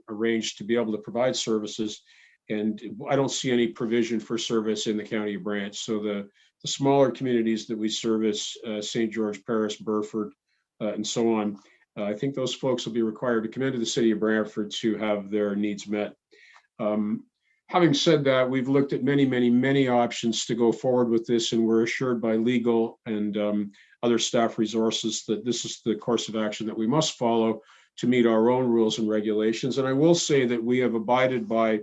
arranged to be able to provide services, and I don't see any provision for service in the county of Brant. So the smaller communities that we service, St. George Parish, Burford, and so on, I think those folks will be required to come into the city of Brantford to have their needs met. Having said that, we've looked at many options to go forward with this, and we're assured by legal and other staff resources that this is the course of action that we must follow to meet our own rules and regulations. And I will say that we have abided by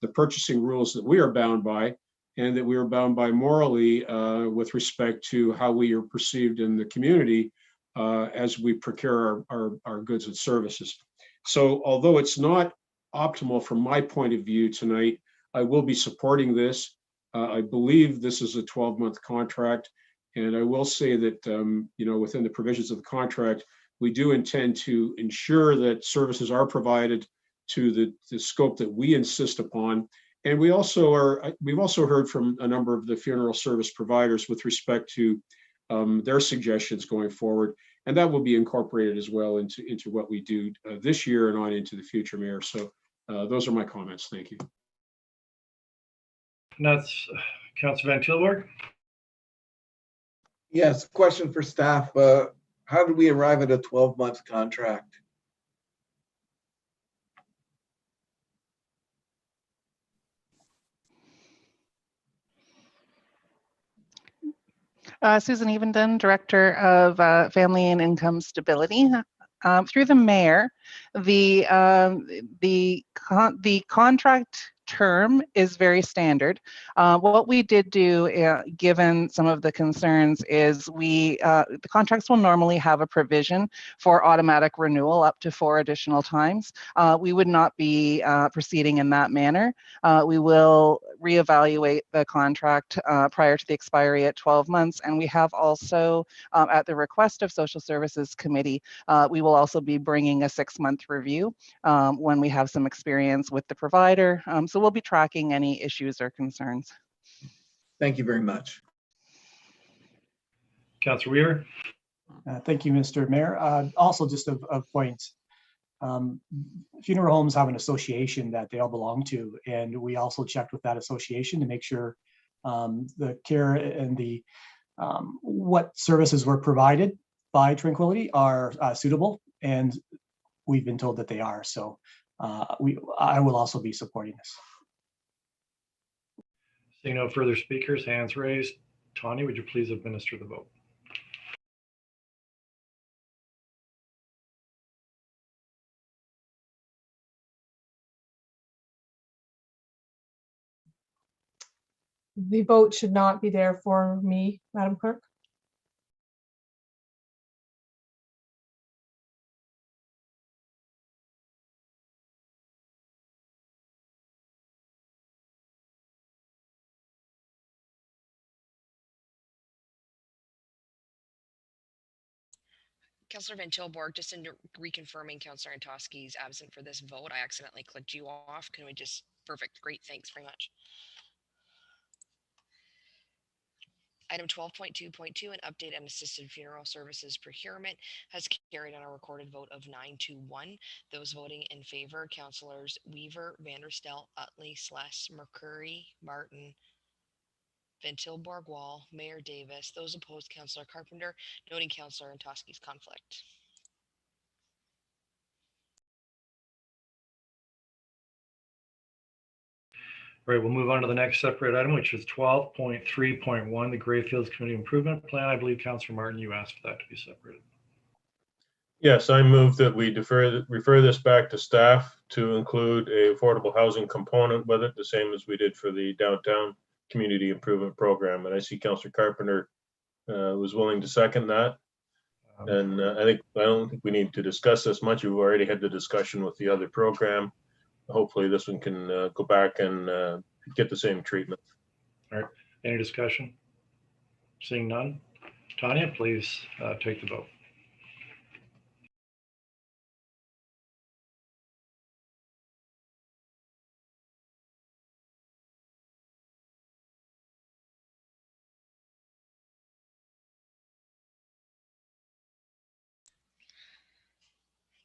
the purchasing rules that we are bound by, and that we are bound by morally with respect to how we are perceived in the community as we procure our goods and services. So although it's not optimal from my point of view tonight, I will be supporting this. I believe this is a 12-month contract, and I will say that within the provisions of the contract, we do intend to ensure that services are provided to the scope that we insist upon. And we've also heard from a number of the funeral service providers with respect to their suggestions going forward, and that will be incorporated as well into what we do this year and on into the future, Mayor. So those are my comments. Thank you. And that's Councilor Van Tilburg. Yes, question for staff. How did we arrive at a 12-month contract? Susan Evenden, Director of Family and Income Stability. Through the mayor, the contract term is very standard. What we did do, given some of the concerns, is the contracts will normally have a provision for automatic renewal up to 4 additional times. We would not be proceeding in that manner. We will reevaluate the contract prior to the expiry at 12 months, and we have also, at the request of Social Services Committee, we will also be bringing a 6-month review when we have some experience with the provider. So we'll be tracking any issues or concerns. Thank you very much. Councilor Weaver. Thank you, Mr. Mayor. Also, just a point. Funeral homes have an association that they all belong to, and we also checked with that association to make sure the care and the what services were provided by Tranquility are suitable, and we've been told that they are. So I will also be supporting this. Seeing no further speakers, hands raised. Tanya, would you please administer the vote? The vote should not be there for me, Madam Clerk. Councillor Van Tilborg, just in reconfirming Councillor Antosky's absent for this vote, I accidentally clicked you off. Can we just, perfect, great, thanks very much. Item 12.2.2, an update on assisted funeral services procurement has carried on a recorded vote of 9-1. Those voting in favor, Councillors Weaver, Vanderstel, Utley, Sless, McCurry, Martin, Van Tilborg, Wall, Mayor Davis. Those opposed, Councillor Carpenter, noting Councillor Antosky's conflict. All right, we'll move on to the next separate item, which is 12.3.1, the Greyfields Community Improvement Plan. I believe Councillor Martin, you asked for that to be separated. Yes, I move that we refer this back to staff to include a affordable housing component with it, the same as we did for the downtown community improvement program. And I see Councillor Carpenter was willing to second that. And I don't think we need to discuss this much. We've already had the discussion with the other program. Hopefully this one can go back and get the same treatment. All right, any discussion? Seeing none. Tanya, please take the vote.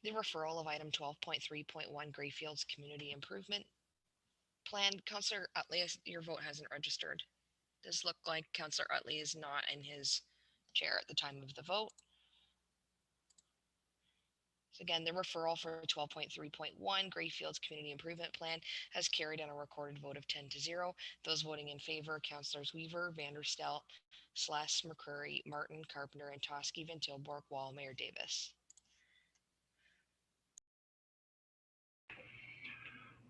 The referral of item 12.3.1 Greyfields Community Improvement Plan. Councillor Utley, your vote hasn't registered. Does look like Councillor Utley is not in his chair at the time of the vote. So again, the referral for 12.3.1 Greyfields Community Improvement Plan has carried on a recorded vote of 10-0. Those voting in favor, Councillors Weaver, Vanderstel, Sless, McCurry, Martin, Carpenter, Antosky, Van Tilborg, Wall, Mayor Davis.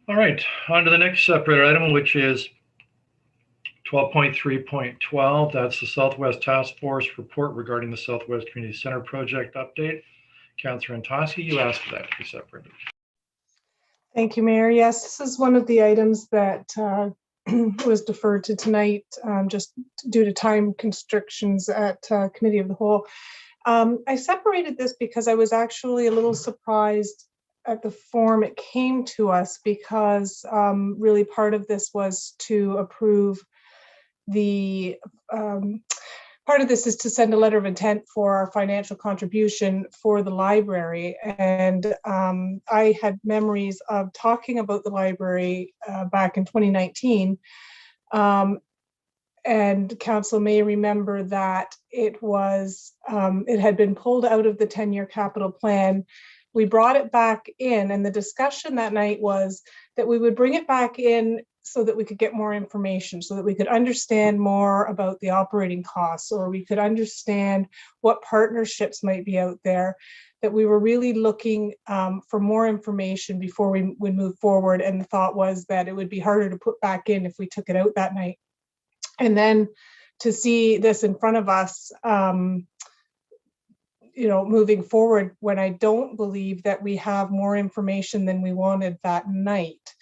All right, on to the next separate item, which is 12.3.12. That's the Southwest Task Force report regarding the Southwest Community Center project update. Councillor Antosky, you asked for that to be separated. Thank you, Mayor. Yes, this is one of the items that was deferred to tonight just due to time constrictions at Committee of the Whole. I separated this because I was actually a little surprised at the form it came to us, because really part of this was to approve the part of this is to send a letter of intent for our financial contribution for the library. And I had memories of talking about the library back in 2019. And Council may remember that it was, it had been pulled out of the 10-year capital plan. We brought it back in, and the discussion that night was that we would bring it back in so that we could get more information, so that we could understand more about the operating costs, or we could understand what partnerships might be out there, that we were really looking for more information before we would move forward. And the thought was that it would be harder to put back in if we took it out that night. And then to see this in front of us, you know, moving forward, when I don't believe that we have more information than we wanted that night.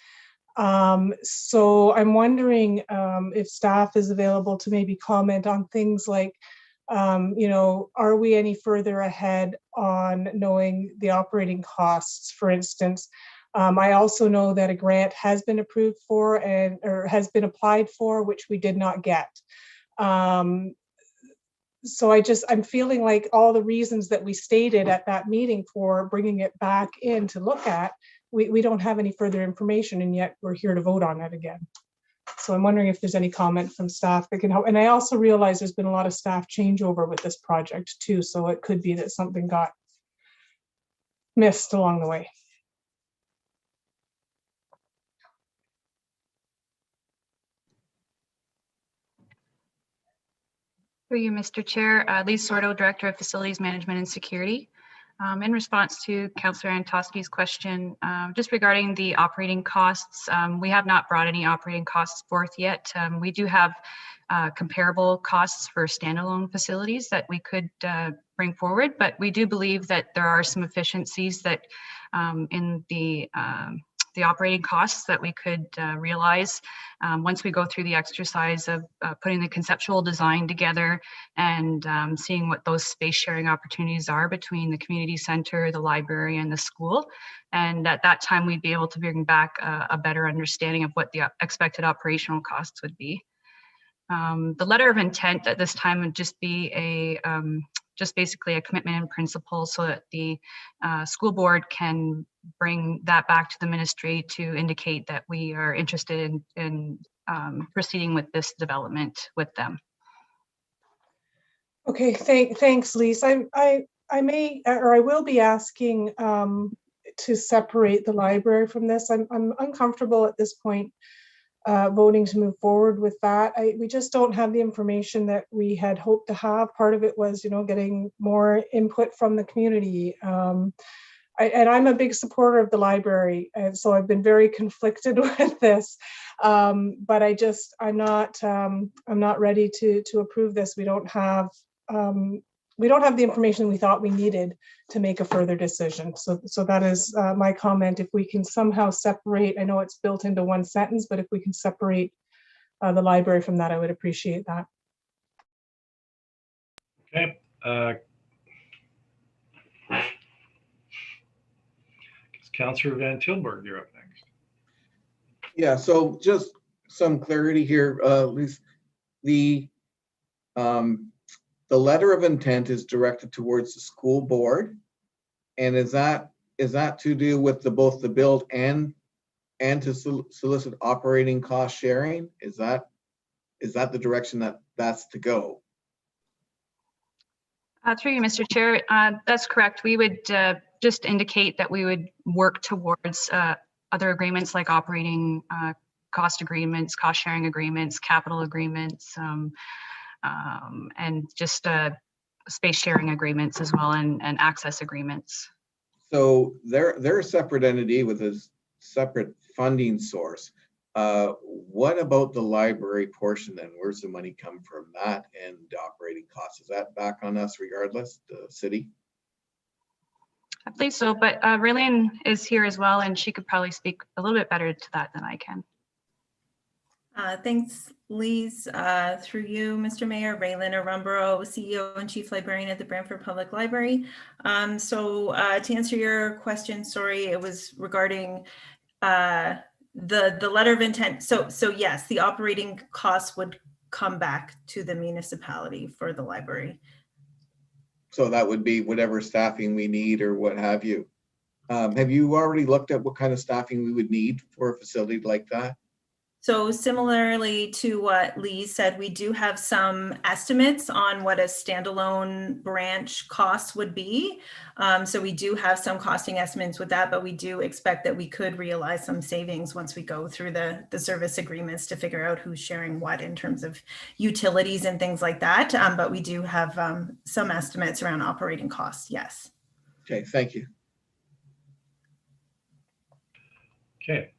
So I'm wondering if staff is available to maybe comment on things like, you know, are we any further ahead on knowing the operating costs, for instance? I also know that a grant has been approved for or has been applied for, which we did not get. So I'm feeling like all the reasons that we stated at that meeting for bringing it back in to look at, we don't have any further information, and yet we're here to vote on it again. So I'm wondering if there's any comment from staff that can help. And I also realize there's been a lot of staff changeover with this project too, so it could be that something got missed along the way. Through you, Mr. Chair, Lisa Sordo, Director of Facilities Management and Security. In response to Councillor Antosky's question, just regarding the operating costs, we have not brought any operating costs forth yet. We do have comparable costs for standalone facilities that we could bring forward, but we do believe that there are some efficiencies that in the the operating costs that we could realize once we go through the exercise of putting the conceptual design together and seeing what those space sharing opportunities are between the community center, the library, and the school. And at that time, we'd be able to bring back a better understanding of what the expected operational costs would be. The letter of intent at this time would just be just basically a commitment in principle so that the school board can bring that back to the ministry to indicate that we are interested in proceeding with this development with them. Okay, thanks, Lisa. I may, or I will be asking to separate the library from this. I'm uncomfortable at this point voting to move forward with that. We just don't have the information that we had hoped to have. Part of it was, getting more input from the community. And I'm a big supporter of the library, and so I've been very conflicted with this. But I'm not ready to approve this. We don't have the information we thought we needed to make a further decision. So that is my comment. If we can somehow separate, I know it's built into one sentence, but if we can separate the library from that, I would appreciate that. Okay. Councillor Van Tilburg, you're up next. Yeah, so just some clarity here, Lisa. The letter of intent is directed towards the school board, and is that to do with both the build and to solicit operating cost sharing? Is that the direction that's to go? Through you, Mr. Chair, that's correct. We would just indicate that we would work towards other agreements like operating cost agreements, cost sharing agreements, capital agreements, and just space sharing agreements as well, and access agreements. So they're a separate entity with a separate funding source. What about the library portion then? Where's the money come from that and the operating costs? Is that back on us regardless, the city? I believe so, but Raylene is here as well, and she could probably speak a little bit better to that than I can. Thanks, Lise. Through you, Mr. Mayor, Raylene Arumborough, CEO and Chief Librarian at the Brantford Public Library. To answer your question, sorry, it was regarding the letter of intent. So yes, the operating costs would come back to the municipality for the library. So that would be whatever staffing we need or what have you. Have you already looked at what kind of staffing we would need for a facility like that? So similarly to what Lee said, we do have some estimates on what a standalone branch cost would be. So we do have some costing estimates with that, but we do expect that we could realize some savings once we go through the service agreements to figure out who's sharing what in terms of utilities and things like that. But we do have some estimates around operating costs, yes. Okay, thank you. Okay.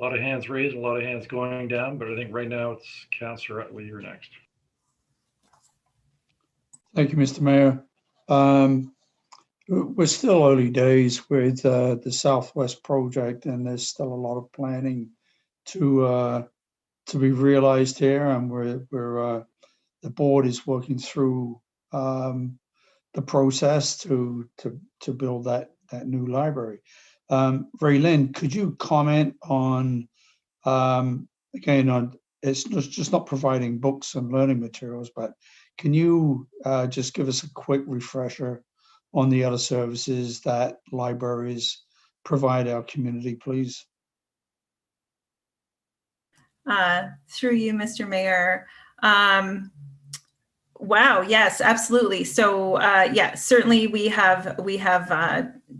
A lot of hands raised, a lot of hands going down, but I think right now it's Councillor Utley, you're next. Thank you, Mr. Mayor. We're still early days with the Southwest project, and there's still a lot of planning to be realized here, and the board is working through the process to build that new library. Raylene, could you comment on, again, on it's just not providing books and learning materials, but can you just give us a quick refresher on the other services that libraries provide our community, please? Through you, Mr. Mayor. Wow, yes, absolutely. So yeah, certainly we have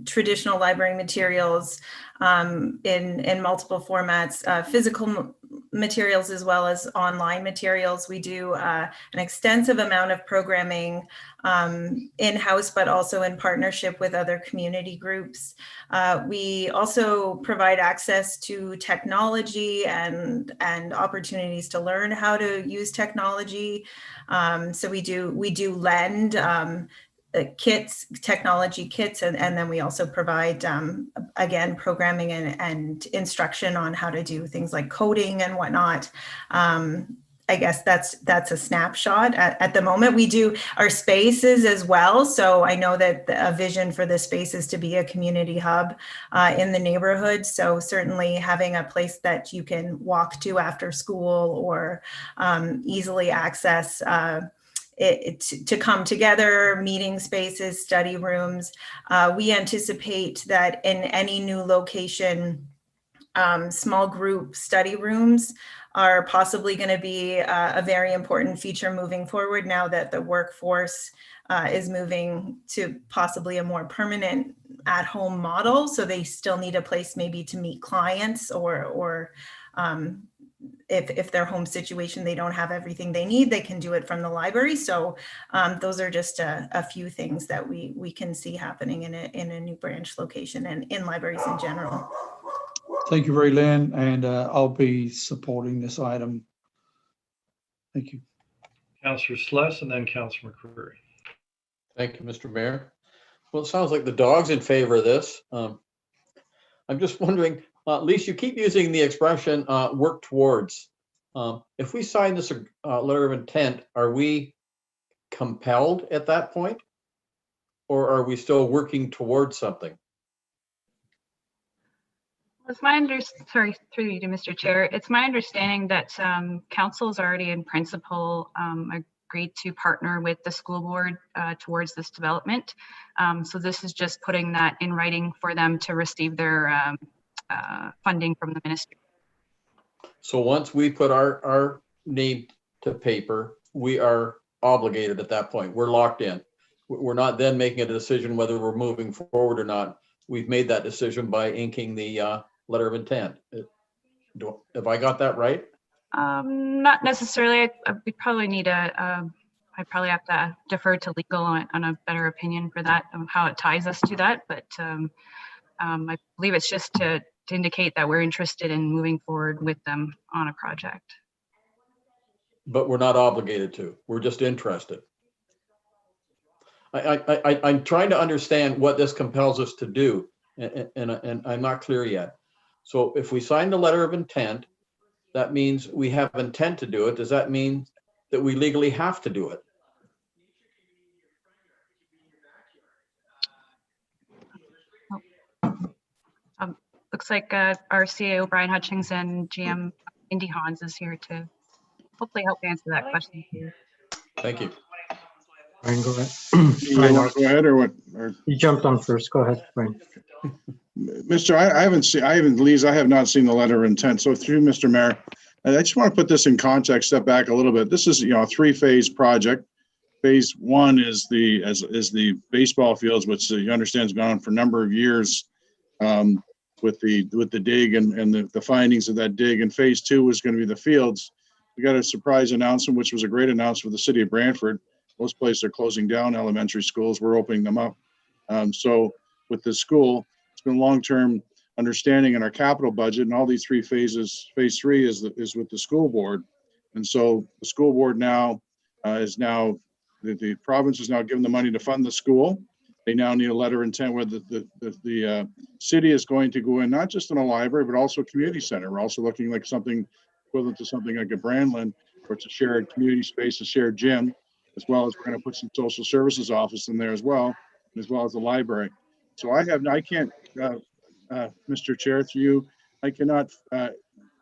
traditional library materials in multiple formats, physical materials as well as online materials. We do an extensive amount of programming in-house, but also in partnership with other community groups. We also provide access to technology and opportunities to learn how to use technology. So we do lend kits, technology kits, and then we also provide, again, programming and instruction on how to do things like coding and whatnot. I guess that's a snapshot at the moment. We do our spaces as well. So I know that a vision for the space is to be a community hub in the neighborhood. So certainly having a place that you can walk to after school or easily access to come together, meeting spaces, study rooms. We anticipate that in any new location, small group study rooms are possibly going to be a very important feature moving forward now that the workforce is moving to possibly a more permanent at-home model. So they still need a place maybe to meet clients or if their home situation, they don't have everything they need, they can do it from the library. So those are just a few things that we can see happening in a new branch location and in libraries in general. Thank you, Mary Lynn, and I'll be supporting this item. Thank you. Councillor Sluss and then Councillor McCreary. Thank you, Mr. Mayor. Well, it sounds like the dog's in favor of this. I'm just wondering, Lisa, you keep using the expression work towards. If we sign this letter of intent, are we compelled at that point? Or are we still working towards something? It's sorry, through you to Mr. Chair. It's my understanding that council's already in principle agreed to partner with the school board towards this development. So this is just putting that in writing for them to receive their funding from the ministry. So once we put our name to paper, we are obligated at that point. We're locked in. We're not then making a decision whether we're moving forward or not. We've made that decision by inking the letter of intent. Have I got that right? Not necessarily. We probably need I probably have to defer to legal on a better opinion for that, of how it ties us to that. But I believe it's just to indicate that we're interested in moving forward with them on a project. But we're not obligated to. We're just interested. I'm trying to understand what this compels us to do, and I'm not clear yet. So if we sign the letter of intent, that means we have intent to do it. Does that mean that we legally have to do it? Looks like our CAO, Brian Hutchings, and GM Indy Hans is here to hopefully help answer that question for you. Thank you. Brian, go ahead. You want to go ahead or what? Or... You jumped on first. Go ahead, Brian. Mr. I have not seen the letter of intent. So through Mr. Mayor, I just want to put this in context, step back a little bit. This is, a 3-phase project. Phase 1 is the baseball fields, which you understand has gone on for a number of years with the dig and the findings of that dig. And phase 2 was going to be the fields. We got a surprise announcement, which was a great announcement for the city of Brantford. Most places are closing down elementary schools. We're opening them up. So with the school, it's been long-term understanding in our capital budget and all these 3 phases. Phase 3 is with the school board. And so the school board now the province is now given the money to fund the school. They now need a letter of intent where the city is going to go in, not just in a library, but also a community center. We're also looking like something equivalent to something like a Brandland, where it's a shared community space, a shared gym, as well as we're going to put some social services office in there as well as the library. So I can't, Mr. Chair, through you, I cannot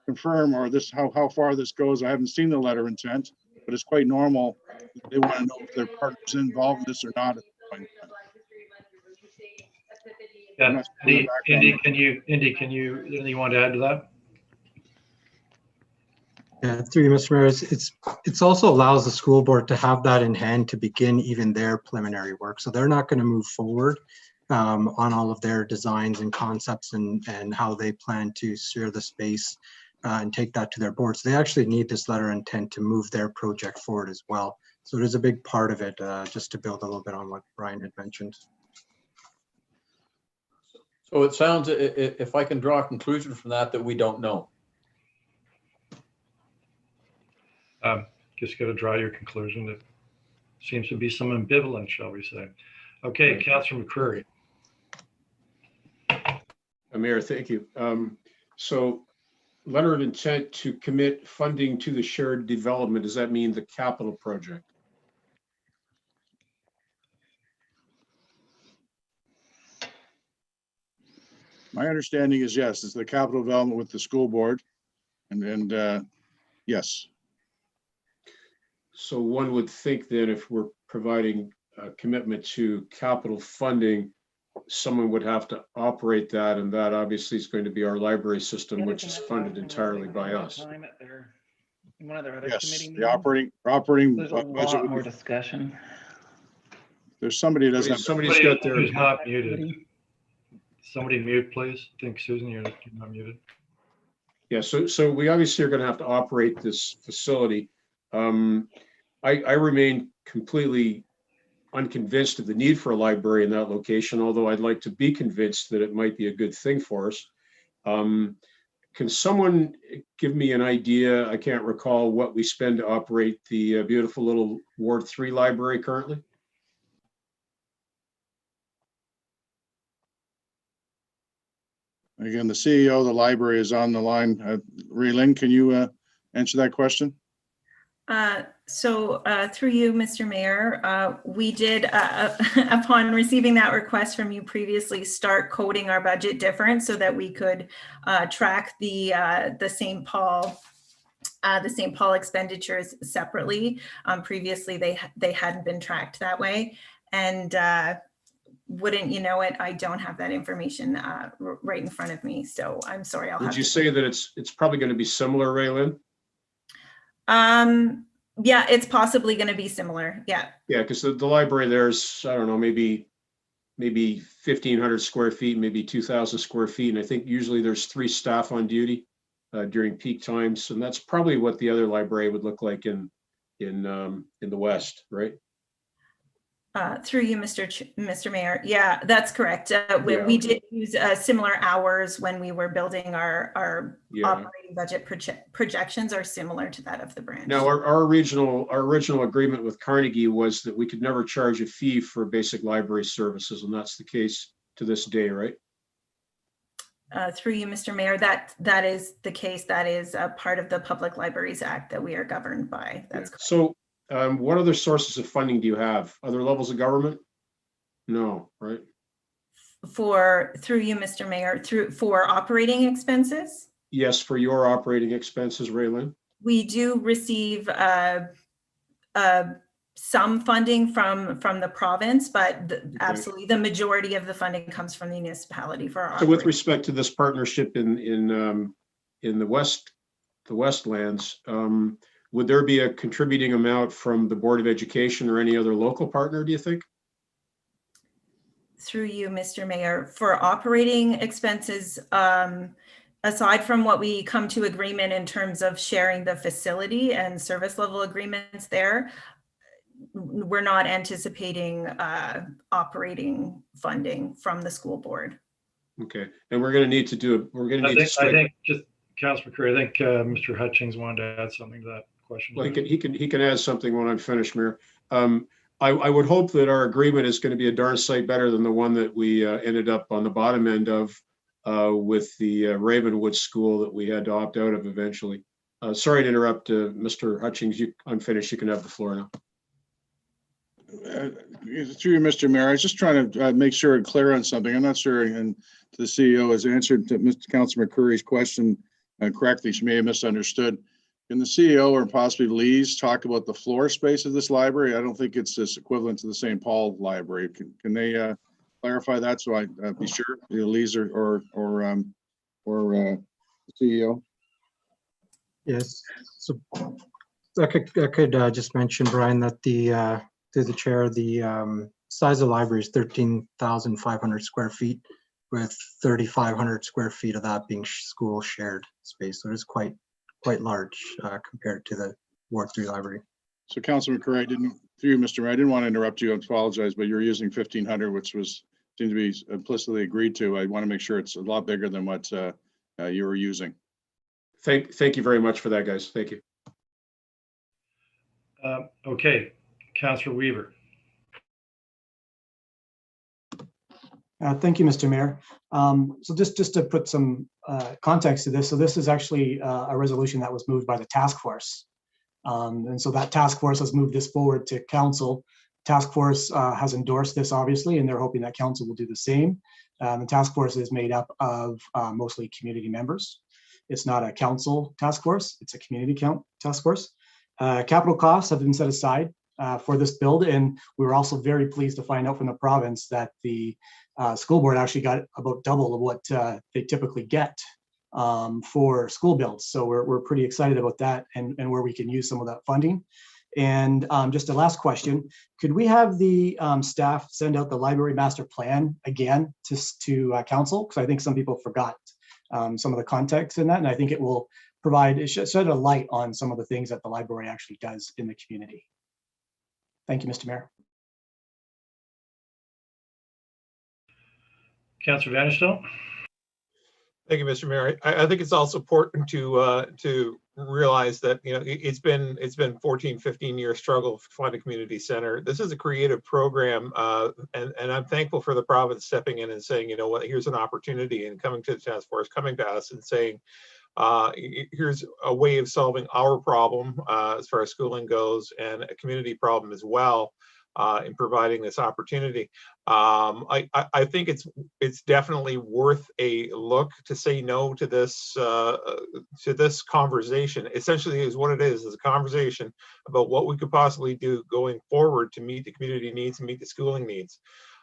confirm or how far this goes. I haven't seen the letter of intent, but it's quite normal. They want to know if their partner's involved in this or not at this point. Yeah, Indy, can you anything you want to add to that? Yeah, through you, Mr. Mayor, it's also allows the school board to have that in hand to begin even their preliminary work. So they're not going to move forward on all of their designs and concepts and how they plan to share the space and take that to their board. So they actually need this letter of intent to move their project forward as well. So it is a big part of it, just to build a little bit on what Brian had mentioned. So it sounds, if I can draw a conclusion from that we don't know. Just got to draw your conclusion. It seems to be some ambivalence, shall we say. Okay, Councillor McCreary. Mayor, thank you. So letter of intent to commit funding to the shared development, does that mean the capital project? My understanding is yes, it's the capital development with the school board. And yes. So one would think that if we're providing a commitment to capital funding, someone would have to operate that, and that obviously is going to be our library system, which is funded entirely by us. One of their other Yes, committee the meetings. operating There's a budget lot would more be, discussion. there's somebody that doesn't have. Somebody's got their. Who's not muted? Somebody mute, please. I think Susan, you're not muted. Yeah, so we obviously are going to have to operate this facility. I remain completely unconvinced of the need for a library in that location, although I'd like to be convinced that it might be a good thing for us. Can someone give me an idea? I can't recall what we spend to operate the beautiful little Ward 3 library currently. Again, the CEO of the library is on the line. Raylene, can you answer that question? Through you, Mr. Mayor, we did, upon receiving that request from you previously, start coding our budget different so that we could track the St. Paul expenditures separately. Previously, they hadn't been tracked that way, and wouldn't you know it, I don't have that information right in front of me. So I'm sorry. Would you say that it's probably going to be similar, Raylene? Yeah, it's possibly going to be similar. Yeah. Yeah, because the library there's, I don't know, maybe 1,500 square feet, maybe 2,000 square feet. And I think usually there's 3 staff on duty during peak times. And that's probably what the other library would look like in the West, right? Through you, Mr. Mayor. Yeah, that's correct. We did use similar hours when we were building our operating budget projections are similar to that of the branch. Now, our original agreement with Carnegie was that we could never charge a fee for basic library services, and that's the case to this day, right? Through you, Mr. Mayor, that is the case. That is a part of the Public Libraries Act that we are governed by. That's correct. So what other sources of funding do you have? Other levels of government? No, right? Through you, Mr. Mayor, for operating expenses? Yes, for your operating expenses, Raylene. We do receive some funding from the province, but absolutely the majority of the funding comes from the municipality for our. So with respect to this partnership in the Westlands, would there be a contributing amount from the Board of Education or any other local partner, do you think? Through you, Mr. Mayor, for operating expenses, aside from what we come to agreement in terms of sharing the facility and service level agreements there, we're not anticipating operating funding from the school board. Okay, and we're going to need to do it. We're going to need to. I think just Councilor McCreary, I think Mr. Hutchings wanted to add something to that question. Well, he can add something when I'm finished, Mayor. I would hope that our agreement is going to be a darn sight better than the one that we ended up on the bottom end of with the Ravenwood School that we had to opt out of eventually. Sorry to interrupt, Mr. Hutchings. I'm finished. You can have the floor now. Through you, Mr. Mayor, I was just trying to make sure I'm clear on something. I'm not sure, and the CEO has answered to Mr. Councilor McCreary's question correctly. She may have misunderstood. Can the CEO or possibly Lee's talk about the floor space of this library? I don't think it's this equivalent to the St. Paul Library. Can they clarify that so I be sure, Lee's or CEO? Yes. So I could just mention, Brian, that through the chair, the size of the library is 13,500 square feet, with 3,500 square feet of that being school shared space. So it is quite large compared to the Ward 3 library. So Councilor McCreary, through you, Mr. Mayor, I didn't want to interrupt you. I apologize, but you're using 1,500, which seemed to be implicitly agreed to. I want to make sure it's a lot bigger than what you were using. Thank you very much for that, guys. Thank you. Okay, Councilor Weaver. Thank you, Mr. Mayor. So just to put some context to this, so this is actually a resolution that was moved by the task force. And so that task force has moved this forward to council. Task force has endorsed this, obviously, and they're hoping that council will do the same. The task force is made up of mostly community members. It's not a council task force, it's a community task force. Capital costs have been set aside for this build, and we were also very pleased to find out from the province that the school board actually got about double of what they typically get for school builds. So we're pretty excited about that and where we can use some of that funding. And just a last question, could we have the staff send out the library master plan again to council? Because I think some people forgot some of the context in that, and I think it will shed a light on some of the things that the library actually does in the community. Thank you, Mr. Mayor. Councillor Vanderstone. Thank you, Mr. Mayor. I think it's also important to realize that, you know, it's been 14, 15-year struggle to find a community center. This is a creative program, and I'm thankful for the province stepping in and saying, you know what, here's an opportunity, and coming to the task force, coming to us and saying, here's a way of solving our problem as far as schooling goes, and a community problem as well. In providing this opportunity, I think it's definitely worth a look to say no to this conversation. Essentially, is what it is a conversation about what we could possibly do going forward to meet the community needs and meet the schooling needs.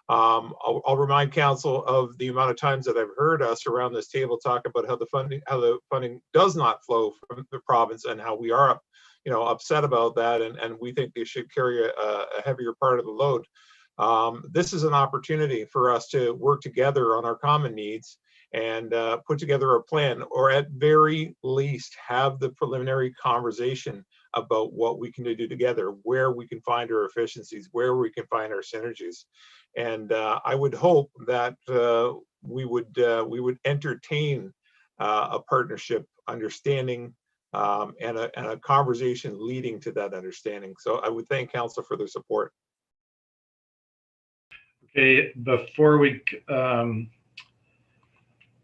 I'll remind council of the amount of times that I've heard us around this table talk about how the funding does not flow from the province, and how we are upset about that, and we think they should carry a heavier part of the load. This is an opportunity for us to work together on our common needs and put together a plan, or at very least have the preliminary conversation about what we can do together, where we can find our efficiencies, where we can find our synergies. And I would hope that we would entertain a partnership understanding and a conversation leading to that understanding. So I would thank council for their support. Okay, before we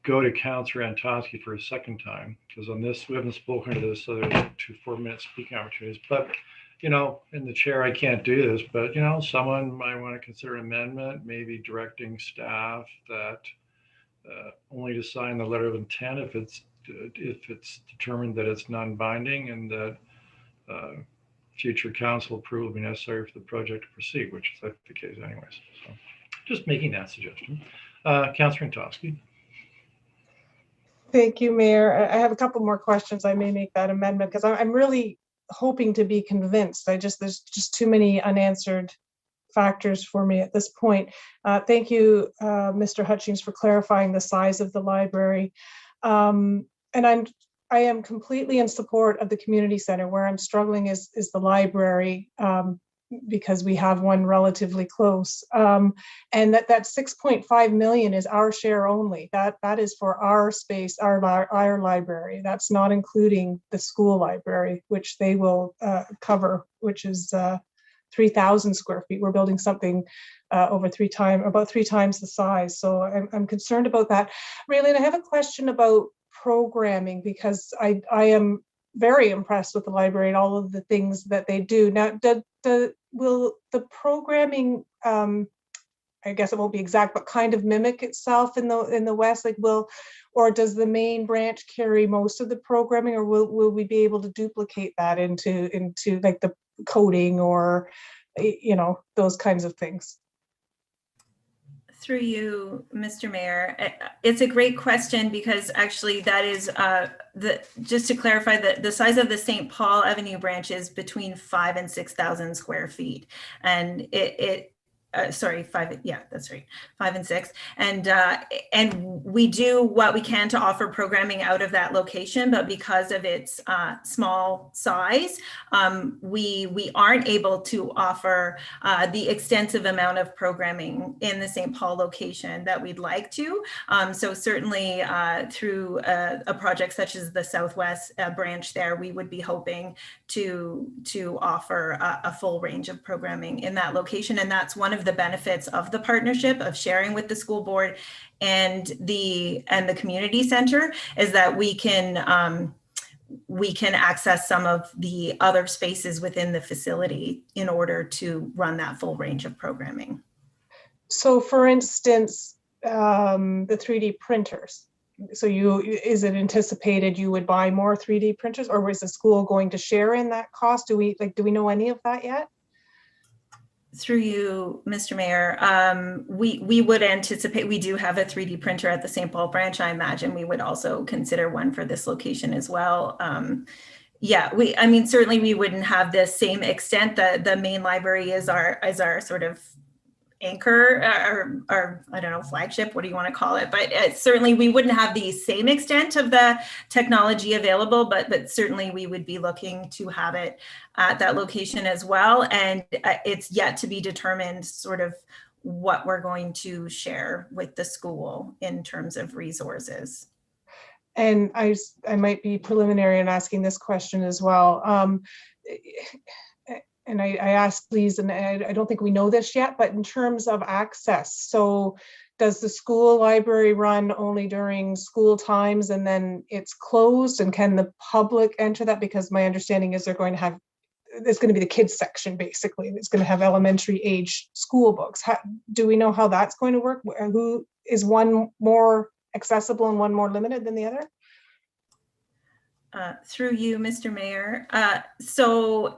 go to Councillor Antosky for a second time, because on this we haven't spoken to this, so there's 4-minute speaking opportunities. But you know, in the chair, I can't do this, but you know, someone might want to consider an amendment, maybe directing staff that only to sign the letter of intent if it's determined that it's non-binding, and that future council approval will be necessary for the project to proceed, which is the case anyways. So just making that suggestion. Councillor Antosky. Thank you, Mayor. I have a couple more questions. I may make that amendment because I'm really hoping to be convinced. There's just too many unanswered factors for me at this point. Thank you, Mr. Hutchings, for clarifying the size of the library. And I am completely in support of the community center. Where I'm struggling is the library, because we have one relatively close. And that 6.5 million is our share only. That is for our space, our library. That's not including the school library, which they will cover, which is 3,000 square feet. We're building something about 3 times the size. So I'm concerned about that. Raylene, I have a question about programming, because I am very impressed with the library and all of the things that they do. Now, will the programming, I guess it won't be exact, but kind of mimic itself in the West? Like, or does the main branch carry most of the programming, or will we be able to duplicate that into like the coding or, you know, those kinds of things? Through you, Mr. Mayor, it's a great question, because actually that is just to clarify, the size of the St. Paul Avenue branch is between 5,000 and 6,000 square feet, and sorry, 5, yeah, that's right, 5 and 6, and we do what we can to offer programming out of that location, but because of its small size, we aren't able to offer the extensive amount of programming in the St. Paul location that we'd like to. So certainly through a project such as the Southwest branch there, we would be hoping to offer a full range of programming in that location, and that's one of of the benefits of the partnership, of sharing with the school board and the community center, is that we can access some of the other spaces within the facility in order to run that full range of programming. So for instance, the 3D printers. So is it anticipated you would buy more 3D printers, or is the school going to share in that cost? Do we know any of that yet? Through you, Mr. Mayor, we would anticipate, we do have a 3D printer at the St. Paul branch. I imagine we would also consider one for this location as well. Yeah, I mean, certainly we wouldn't have the same extent. The main library is our sort of anchor, or I don't know, flagship, what do you want to call it? But certainly we wouldn't have the same extent of the technology available, but certainly we would be looking to have it at that location as well. And it's yet to be determined sort of what we're going to share with the school in terms of resources. And I might be preliminary in asking this question as well. And I asked Lise, and I don't think we know this yet, but in terms of access, so does the school library run only during school times and then it's closed, and can the public enter that? Because my understanding is there's going to be the kids section basically, and it's going to have elementary age school books. Do we know how that's going to work? Who is one more accessible and one more limited than the other? Through you, Mr. Mayor. So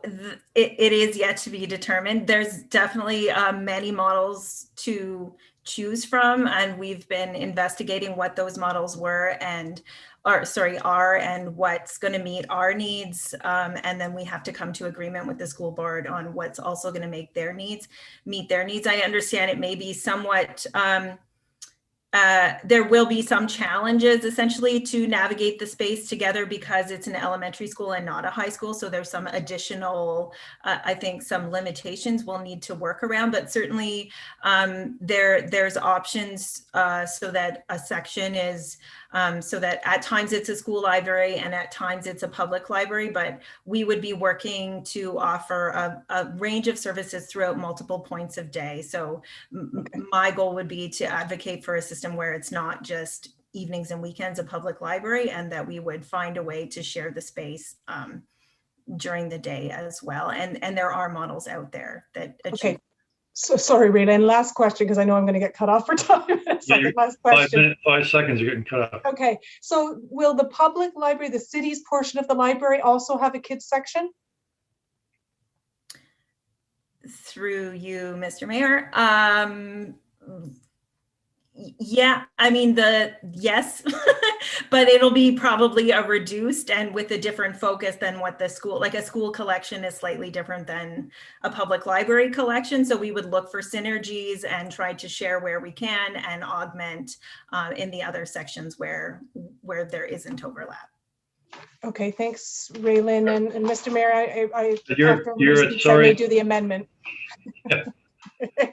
it is yet to be determined. There's definitely many models to choose from, and we've been investigating what those models are and what's going to meet our needs. And then we have to come to agreement with the school board on what's also going to meet their needs. I understand it may be somewhat there will be some challenges essentially to navigate the space together because it's an elementary school and not a high school. So there's some additional, I think some limitations we'll need to work around, but certainly there's options so that a section is, so that at times it's a school library and at times it's a public library, but we would be working to offer a range of services throughout multiple points of day. So my goal would be to advocate for a system where it's not just evenings and weekends a public library, and that we would find a way to share the space during the day as well. And there are models out there that achieve. Okay. So sorry, Rita, and last question, because I know I'm going to get cut off for time. Last question. 5 seconds, you're getting cut off. Okay, so will the public library, the city's portion of the library, also have a kids section? Through you, Mr. Mayor. Yeah, I mean, yes, but it'll be probably a reduced and with a different focus than what the school, like a school collection is slightly different than a public library collection. So we would look for synergies and try to share where we can and augment in the other sections where there isn't overlap. Okay, thanks, Raylene. And Mr. Mayor, I sorry, may do the amendment.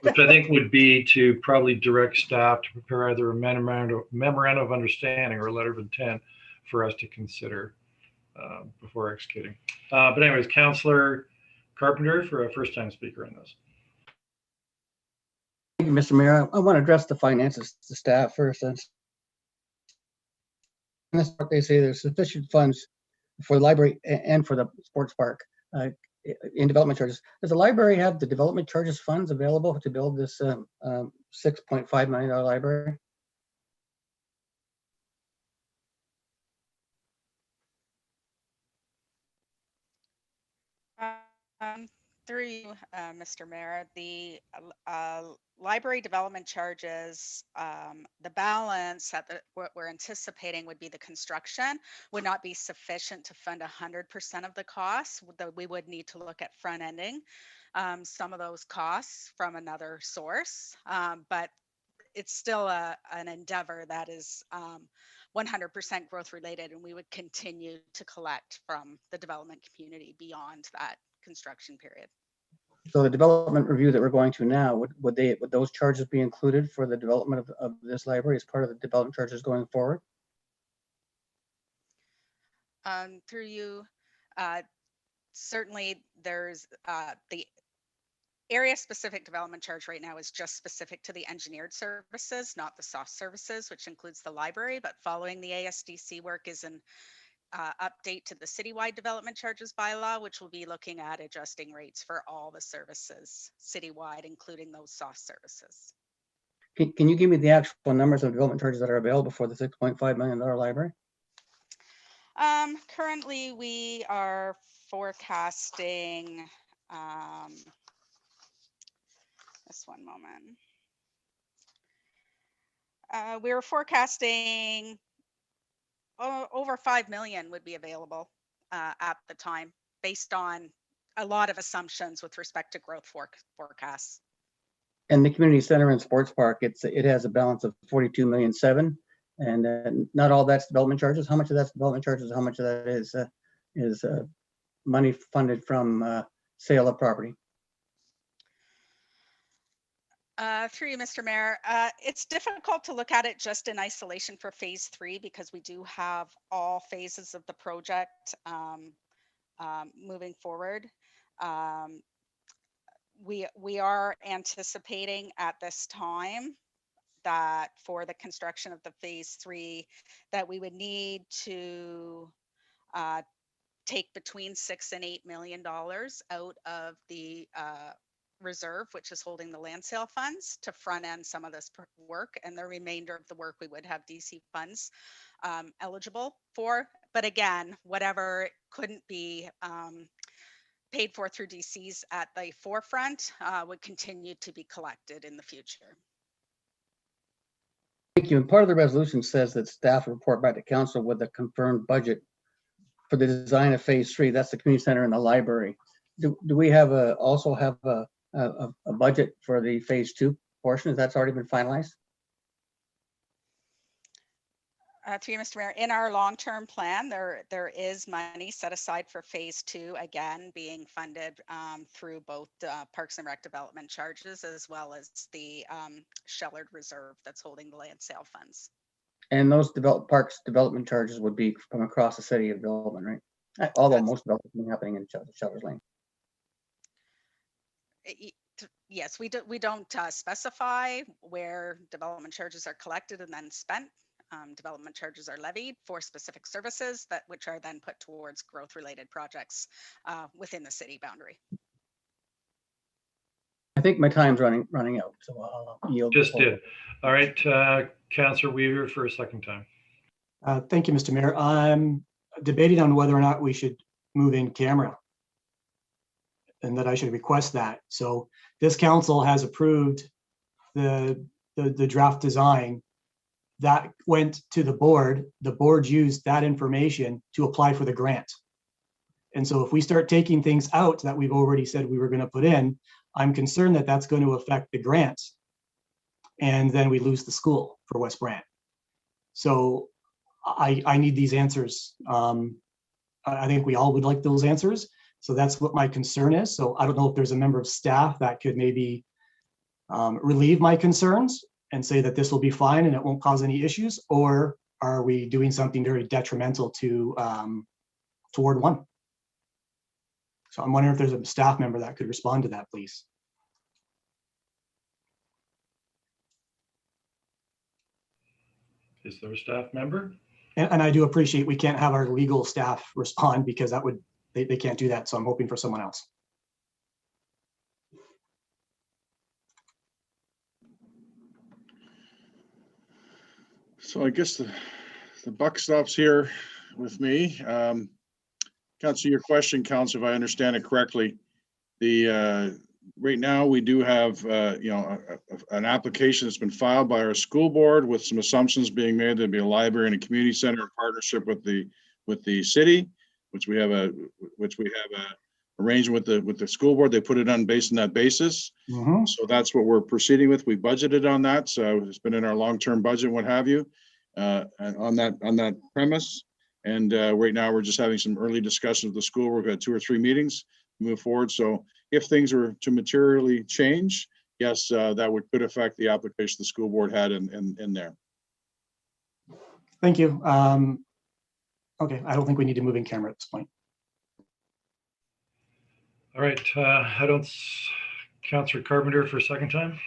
Which I think would be to probably direct staff to prepare either a memorandum of understanding or a letter of intent for us to consider before executing. But anyways, Councillor Carpenter for a first-time speaker on this. Thank you, Mr. Mayor. I want to address the finances to staff first. And that's what they say, there's sufficient funds for the library and for the sports park in development charges. Does the library have the development charges funds available to build this $6.5 million library? Through you, Mr. Mayor, the library development charges, the balance that what we're anticipating would be the construction would not be sufficient to fund 100% of the costs. We would need to look at front ending some of those costs from another source, but it's still an endeavor that is 100% growth related, and we would continue to collect from the development community beyond that construction period. So the development review that we're going to now, would those charges be included for the development of this library as part of the development charges going forward? Through you, certainly there's the area-specific development charge right now is just specific to the engineered services, not the soft services, which includes the library. But following the ASDC work is an update to the citywide development charges bylaw, which will be looking at adjusting rates for all the services citywide, including those soft services. Can you give me the actual numbers of development charges that are available for the $6.5 million library? Currently, we are forecasting, just one moment. We were forecasting over 5 million would be available at the time, based on a lot of assumptions with respect to growth forecasts. And the community center and sports park, it has a balance of 42.7 million, and not all that's development charges. How much of that's development charges? How much of that is money funded from sale of property? Through you, Mr. Mayor, it's difficult to look at it just in isolation for phase 3 because we do have all phases of the project moving forward. We are anticipating at this time that for the construction of the phase 3 that we would need to take between $6 and $8 million out of the reserve, which is holding the land sale funds, to front end some of this work, and the remainder of the work we would have DC funds eligible for. But again, whatever couldn't be paid for through DCs at the forefront would continue to be collected in the future. Thank you. And part of the resolution says that staff report back to council with a confirmed budget for the design of phase 3. That's the community center and the library. Do we have also have a budget for the phase 2 portion? That's already been finalized? Through you, Mr. Mayor, in our long-term plan, there is money set aside for phase 2, again, being funded through both Parks and Rec development charges as well as the Shellard Reserve that's holding the land sale funds. And those parks development charges would be from across the city of development, right? Although most development is happening in Shellers Lane. Yes, we don't specify where development charges are collected and then spent. Development charges are levied for specific services which are then put towards growth-related projects within the city boundary. I think my time's running out, so I'll yield. Just did. All right, Councillor Weaver for a second time. Thank you, Mr. Mayor. I'm debating on whether or not we should move in camera and that I should request that. So this council has approved the draft design that went to the board. The board used that information to apply for the grant. And so if we start taking things out that we've already said we were going to put in, I'm concerned that that's going to affect the grants. And then we lose the school for West Brant. So I need these answers. I think we all would like those answers. So that's what my concern is. So I don't know if there's a member of staff that could maybe relieve my concerns and say that this will be fine and it won't cause any issues, or are we doing something very detrimental to Ward 1? So I'm wondering if there's a staff member that could respond to that, please. Is there a staff member? And I do appreciate we can't have our legal staff respond because that would, they can't do that. So I'm hoping for someone else. So I guess the buck stops here with me. Council, your question, Council, if I understand it correctly, right now we do have an application that's been filed by our school board with some assumptions being made. There'd be a library and a community center in partnership with the city, which we have a arrangement with the school board. They put it on based on that basis. Mm-hmm. So that's what we're proceeding with. We budgeted on that, so it's been in our long-term budget, what have you, and on that premise. And right now we're just having some early discussions with the school. We've had 2 or 3 meetings to move forward. So if things were to materially change, yes, that could affect the application the school board had in there. Thank you. Okay, I don't think we need to move in camera at this point. All right, I don't Councillor Carpenter for a second time.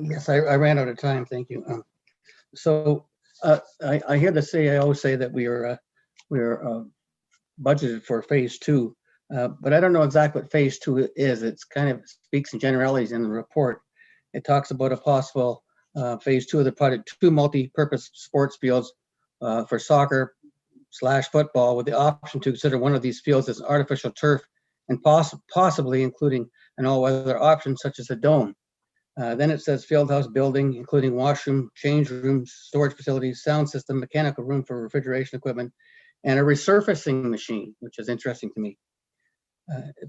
Yes, I ran out of time. Thank you. I hear the CAO say that we're budgeted for phase 2, but I don't know exactly what phase 2 is. It's kind of speaks in generalities in the report. It talks about a possible phase 2 of the project, 2 multi-purpose sports fields for soccer/football, with the option to consider one of these fields as artificial turf, and possibly including an all-weather option such as a dome. Then it says fieldhouse building, including washroom, change rooms, storage facilities, sound system, mechanical room for refrigeration equipment, and a resurfacing machine, which is interesting to me.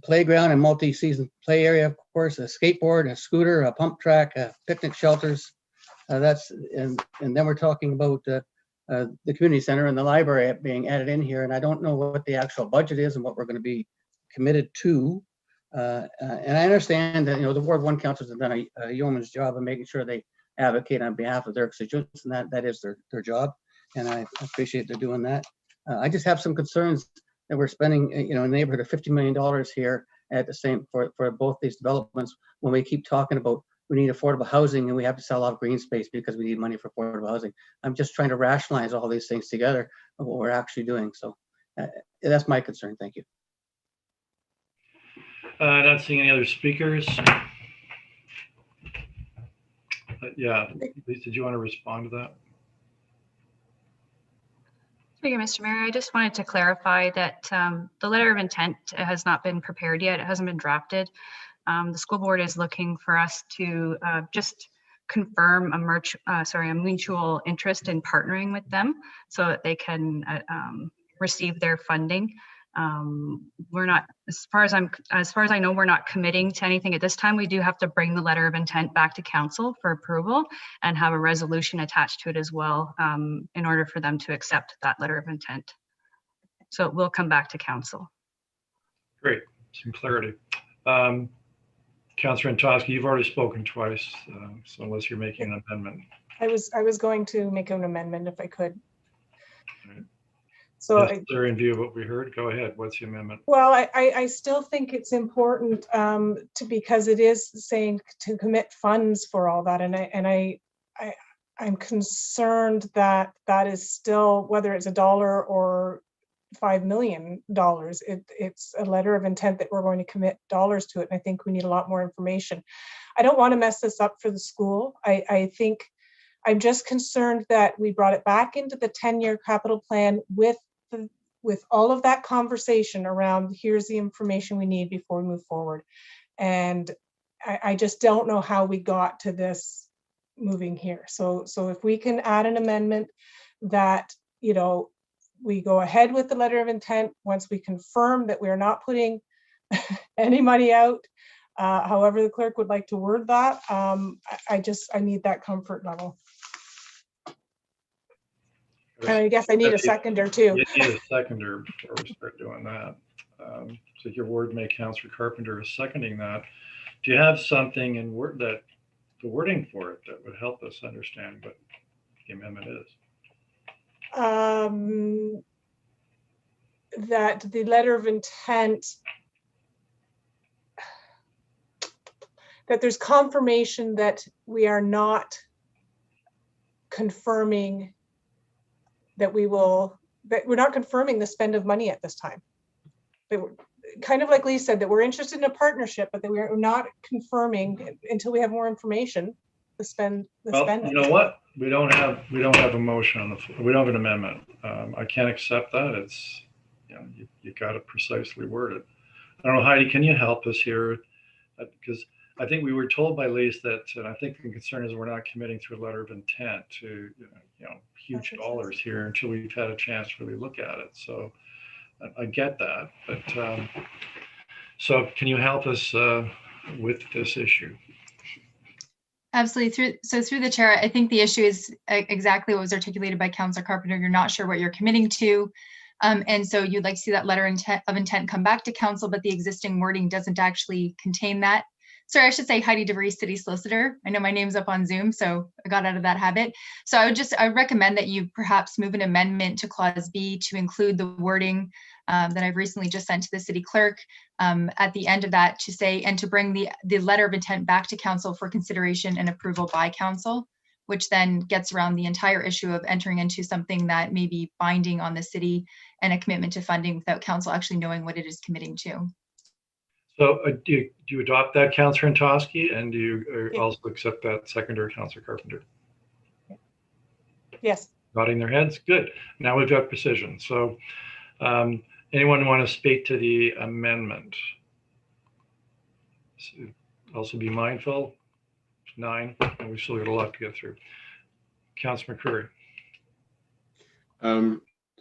Playground and multi-season play area, of course, a skateboard, a scooter, a pump track, picnic shelters. And then we're talking about the community center and the library being added in here. And I don't know what the actual budget is and what we're going to be committed to. And I understand that, the Ward 1 councillors have done a yeoman's job of making sure they advocate on behalf of their constituents, and that is their job. And I appreciate they're doing that. I just have some concerns that we're spending, in the neighborhood of $50 million here at the same for both these developments, when we keep talking about we need affordable housing and we have to sell off green space because we need money for affordable housing. I'm just trying to rationalize all these things together of what we're actually doing. So that's my concern. Thank you. Not seeing any other speakers. Yeah, Lisa, did you want to respond to that? Thank you, Mr. Mayor. I just wanted to clarify that the letter of intent has not been prepared yet. It hasn't been drafted. The school board is looking for us to just confirm a mutual interest in partnering with them so that they can receive their funding. We're not, as far as I know, we're not committing to anything at this time. We do have to bring the letter of intent back to council for approval and have a resolution attached to it as well in order for them to accept that letter of intent. So it will come back to council. Great, some clarity. Councillor Antosky, you've already spoken twice, so unless you're making an amendment. I was going to make an amendment if I could. Right. So yes, sir, in view of what we heard, go ahead. What's the amendment? Well, I still think it's important because it is saying to commit funds for all that, and I'm concerned that that is still, whether it's $1 or $5 million, it's a letter of intent that we're going to commit dollars to it, and I think we need a lot more information. I don't want to mess this up for the school. I think I'm just concerned that we brought it back into the 10-year capital plan with all of that conversation around here's the information we need before we move forward. And I just don't know how we got to this moving here. So if we can add an amendment that, we go ahead with the letter of intent once we confirm that we're not putting any money out, however the clerk would like to word that, I need that comfort level. And I guess I need a seconder too. You need a seconder before we start doing that. So your word may, Councillor Carpenter is seconding that. Do you have something in the wording for it that would help us understand what the amendment is? That the letter of intent, that there's confirmation that we are not confirming that we're not confirming the spend of money at this time. Kind of like Lee said, that we're interested in a partnership, but that we're not confirming until we have more information the spend. You know what? We don't have a motion on the floor. We don't have an amendment. I can't accept that. It's you got it precisely worded. I don't know, Heidi, can you help us here? Because I think we were told by Lise that, and I think the concern is we're not committing to a letter of intent to huge dollars here until we've had a chance to really look at it. So I get that, but so can you help us with this issue? Absolutely. Through the chair, I think the issue is exactly what was articulated by Councillor Carpenter. You're not sure what you're committing to. And so you'd like to see that letter of intent come back to council, but the existing wording doesn't actually contain that. sorry, I should say Heidi DeVries, City Solicitor. I know my name's up on Zoom, so I got out of that habit. So I recommend that you perhaps move an amendment to Clause B to include the wording that I've recently just sent to the city clerk at the end of that to say, and to bring the letter of intent back to council for consideration and approval by council, which then gets around the entire issue of entering into something that may be binding on the city and a commitment to funding without council actually knowing what it is committing to. So do you adopt that, Councillor Antosky, and do you also accept that, seconder, Councillor Carpenter? Yes. Nodding their heads. Good. Now we've got precision. So anyone want to speak to the amendment? So also be mindful. 9, and we've still got a lot to get through. Councillor McCreary.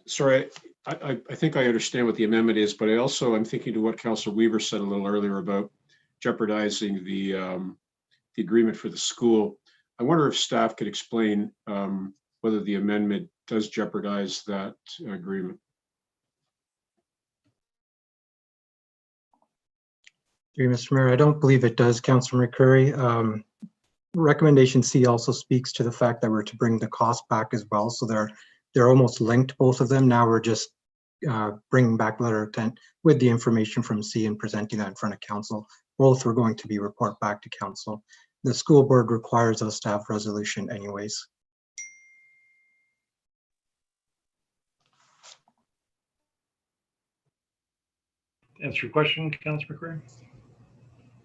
Sorry, I think I understand what the amendment is, but I'm thinking to what Councillor Weaver said a little earlier about jeopardizing the agreement for the school. I wonder if staff could explain whether the amendment does jeopardize that agreement. Mr. Mayor, I don't believe it does, Councillor McCreary. Recommendation C also speaks to the fact that we're to bring the cost back as well. So they're almost linked, both of them. Now we're just bringing back letter of intent with the information from C and presenting that in front of council. Both are going to be report back to council. The school board requires us to have resolution anyways. Answer your question, Councillor McCreary.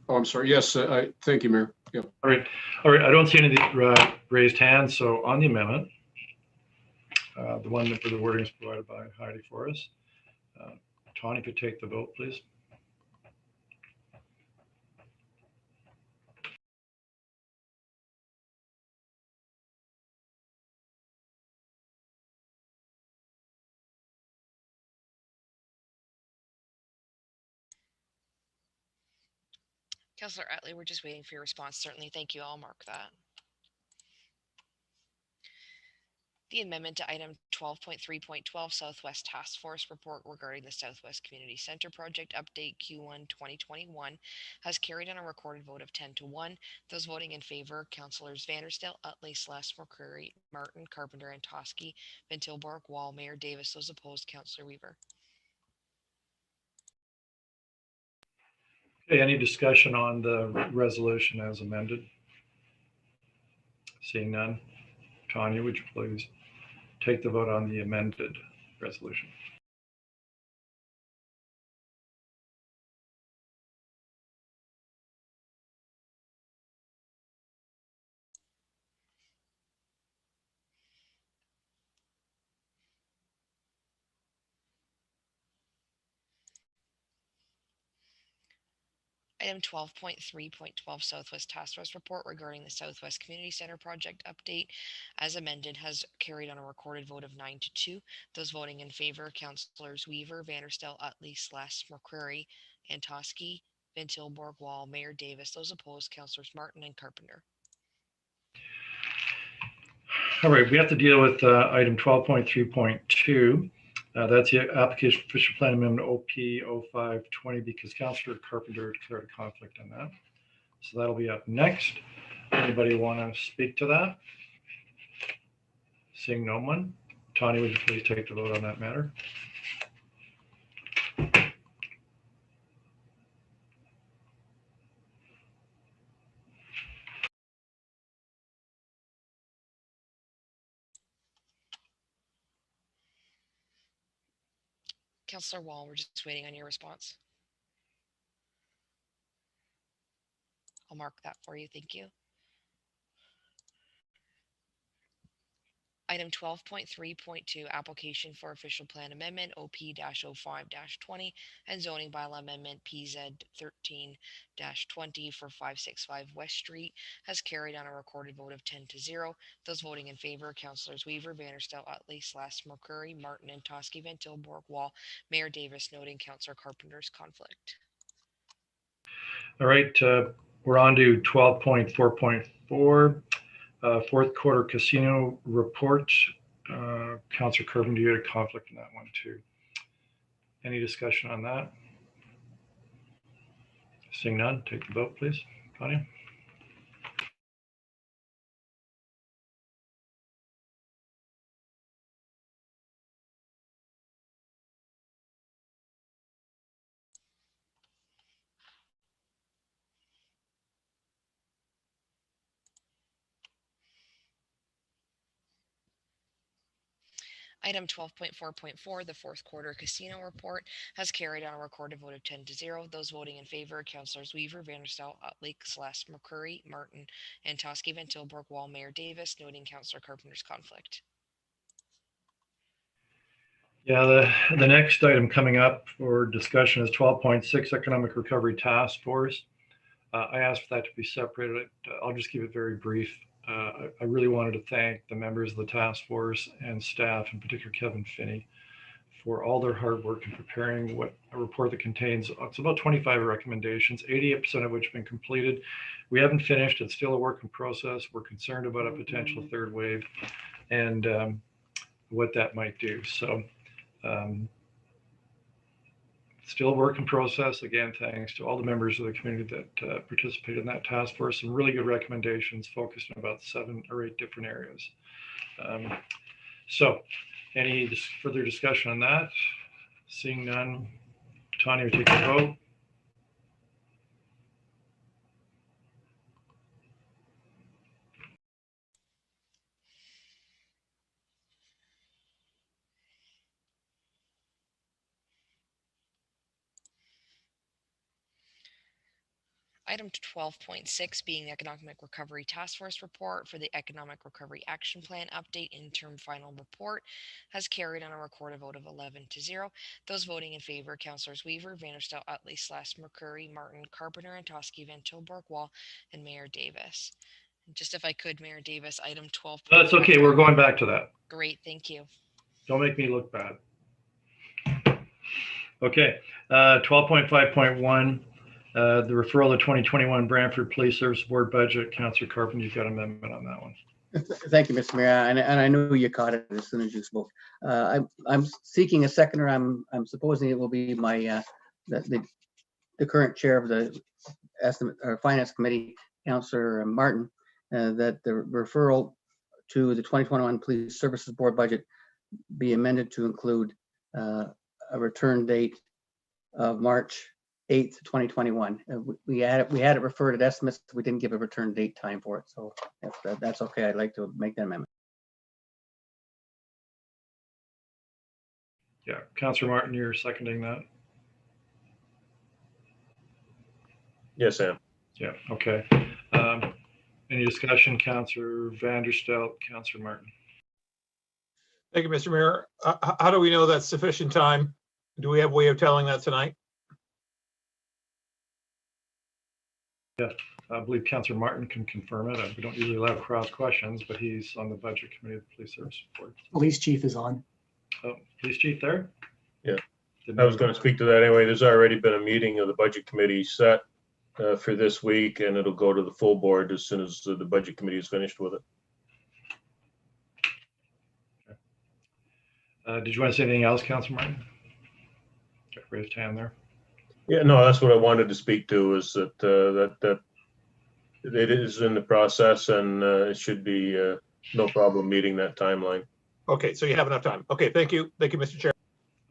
Oh, I'm sorry. Yes, thank you, Mayor. Yep. All right. I don't see any raised hands. So on the amendment, the one that for the wording is provided by Heidi for us. Tawny, could take the vote, please. Councillor Utley, we're just waiting for your response. Certainly, thank you. I'll mark that. The amendment to item 12.3.12 Southwest Task Force report regarding the Southwest Community Centre project update Q1 2021 has carried on a recorded vote of 10-1. Those voting in favor, Councillors Vanderstel, Utley, Sless, McCreary, Martin, Carpenter, and Toski, Van Tilburg, Wall, Mayor Davis. Those opposed, Councillor Weaver. Okay, any discussion on the resolution as amended? Seeing none. Tanya, would you please take the vote on the amended resolution? Item 12.3.12 Southwest Task Force report regarding the Southwest Community Centre project update as amended has carried on a recorded vote of 9-2. Those voting in favor, Councillors Weaver, Vanderstel, Utley, Sless, McCreary, Antosky, Van Tilburg, Wall, Mayor Davis. Those opposed, Councillors Martin and Carpenter. All right, we have to deal with item 12.3.2. That's the application for official plan amendment OP 0520 because Councillor Carpenter declared a conflict on that. So that'll be up next. Anybody want to speak to that? Seeing no one. Tanya, would you please take the vote on that matter? Councillor Wall, we're just waiting on your response. I'll mark that for you. Thank you. Item 12.3.2 application for official plan amendment OP-05-20 and zoning bylaw amendment PZ13-20 for 565 West Street has carried on a recorded vote of 10-0. Those voting in favor, Councillors Weaver, Vanderstel, Utley, Sless, McCreary, Martin, and Toski, Van Tilburg, Wall, Mayor Davis noting Councillor Carpenter's conflict. All right, we're on to 12.4.4. Fourth quarter casino report. Councillor Carpenter, you had a conflict in that one too. Any discussion on that? Seeing none, take the vote, please. Connie? Item 12.4.4, the fourth quarter casino report, has carried on a recorded vote of 10-0. Those voting in favor, Councilors Weaver, Vanderstel, Utley, Slash, McCurry, Martin, and Toski, Van Tilburg, Wall, Mayor Davis, noting Councilor Carpenter's conflict. Yeah, the next item coming up for discussion is 12.6 Economic Recovery Task Force. I asked for that to be separated. I'll just keep it very brief. I really wanted to thank the members of the task force and staff, in particular Kevin Finney, for all their hard work in preparing a report that contains, it's about 25 recommendations, 88% of which have been completed. We haven't finished. It's still a work in process. We're concerned about a potential third wave and what that might do. So still a work in process. Again, thanks to all the members of the community that participated in that task force. Some really good recommendations focused on about 7 or 8 different areas. So any further discussion on that? Seeing none, Tanya, take a vote. Item 12.6 being the Economic Recovery Task Force report for the Economic Recovery Action Plan update interim final report has carried on a recorded vote of 11-0. Those voting in favor, Councilors Weaver, Vanderstel, Utley, Slash, McCurry, Martin, Carpenter, and Toski, Van Tilburg, Wall, and Mayor Davis. Just if I could, Mayor Davis, item 12. That's okay. We're going back to that. Great, thank you. Don't make me look bad. Okay, 12.5.1. The referral of 2021 Brantford Police Service Board budget. Councillor Carpenter, you've got an amendment on that one. Thank you, Mr. Mayor, and I knew you caught it as soon as you spoke. I'm seeking a seconder. I'm supposing it will be my the current chair of the estimate or finance committee, Councillor Martin, that the referral to the 2021 Police Services Board budget be amended to include a return date of March 8th, 2021. We had it referred at estimates. We didn't give a return date time for it. So if that's okay, I'd like to make that amendment. Yeah, Councillor Martin, you're seconding that? Yes, Sam. Yeah, okay. Any discussion, Councillor Vanderstel, Councillor Martin? Thank you, Mr. Mayor. How do we know that's sufficient time? Do we have a way of telling that tonight? Yeah, I believe Councillor Martin can confirm it. We don't usually allow cross questions, but he's on the budget committee of the Police Service Board. Police chief is on. Oh, police chief there? Yeah, I was going to speak to that anyway. There's already been a meeting of the budget committee set for this week, and it'll go to the full board as soon as the budget committee is finished with it. Okay. Did you want to say anything else, Councillor Martin? Okay, raised hand there. Yeah, no, that's what I wanted to speak to, is that that it is in the process, and it should be no problem meeting that timeline. Okay, so you have enough time. Okay, thank you. Thank you, Mr. Chair.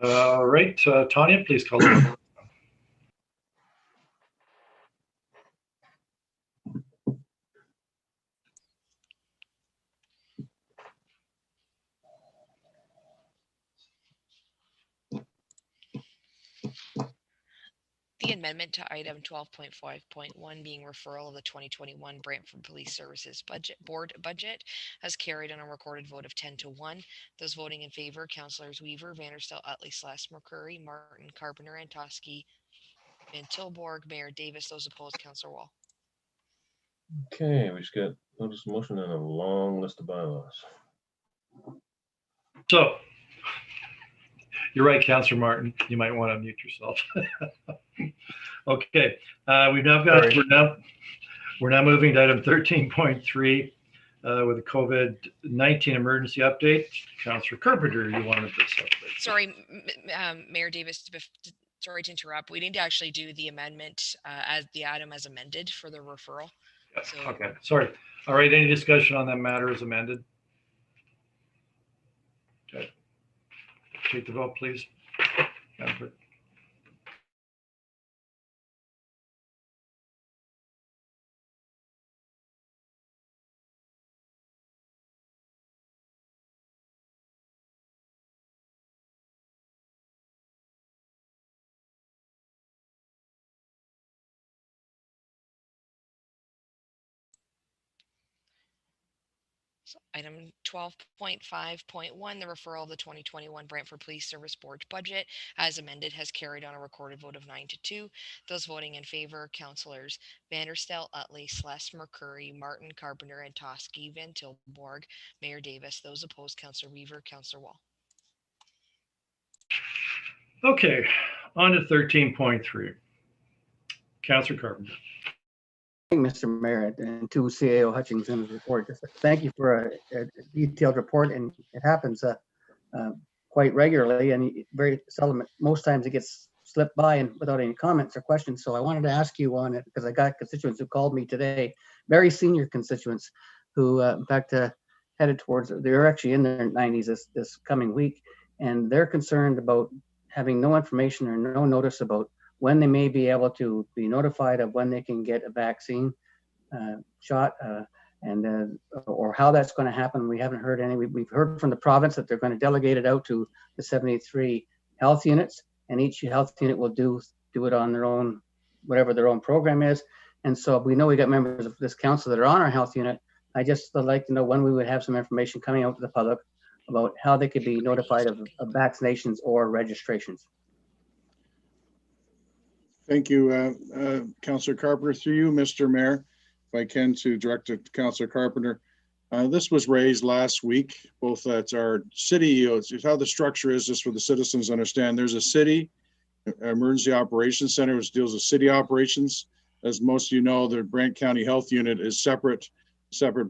All right, Tanya, please call the roll. The amendment to item 12.5.1 being referral of the 2021 Brantford Police Services Board budget has carried on a recorded vote of 10-1. Those voting in favor, Councilors Weaver, Vanderstel, Utley, Slash, McCurry, Martin, Carpenter, and Toski, Van Tilburg, Mayor Davis. Those opposed, Councilor Wall. Okay, we just got notice of motion and a long list of bylaws. So, you're right, Councillor Martin. You might want to mute yourself. Okay, we've now got. We're now moving to item 13.3 with the COVID-19 emergency update. Councillor Carpenter, you wanted this update. Sorry, Mayor Davis. sorry to interrupt. We need to actually do the amendment as the item as amended for the referral. So, Okay, sorry. All right, any discussion on that matter as amended? Okay. Take the vote, please. Madam Clerk. so item 12.5.1, the referral of the 2021 Brantford Police Service Board budget as amended has carried on a recorded vote of 9-2. Those voting in favor, Councillors Vanderstel, Utley, Sless, McCurry, Martin, Carpenter, and Toski, Van Tilborg, Mayor Davis. Those opposed, Councillor Weaver, Councillor Wall. Okay, on to 13.3. Councillor Carpenter. Mr. Mayor, and to CAO Hutchinson's report. Just thank you for a detailed report, and it happens quite regularly and very seldom. Most times it gets slipped by and without any comments or questions. So I wanted to ask you on it because I got constituents who called me today, very senior constituents who, in fact, headed towards, they're actually in their 90s this coming week, and they're concerned about having no information or no notice about when they may be able to be notified of when they can get a vaccine shot or how that's going to happen. We haven't heard any. We've heard from the province that they're going to delegate it out to the 73 health units, and each health unit will do it on their own, whatever their own program is. And so we know we got members of this council that are on our health unit. I just would like to know when we would have some information coming out to the public about how they could be notified of vaccinations or registrations. Thank you, Councillor Carpenter. Through you, Mr. Mayor, if I can, to direct it to Councillor Carpenter. This was raised last week, both at our city, it's how the structure is, just for the citizens to understand. There's a city emergency operations center which deals with city operations. As most of you know, the Brant County Health Unit is separate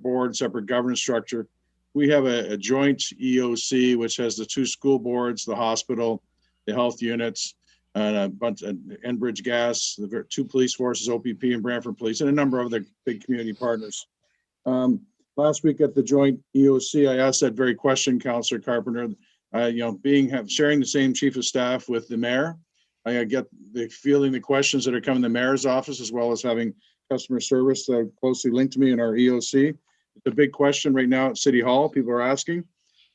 board, separate governance structure. We have a joint EOC, which has the 2 school boards, the hospital, the health units, and a bunch of Enbridge Gas, the 2 police forces, OPP and Brantford Police, and a number of other big community partners. Last week at the joint EOC, I asked that very question, Councillor Carpenter. Sharing the same chief of staff with the mayor, I get the feeling the questions that are coming to the mayor's office, as well as having customer service closely linked to me in our EOC. It's a big question right now at City Hall. People are asking.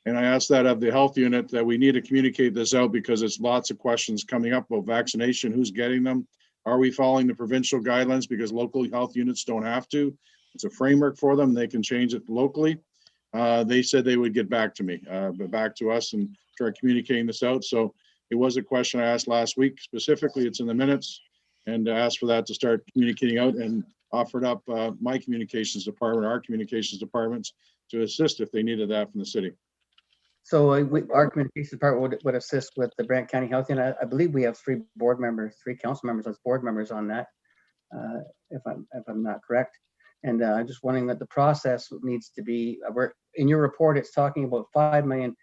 And I asked that of the health unit that we need to communicate this out because it's lots of questions coming up about vaccination, who's getting them. Are we following the provincial guidelines because local health units don't have to? It's a framework for them. They can change it locally. They said they would get back to me, but back to us and start communicating this out. So it was a question I asked last week. Specifically, it's in the minutes, and asked for that to start communicating out and offered up my communications department, our communications departments to assist if they needed that from the city. So our communications department would assist with the Brant County Health Unit. I believe we have 3 board members, 3 council members as board members on that, if I'm not correct. And I'm just wondering that the process needs to be, in your report, it's talking about 5 million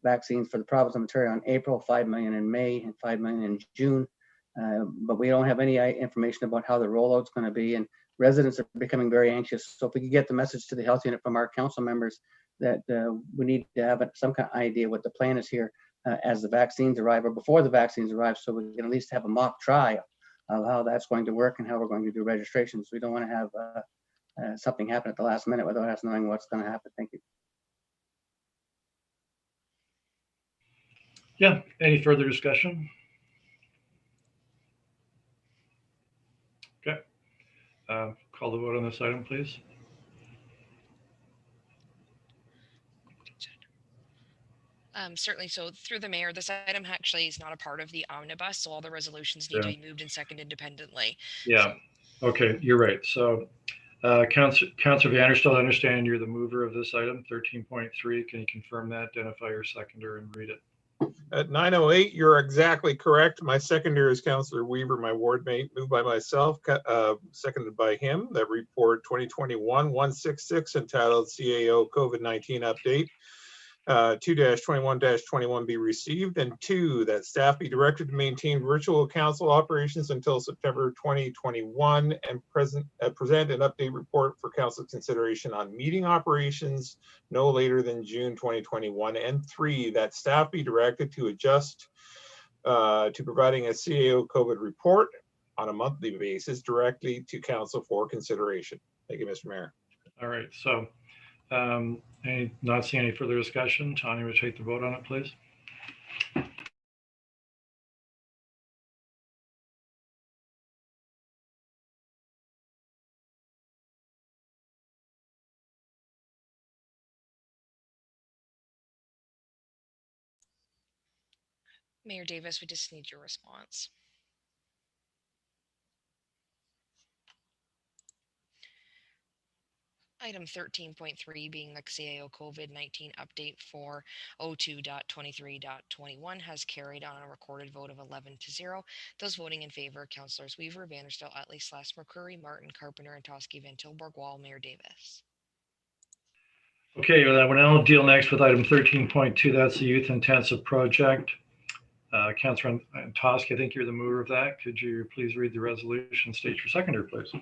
vaccines for the province of Ontario in April, 5 million in May, and 5 million in June. But we don't have any information about how the rollout's going to be, and residents are becoming very anxious. So if we could get the message to the health unit from our council members that we need to have some kind of idea what the plan is here as the vaccines arrive or before the vaccines arrive, so we can at least have a mock trial of how that's going to work and how we're going to do registrations. We don't want to have something happen at the last minute without us knowing what's going to happen. Thank you. Yeah, any further discussion? Okay, call the vote on this item, please. Certainly. So through the mayor, this item actually is not a part of the omnibus, so all the resolutions need to be moved and seconded independently. Yeah. Okay, you're right. So, Councillor Vanderstel, I understand you're the mover of this item, 13.3. Can you confirm that? Identify your seconder and read it. At 9:08, you're exactly correct. My seconder is Councillor Weaver, my ward mate, moved by myself, seconded by him. That report 2021-166 entitled CAO COVID-19 Update. 2-21-21 be received, and 2, that staff be directed to maintain virtual council operations until September 2021 and present an update report for council consideration on meeting operations no later than June 2021, and 3, that staff be directed to adjust to providing a CAO COVID report on a monthly basis directly to council for consideration. Thank you, Mr. Mayor. All right, so not seeing any further discussion. Tanya, would you take the vote on it, please? Mayor Davis, we just need your response. Item 13.3 being the CAO COVID-19 update for 02.23.21 has carried on a recorded vote of 11-0. Those voting in favor, Councillors Weaver, Vanderstel, Utley, Slash, McCurry, Martin, Carpenter, and Toski, Van Tilburg, Wall, Mayor Davis. Okay, we'll now deal next with item 13.2. That's the youth intensive project. Councillor Toski, I think you're the mover of that. Could you please read the resolution? State your seconder, please.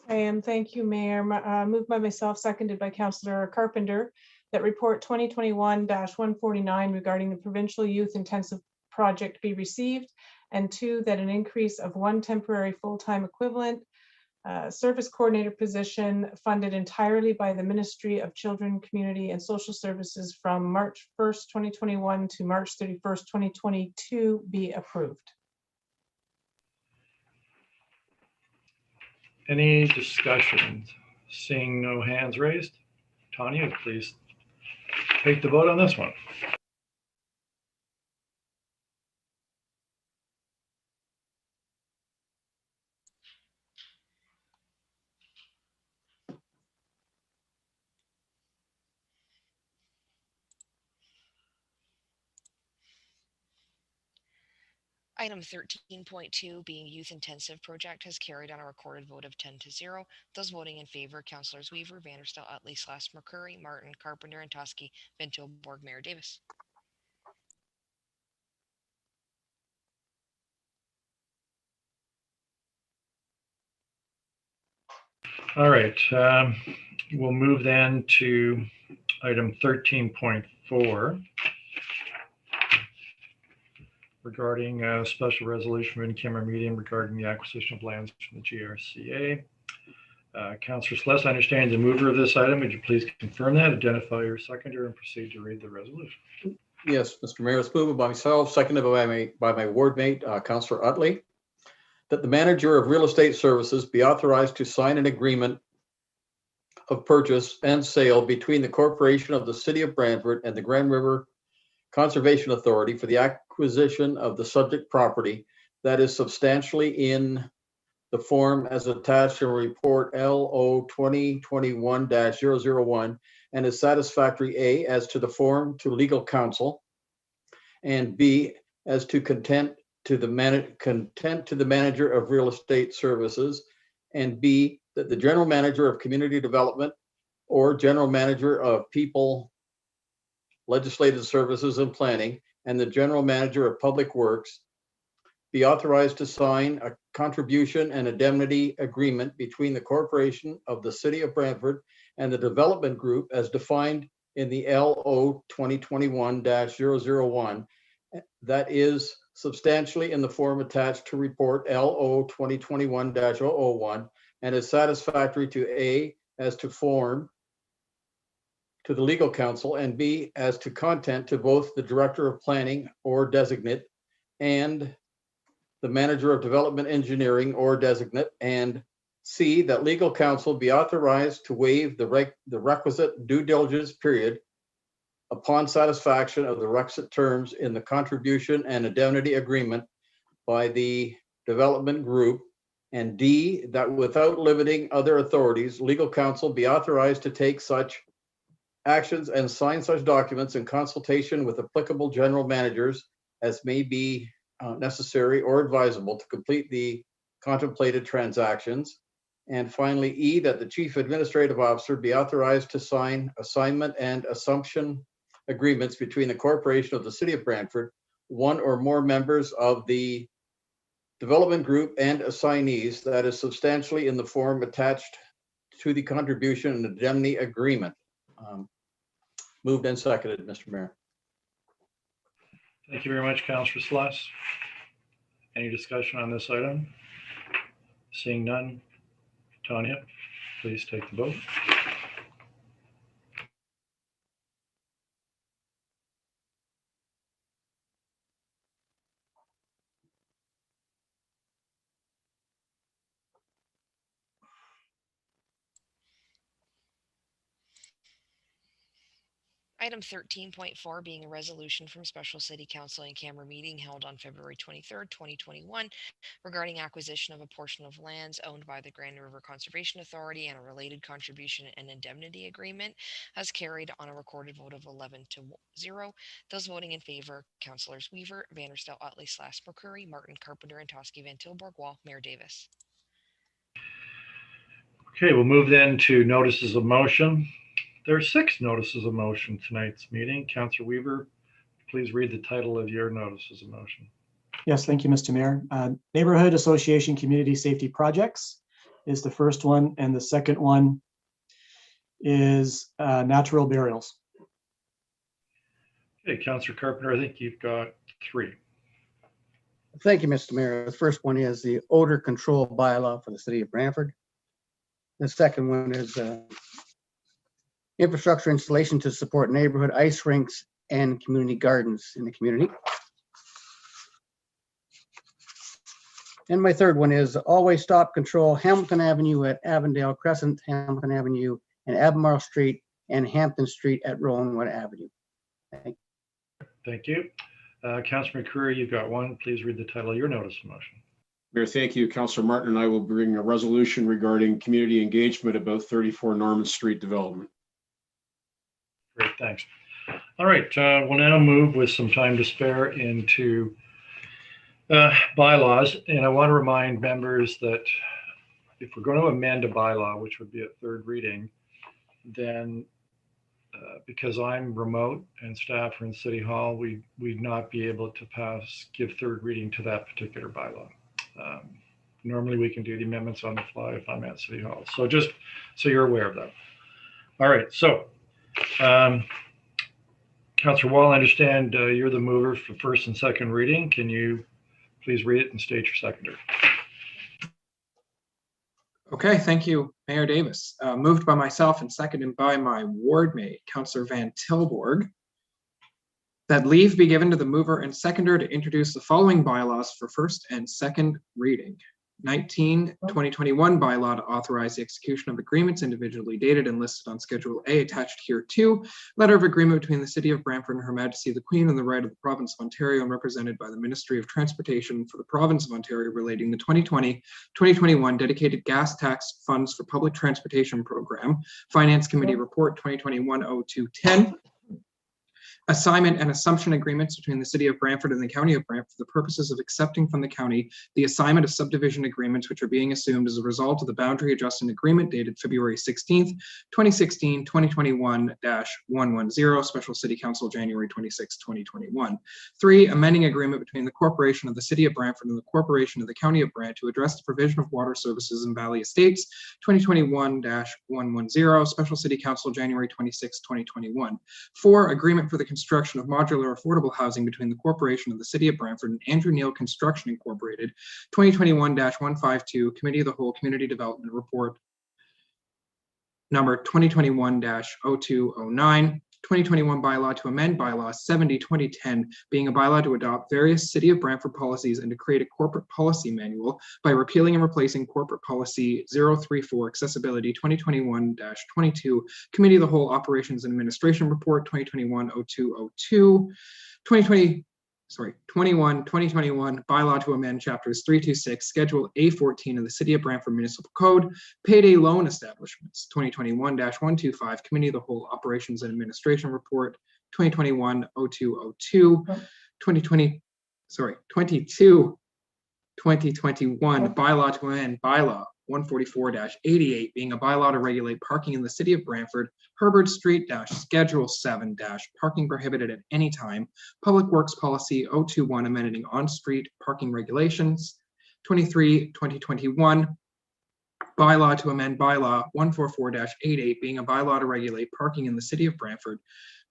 I am. Thank you, Mayor. Moved by myself, seconded by Councillor Carpenter, that report 2021-149 regarding the provincial youth intensive project be received, and 2, that an increase of 1 temporary full-time equivalent service coordinator position funded entirely by the Ministry of Children, Community and Social Services from March 1st, 2021 to March 31st, 2022 be approved. Any discussion? Seeing no hands raised, Tanya, please take the vote on this one. Item 13.2 being youth intensive project has carried on a recorded vote of 10-0. Those voting in favor, Councillors Weaver, Vanderstel, Utley, Slash, McCurry, Martin, Carpenter, and Toski, Van Tilburg, Mayor Davis. All right, we'll move then to item 13.4 regarding a special resolution in-camera meeting regarding the acquisition of lands from the GRCA. Councillor Celeste, I understand the mover of this item. Would you please confirm that, identify your seconder, and proceed to read the resolution? Yes, Mr. Mayor, it's moved by myself, seconded by my ward mate, Councillor Utley, that the manager of real estate services be authorized to sign an agreement of purchase and sale between the corporation of the City of Brantford and the Grand River Conservation Authority for the acquisition of the subject property that is substantially in the form as attached in report LO 2021-001 and is satisfactory A, as to the form to legal counsel, and B, as to content to the manager of real estate services, and B, that the general manager of community development or general manager of people, legislative services and planning, and the general manager of public works be authorized to sign a contribution and indemnity agreement between the corporation of the City of Brantford and the development group as defined in the LO 2021-001 that is substantially in the form attached to report LO 2021-001 and is satisfactory to A, as to form to the legal counsel, and B, as to content to both the director of planning or designate and the manager of development engineering or designate, and C, that legal counsel be authorized to waive the requisite due diligence period upon satisfaction of the requisite terms in the contribution and indemnity agreement by the development group, and D, that without limiting other authorities, legal counsel be authorized to take such actions and sign such documents in consultation with applicable general managers as may be necessary or advisable to complete the contemplated transactions. And finally, E, that the chief administrative officer be authorized to sign assignment and assumption agreements between the corporation of the City of Brantford, one or more members of the development group and assignees that is substantially in the form attached to the contribution and indemnity agreement. Moved and seconded, Mr. Mayor. Thank you very much, Councillor Sluss. Any discussion on this item? Seeing none. Tanya, please take the vote. Item 13.4 being a resolution from special city council and camera meeting held on February 23rd, 2021 regarding acquisition of a portion of lands owned by the Grand River Conservation Authority and a related contribution and indemnity agreement as carried on a recorded vote of 11-0. Those voting in favor, Councillors Weaver, Vanderstel, Utley, Slash, McCurry, Martin, Carpenter, and Toski, Van Tilburg, Wall, Mayor Davis. Okay, we'll move then to notices of motion. There are 6 notices of motion tonight's meeting. Councillor Weaver, please read the title of your notices of motion. Yes, thank you, Mr. Mayor. Neighborhood Association Community Safety Projects is the first one, and the second one is natural burials. Okay, Councillor Carpenter, I think you've got 3. Thank you, Mr. Mayor. The first one is the odor control bylaw for the City of Brantford. The second one is infrastructure installation to support neighborhood ice rinks and community gardens in the community. And my third one is always stop control Hamilton Avenue at Avondale Crescent, Hamilton Avenue and Albemarle Street, and Hampton Street at Rowanwood Avenue. Thank you. Councillor McCurry, you've got 1. Please read the title of your notice of motion. Mayor, thank you. Councillor Martin and I will bring a resolution regarding community engagement about 34 Norman Street development. Great, thanks. All right, we'll now move with some time to spare into bylaws. And I want to remind members that if we're going to amend a bylaw, which would be at 3rd reading, then because I'm remote and staff are in City Hall, we'd not be able to give 3rd reading to that particular bylaw. Normally we can do the amendments on the fly if I'm at City Hall. So just so you're aware of that. All right, so Councillor Wall, I understand you're the mover for 1st and 2nd reading. Can you please read it and state your seconder? Okay, thank you, Mayor Davis. Moved by myself and seconded by my ward mate, Councillor Van Tilburg, that leave be given to the mover and seconder to introduce the following bylaws for 1st and 2nd reading. 19/2021 bylaw to authorize the execution of agreements individually dated and listed on Schedule A attached here to letter of agreement between the City of Brantford and Her Majesty the Queen and the right of the Province of Ontario and represented by the Ministry of Transportation for the Province of Ontario relating the 2020-2021 dedicated gas tax funds for public transportation program, Finance Committee Report 2021-0210. Assignment and assumption agreements between the City of Brantford and the County of Brantford for the purposes of accepting from the county the assignment of subdivision agreements which are being assumed as a result of the boundary adjustment agreement dated February 16th, 2016, 2021-110, Special City Council, January 26, 2021. 3, amending agreement between the Corporation of the City of Brantford and the Corporation of the County of Brant to address the provision of water services in Valley Estates, 2021-110, Special City Council, January 26, 2021. 4, agreement for the construction of modular affordable housing between the Corporation of the City of Brantford and Andrew Neil Construction Incorporated, 2021-152, Committee of the Whole Community Development Report number 2021-0209, 2021 bylaw to amend bylaw 70/2010, being a bylaw to adopt various City of Brantford policies and to create a corporate policy manual by repealing and replacing corporate policy 034 accessibility 2021-22, Committee of the Whole Operations and Administration Report 2021-0202, 2021 bylaw to amend chapters 326, Schedule A14 of the City of Brantford Municipal Code, payday loan establishments, 2021-125, Committee of the Whole Operations and Administration Report, 2021-0202, 2021 bylaw to amend bylaw 144-88, being a bylaw to regulate parking in the city of Brantford, Herbert Street Schedule 7 parking prohibited at any time, Public Works Policy 021 amending on-street parking regulations, 2021, bylaw to amend bylaw 144-88, being a bylaw to regulate parking in the city of Brantford,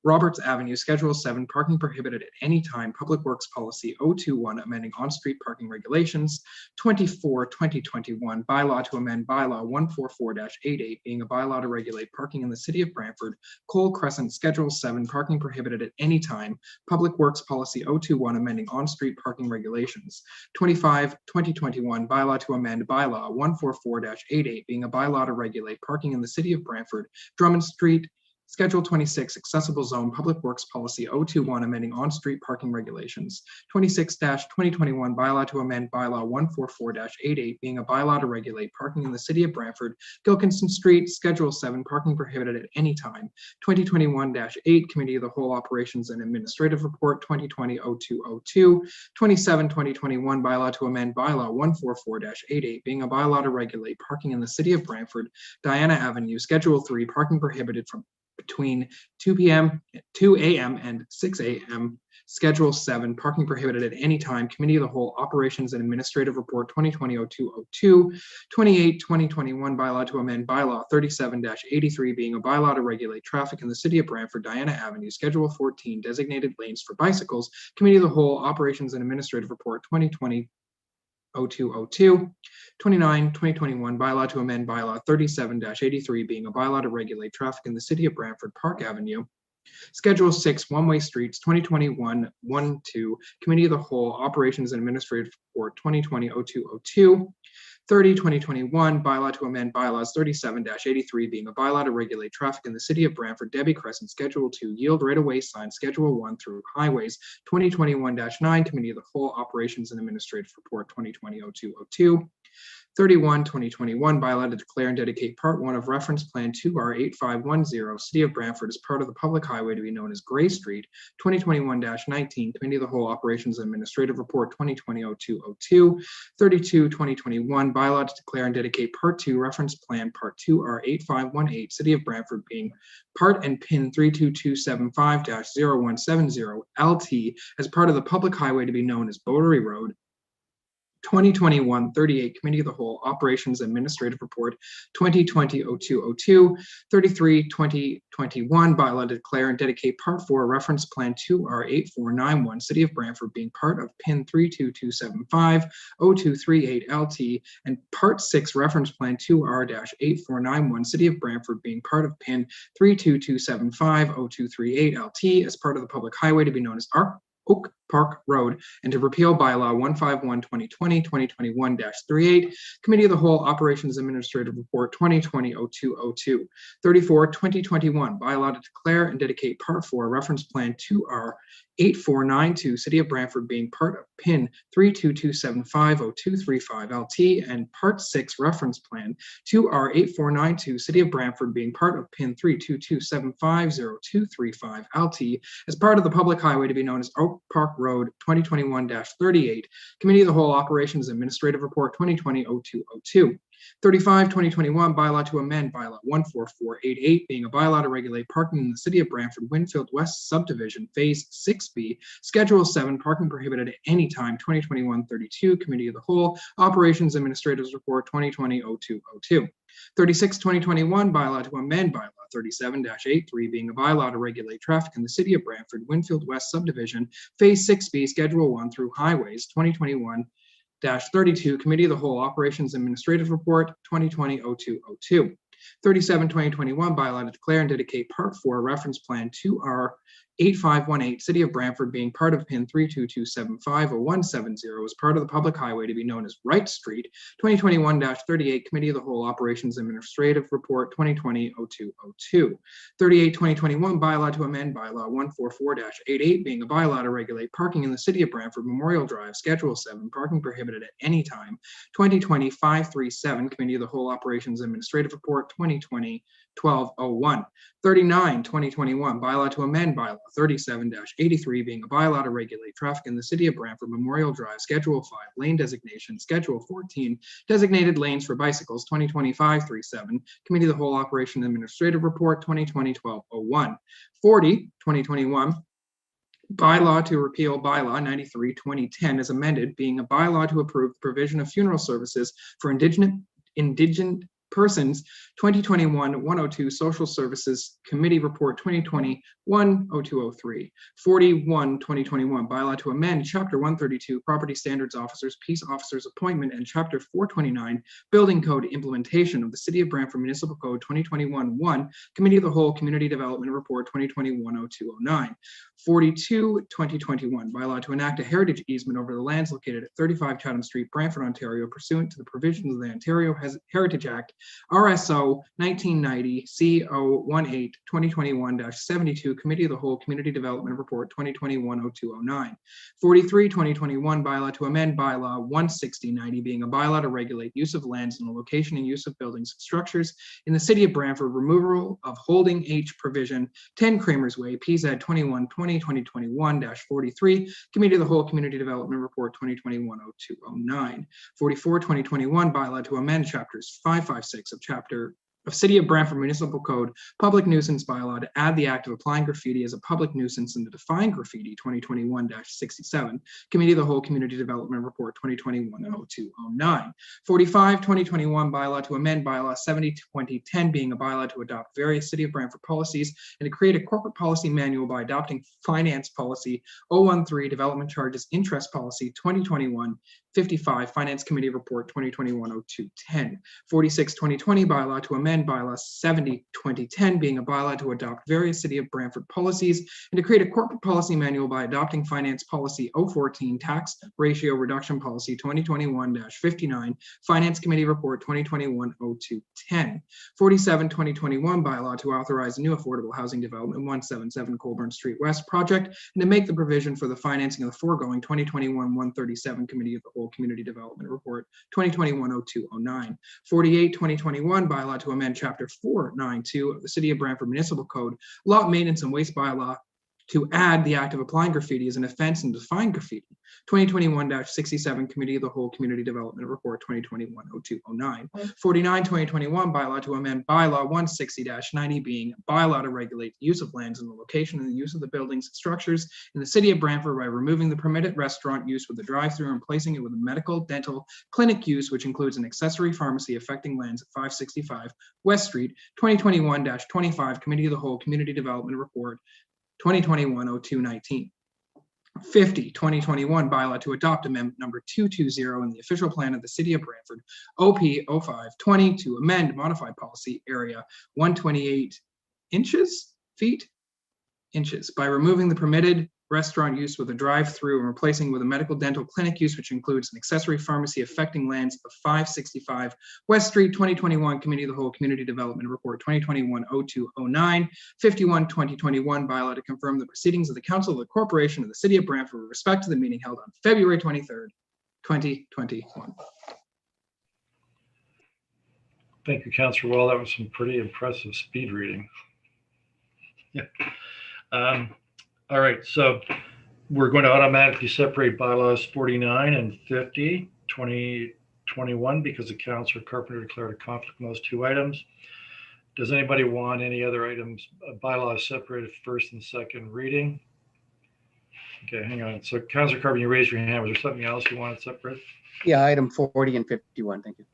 Roberts Avenue, Schedule 7, parking prohibited at any time, Public Works Policy 021, amending on-street parking regulations, 2021, bylaw to amend bylaw 144-88, being a bylaw to regulate parking in the city of Brantford, Cole Crescent, Schedule 7, parking prohibited at any time, Public Works Policy 021, amending on-street parking regulations, 2021, bylaw to amend bylaw 144-88, being a bylaw to regulate parking in the city of Brantford, Drummond Street, Schedule 26, Accessible Zone, Public Works Policy 021, amending on-street parking regulations. 26-2021, bylaw to amend bylaw 144-88, being a bylaw to regulate parking in the city of Brantford, Gilkinson Street, Schedule 7, parking prohibited at any time. 2021-8, Committee of the Whole Operations and Administrative Report 2020-0202. 27-2021, bylaw to amend bylaw 144-88, being a bylaw to regulate parking in the city of Brantford, Diana Avenue, Schedule 3, parking prohibited from between 2 a.m. and 6 a.m. Schedule 7, parking prohibited at any time. Committee of the Whole Operations and Administrative Report 2020-0202. 28-2021, bylaw to amend bylaw 37-83, being a bylaw to regulate traffic in the city of Brantford, Diana Avenue, Schedule 14, designated lanes for bicycles. Committee of the Whole Operations and Administrative Report 2020-0202. 29-2021, bylaw to amend bylaw 37-83, being a bylaw to regulate traffic in the city of Brantford, Park Avenue. Schedule 6, one-way streets 2021-12, Committee of the Whole Operations and Administrative Report 2020-0202. 30-2021, bylaw to amend bylaws 37-83, being a bylaw to regulate traffic in the city of Brantford, Debbie Crescent, Schedule 2, yield right-of-way sign, Schedule 1 through highways, 2021-9, Committee of the Whole Operations and Administrative Report 2020-0202. 31-2021, bylaw to declare and dedicate Part 1 of Reference Plan 2R8510, City of Brantford, as part of the public highway to be known as Gray Street, 2021-19, Committee of the Whole Operations and Administrative Report 2020-0202. 32-2021, bylaw to declare and dedicate Part 2 Reference Plan Part 2R8518, City of Brantford, being Part and Pin 32275-0170 LT, as part of the public highway to be known as Bottery Road, 2021-38, Committee of the Whole Operations Administrative Report 2020-0202. 33-2021, bylaw to declare and dedicate Part 4 Reference Plan 2R8491, City of Brantford, being part of PIN 32275-0238 LT, and Part 6 Reference Plan 2R-8491, City of Brantford, being part of PIN 32275-0238 LT, as part of the public highway to be known as Oak Park Road, and to repeal bylaw 151-2020-2021-38, Committee of the Whole Operations Administrative Report 2020-0202. 34-2021, bylaw to declare and dedicate Part 4 Reference Plan 2R8492, City of Brantford, being part of PIN 32275-0235 LT, and Part 6 Reference Plan 2R8492, City of Brantford, being part of PIN 32275-0235 LT, as part of the public highway to be known as Oak Park Road 2021-38, Committee of the Whole Operations Administrative Report 2020-0202. 35-2021, bylaw to amend bylaw 14488, being a bylaw to regulate parking in the city of Brantford, Winfield West Subdivision, Phase 6B, Schedule 7, parking prohibited at any time, 2021-32, Committee of the Whole Operations Administrative Report 2020-0202. 36-2021, bylaw to amend bylaw 37-83, being a bylaw to regulate traffic in the city of Brantford, Winfield West Subdivision, Phase 6B, Schedule 1 through highways, 2021-32, Committee of the Whole Operations Administrative Report 2020-0202. 37-2021, bylaw to declare and dedicate Part 4 Reference Plan 2R8518, City of Brantford, being part of PIN 32275-0170, as part of the public highway to be known as Wright Street, 2021-38, Committee of the Whole Operations Administrative Report 2020-0202. 38-2021, bylaw to amend bylaw 144-88, being a bylaw to regulate parking in the city of Brantford, Memorial Drive, Schedule 7, parking prohibited at any time, 2020-537, Committee of the Whole Operations Administrative Report 2020-0202. 1201. 39, 2021, bylaw to amend bylaw 37-83, being a bylaw to regulate traffic in the City of Brantford, Memorial Drive, Schedule 5, lane designation, Schedule 14, designated lanes for bicycles, 2025-37, Committee of the Whole Operation Administrative Report, 2020-1201. 40, 2021, bylaw to repeal bylaw 93, 2010 as amended, being a bylaw to approve the provision of funeral services for indigent persons, 2021-102, Social Services Committee Report 2020-10203. 41, 2021, bylaw to amend Chapter 132, Property Standards Officers, Peace Officers Appointment, and Chapter 429, Building Code Implementation of the City of Brantford Municipal Code 2021-1, Committee of the Whole Community Development Report 2021-0209. 42, 2021, bylaw to enact a heritage easement over the lands located at 35 Chatham Street, Brantford, Ontario, pursuant to the provisions of the Ontario Heritage Act, RSO 1990 CO 18 2021-72, Committee of the Whole Community Development Report 2021-0209. 43, 2021, bylaw to amend bylaw 16090, being a bylaw to regulate use of lands and the location and use of buildings and structures in the City of Brantford, removal of holding H provision, 10 Cramers Way, PZ 2021-2021-43, Committee of the Whole Community Development Report 2021-0209. 44, 2021, bylaw to amend chapters 556 of City of Brantford Municipal Code, Public Nuisance Bylaw, to add the act of applying graffiti as a public nuisance and to define graffiti, 2021-67, Committee of the Whole Community Development Report 2021-0209. 45, 2021, bylaw to amend bylaw 70-2010, being a bylaw to adopt various City of Brantford policies and to create a corporate policy manual by adopting finance policy 013, development charges interest policy 2021-55, Finance Committee Report 2021-0210. 46, 2020, bylaw to amend bylaw 70-2010, being a bylaw to adopt various City of Brantford policies and to create a corporate policy manual by adopting finance policy 014, tax ratio reduction policy 2021-59, Finance Committee Report 2021-0210. 47, 2021, bylaw to authorize a new affordable housing development 177 Colburn Street West project and to make the provision for the financing of the foregoing 2021-137 Committee of the Whole Community Development Report 2021-0209. 48, 2021, bylaw to amend Chapter 492 of the City of Brantford Municipal Code, Lot Maintenance and Waste Bylaw, to add the act of applying graffiti as an offense and define graffiti. 2021-67, Committee of the Whole Community Development Report 2021-0209. 49, 2021, bylaw to amend bylaw 160-90, being a bylaw to regulate the use of lands and the location and the use of the buildings and structures in the City of Brantford by removing the permitted restaurant use with a drive-through and replacing it with a medical, dental, clinic use, which includes an accessory pharmacy affecting lands at 565 West Street. 2021-25, Committee of the Whole Community Development Report 2021-0219. 50, 2021, bylaw to adopt amendment number 220 in the official plan of the City of Brantford, OP 0520, to amend modified policy area 128 feet by removing the permitted restaurant use with a drive-through and replacing with a medical dental clinic use, which includes an accessory pharmacy affecting lands of 565 West Street. 2021, Committee of the Whole Community Development Report 2021-0209. 51, 2021, bylaw to confirm the proceedings of the Council of the Corporation of the City of Brantford with respect to the meeting held on February 23rd, 2021. Thank you, Councillor Wall. That was some pretty impressive speed reading. Yeah. All right, so we're going to automatically separate bylaws 49 and 50, 2021, because the Councillor Carpenter declared a conflict on those two items. Does anybody want any other items, bylaws separated first and second reading? Okay, hang on. So Councillor Carpenter, you raised your hand. Was there something else you wanted separate? Yeah, item 40 and 51, thank you.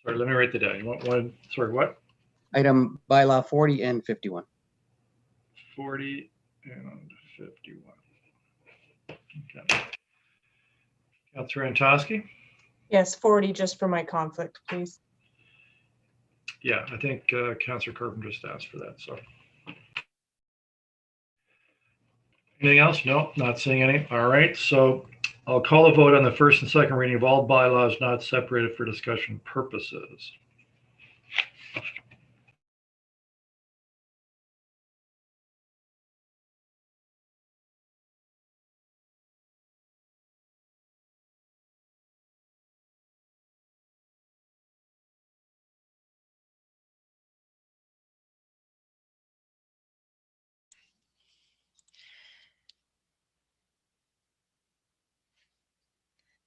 Sorry, let me write that down. You want one, sorry, what? Item bylaw 40 and 51. 40 and 51. Okay. Councillor Antosky? Yes, 40 just for my conflict, please. Yeah, I think Councillor Carpenter just asked for that, so. Anything else? No, not seeing any. All right, so I'll call a vote on the first and second reading of all bylaws not separated for discussion purposes.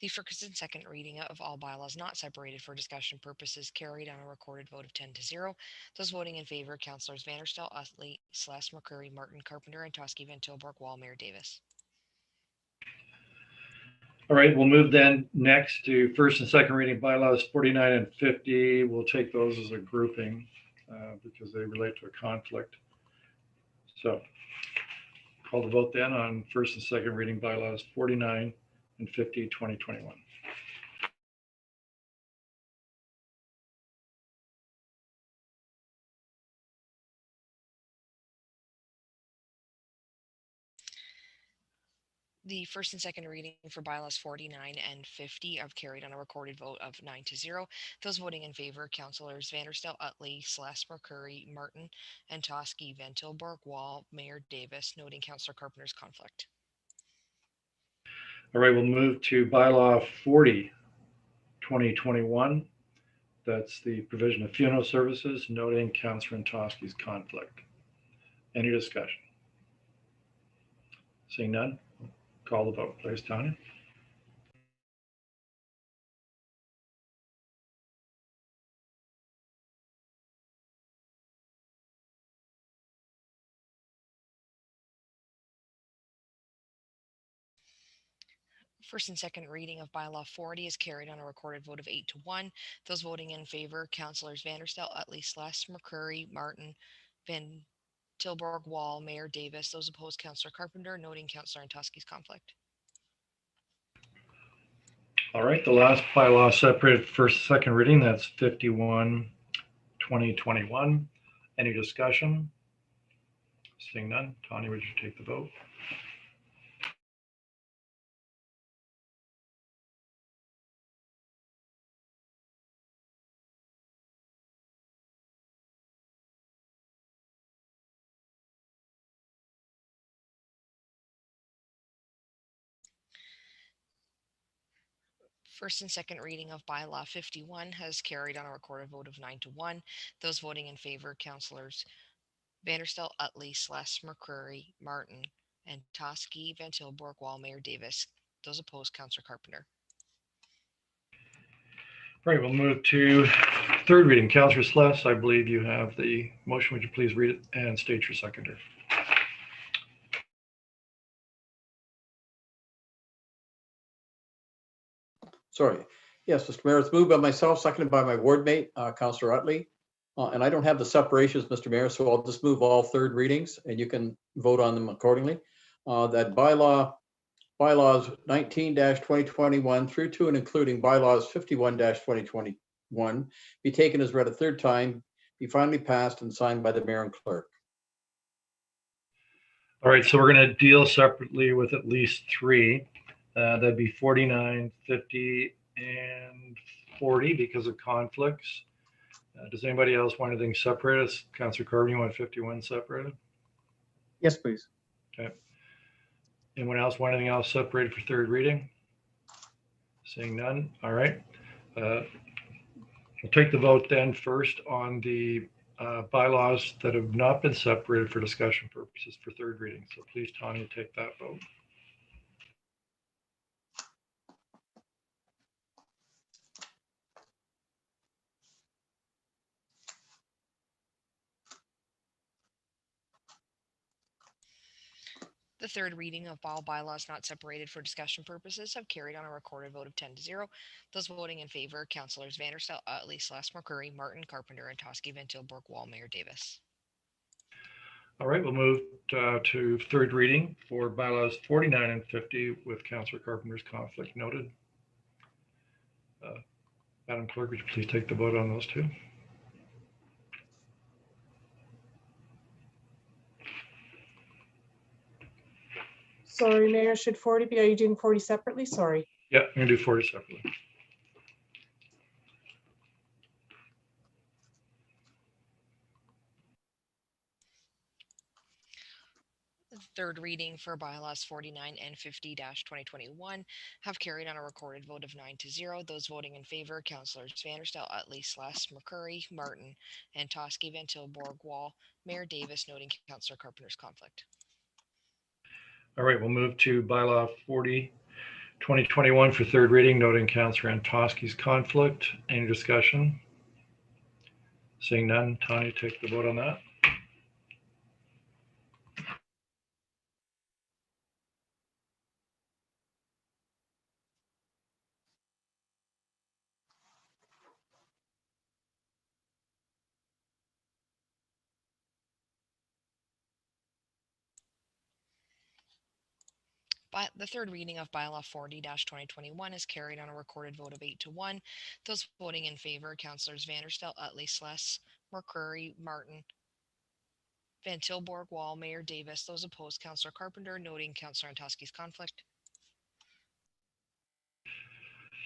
The first and second reading of all bylaws not separated for discussion purposes carried on a recorded vote of 10-0. Those voting in favor, Councillors Vanderstel, Utley, Celeste, McCurry, Martin, Carpenter, and Toski, Van Tilburg, Wall, Mayor Davis. All right, we'll move then next to first and second reading bylaws 49 and 50. We'll take those as a grouping because they relate to a conflict. So call the vote then on first and second reading bylaws 49 and 50, 2021. The first and second reading for bylaws 49 and 50 have carried on a recorded vote of 9-0. Those voting in favor, Councillors Vanderstel, Utley, Celeste, McCurry, Martin, and Toski, Van Tilburg, Wall, Mayor Davis, noting Councillor Carpenter's conflict. All right, we'll move to bylaw 40, 2021. That's the provision of funeral services, noting Councillor Toski's conflict. Any discussion? Seeing none, call the vote, please, Tanya. First and second reading of bylaw 40 is carried on a recorded vote of 8-1. Those voting in favor, Councillors Vanderstel, Utley, Celeste, McCurry, Martin, Van Tilburg, Wall, Mayor Davis. Those opposed, Councillor Carpenter, noting Councillor Toski's conflict. All right, the last bylaw separated first, second reading, that's 51, 2021. Any discussion? Seeing none, Tanya, would you take the vote? First and second reading of bylaw 51 has carried on a recorded vote of 9-1. Those voting in favor, Councillors Vanderstel, Utley, Celeste, McCurry, Martin, and Toski, Van Tilburg, Wall, Mayor Davis. Those opposed, Councillor Carpenter. Right, we'll move to third reading. Councillor Celeste, I believe you have the motion. Would you please read it and state your seconder? Sorry. Yes, Mr. Mayor, it's moved by myself, seconded by my ward mate, Councillor Utley. And I don't have the separations, Mr. Mayor, so I'll just move all third readings and you can vote on them accordingly. That bylaws 19-2021 through to and including bylaws 51-2021 be taken as read a third time, be finally passed and signed by the mayor and clerk. All right, so we're going to deal separately with at least three. That'd be 49, 50, and 40 because of conflicts. Does anybody else want anything separated? Councillor Corbin, you want 51 separated? Yes, please. Okay. Anyone else want anything else separated for third reading? Seeing none. All right. We'll take the vote then first on the bylaws that have not been separated for discussion purposes for third reading. So please, Tanya, take that vote. The third reading of all bylaws not separated for discussion purposes have carried on a recorded vote of 10-0. Those voting in favor, Councillors Vanderstel, Utley, Celeste, McCurry, Martin, Carpenter, and Toski, Van Tilburg, Wall, Mayor Davis. All right, we'll move to third reading for bylaws 49 and 50 with Councillor Carpenter's conflict noted. Madam Clerk, would you please take the vote on those two? Sorry, Mayor, should 40 be, are you doing 40 separately? Sorry. Yeah, I'm going to do 40 separately. Third reading for bylaws 49 and 50-2021 have carried on a recorded vote of 9-0. Those voting in favor, Councillors Vanderstel, Utley, Celeste, McCurry, Martin, and Toski, Van Tilburg, Wall, Mayor Davis, noting Councillor Carpenter's conflict. All right, we'll move to bylaw 40, 2021 for third reading, noting Councillor Antosky's conflict. Any discussion? Seeing none, Tanya, take the vote on that. But the third reading of bylaw 40-2021 is carried on a recorded vote of 8-1. Those voting in favor, Councillors Vanderstel, Utley, Sless, McCrory, Martin, Van Tilburg, Wall, Mayor Davis. Those opposed, Councillor Carpenter, noting Councillor Antosky's conflict.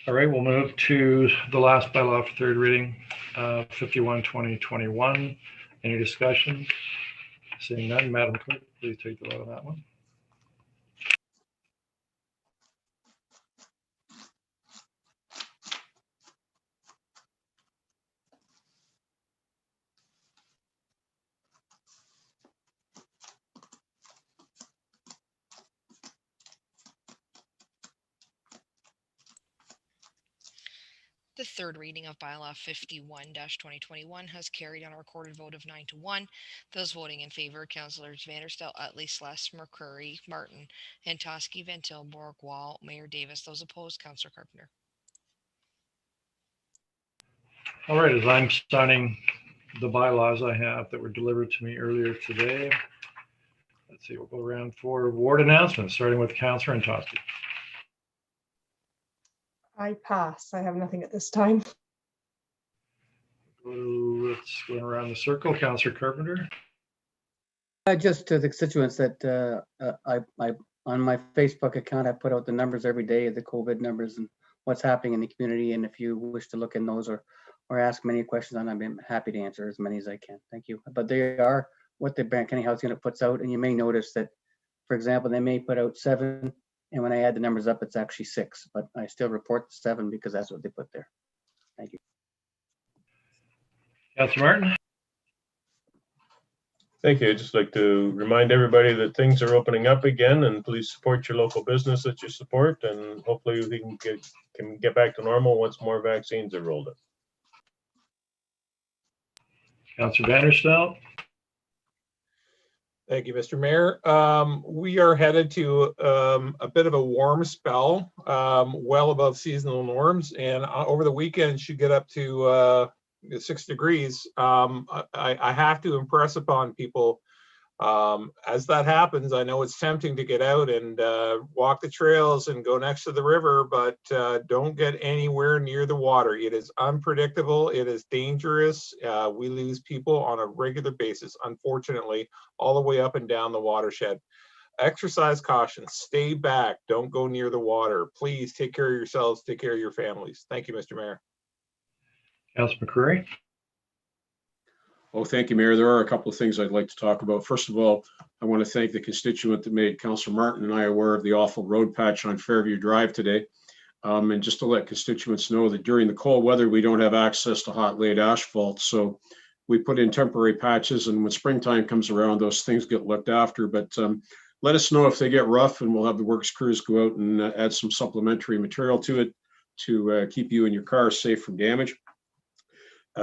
All right, we'll move to the last bylaw for third reading, 51-2021. Any discussion? Seeing none, Madam Clerk, please take the vote on that one. The third reading of bylaw 51-2021 has carried on a recorded vote of 9-1. Those voting in favor, Councillors Vanderstel, Utley, Sless, McCrory, Martin, Antosky, Van Tilburg, Wall, Mayor Davis. Those opposed, Councillor Carpenter. All right, as I'm signing the bylaws I have that were delivered to me earlier today, let's see, we'll go around for ward announcements, starting with Councillor Antosky. I pass. I have nothing at this time. Let's go around the circle. Councillor Carpenter. Just to the constituents that I on my Facebook account, I put out the numbers every day, the COVID numbers and what's happening in the community. And if you wish to look in those or ask many questions on, I've been happy to answer as many as I can. Thank you. But they are what the Brant County Housing Unit puts out. And you may notice that, for example, they may put out 7. And when I add the numbers up, it's actually 6, but I still report 7 because that's what they put there. Thank you. Councillor Martin. Thank you. I'd just like to remind everybody that things are opening up again, and please support your local business that you support, and hopefully we can get back to normal once more vaccines are rolled out. Councillor Vanderstel. Thank you, Mr. Mayor. We are headed to a bit of a warm spell, well above seasonal norms, and over the weekend should get up to 6 degrees. I have to impress upon people, as that happens, I know it's tempting to get out and walk the trails and go next to the river, but don't get anywhere near the water. It is unpredictable. It is dangerous. We lose people on a regular basis, unfortunately, all the way up and down the watershed. Exercise caution. Stay back. Don't go near the water. Please take care of yourselves. Take care of your families. Thank you, Mr. Mayor. Councillor McCrory. Oh, thank you, Mayor. There are a couple of things I'd like to talk about. First of all, I want to thank the constituent that made Councillor Martin and I aware of the awful road patch on Fairview Drive today. And just to let constituents know that during the cold weather, we don't have access to hot laid asphalt. So we put in temporary patches, and when springtime comes around, those things get looked after. But let us know if they get rough, and we'll have the works crews go out and add some supplementary material to it to keep you and your car safe from damage.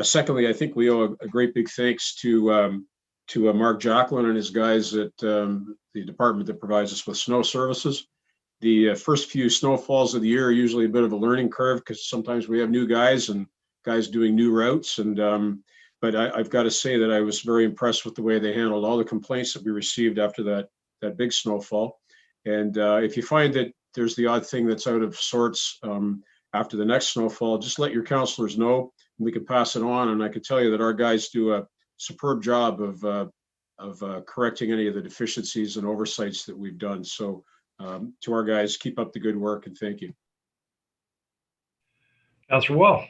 Secondly, I think we owe a great big thanks to Mark Jacqueline and his guys at the department that provides us with snow services. The first few snowfalls of the year are usually a bit of a learning curve because sometimes we have new guys and guys doing new routes. And but I've got to say that I was very impressed with the way they handled all the complaints that we received after that big snowfall. And if you find that there's the odd thing that's out of sorts after the next snowfall, just let your counselors know. We can pass it on, and I can tell you that our guys do a superb job of correcting any of the deficiencies and oversights that we've done. So to our guys, keep up the good work, and thank you. Councillor Wall.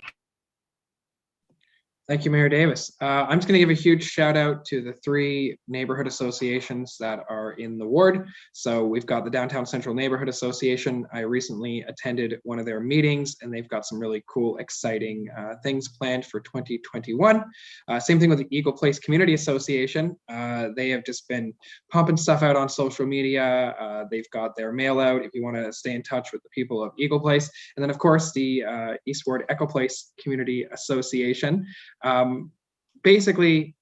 Thank you, Mayor Davis. I'm just going to give a huge shout out to the 3 neighborhood associations that are in the ward. So we've got the Downtown Central Neighborhood Association. I recently attended one of their meetings, and they've got some really cool, exciting things planned for 2021. Same thing with the Eagle Place Community Association. They have just been pumping stuff out on social media. They've got their mail out if you want to stay in touch with the people of Eagle Place. And then, of course, the East Ward Echo Place Community Association. Basically,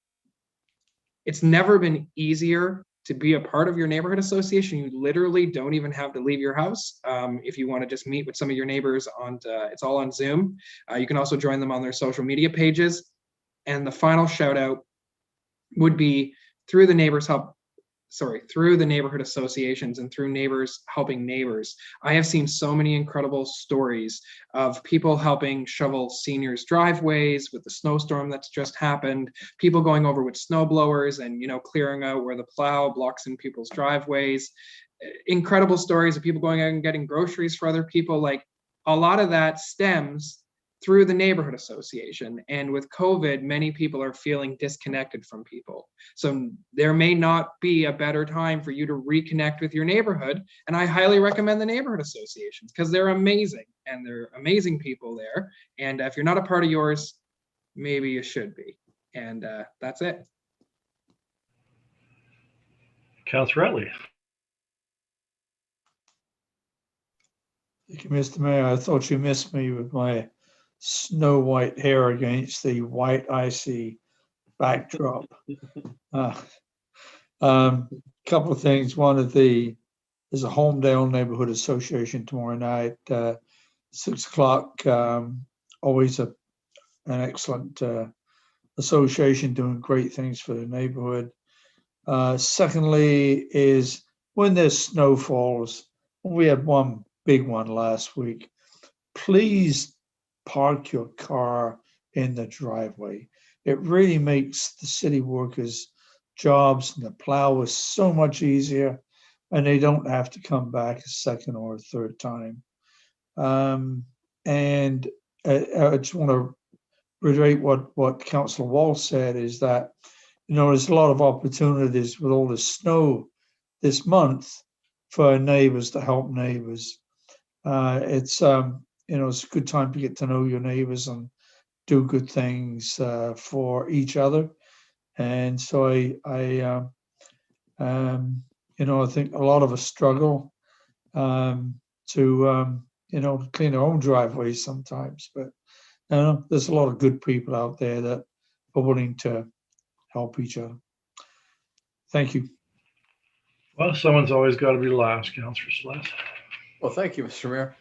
it's never been easier to be a part of your neighborhood association. You literally don't even have to leave your house. If you want to just meet with some of your neighbors it's all on Zoom. You can also join them on their social media pages. And the final shout out would be through the through the neighborhood associations and through neighbors helping neighbors. I have seen so many incredible stories of people helping shovel seniors' driveways with the snowstorm that's just happened, people going over with snow blowers and, clearing out where the plow blocks in people's driveways. Incredible stories of people going out and getting groceries for other people. Like, a lot of that stems through the neighborhood association. And with COVID, many people are feeling disconnected from people. So there may not be a better time for you to reconnect with your neighborhood. And I highly recommend the neighborhood associations because they're amazing and they're amazing people there. And if you're not a part of yours, maybe you should be. And that's it. Councillor Utley. Thank you, Mr. Mayor. I thought you missed me with my snow white hair against the white icy backdrop. Couple of things. One of there's a Homedale Neighborhood Association tomorrow night, 6 o'clock. Always an excellent association doing great things for the neighborhood. Secondly is when there's snowfalls, we had one big one last week, please park your car in the driveway. It really makes the city workers' jobs and the plowers so much easier, and they don't have to come back a second or a third time. And I just want to reiterate what Councillor Wallace said, is that, there's a lot of opportunities with all the snow this month for neighbors to help neighbors. It's it's a good time to get to know your neighbors and do good things for each other. And so I think a lot of us struggle to clean our own driveways sometimes, but there's a lot of good people out there that are willing to help each other. Thank you. Well, someone's always got to be last, Councillor Celeste. Well, thank you, Mr. Mayor.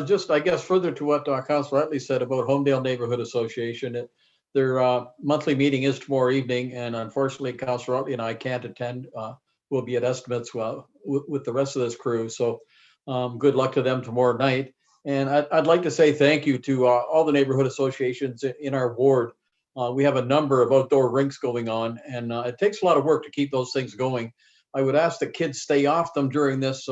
Just, I guess, further to what Councillor Utley said about Homedale Neighborhood Association, their monthly meeting is tomorrow evening, and unfortunately, Councillor Utley and I can't attend. We'll be at estimates with the rest of this crew. So good luck to them tomorrow night. And I'd like to say thank you to all the neighborhood associations in our ward. We have a number of outdoor rinks going on, and it takes a lot of work to keep those things going. I would ask the kids stay off them during this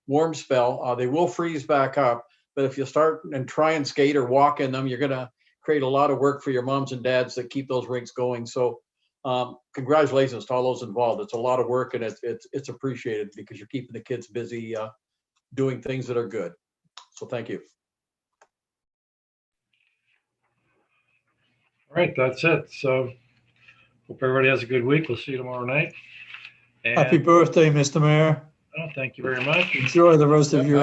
warm spell. They will freeze back up, but if you start and try and skate or walk in them, you're going to create a lot of work for your moms and dads that keep those rinks going. So congratulations to all those involved. It's a lot of work, and it's appreciated because you're keeping the kids busy doing things that are good. So thank you. All right, that's it. So hope everybody has a good week. We'll see you tomorrow night. And Happy birthday, Mr. Mayor. thank you very much. Enjoy the rest of your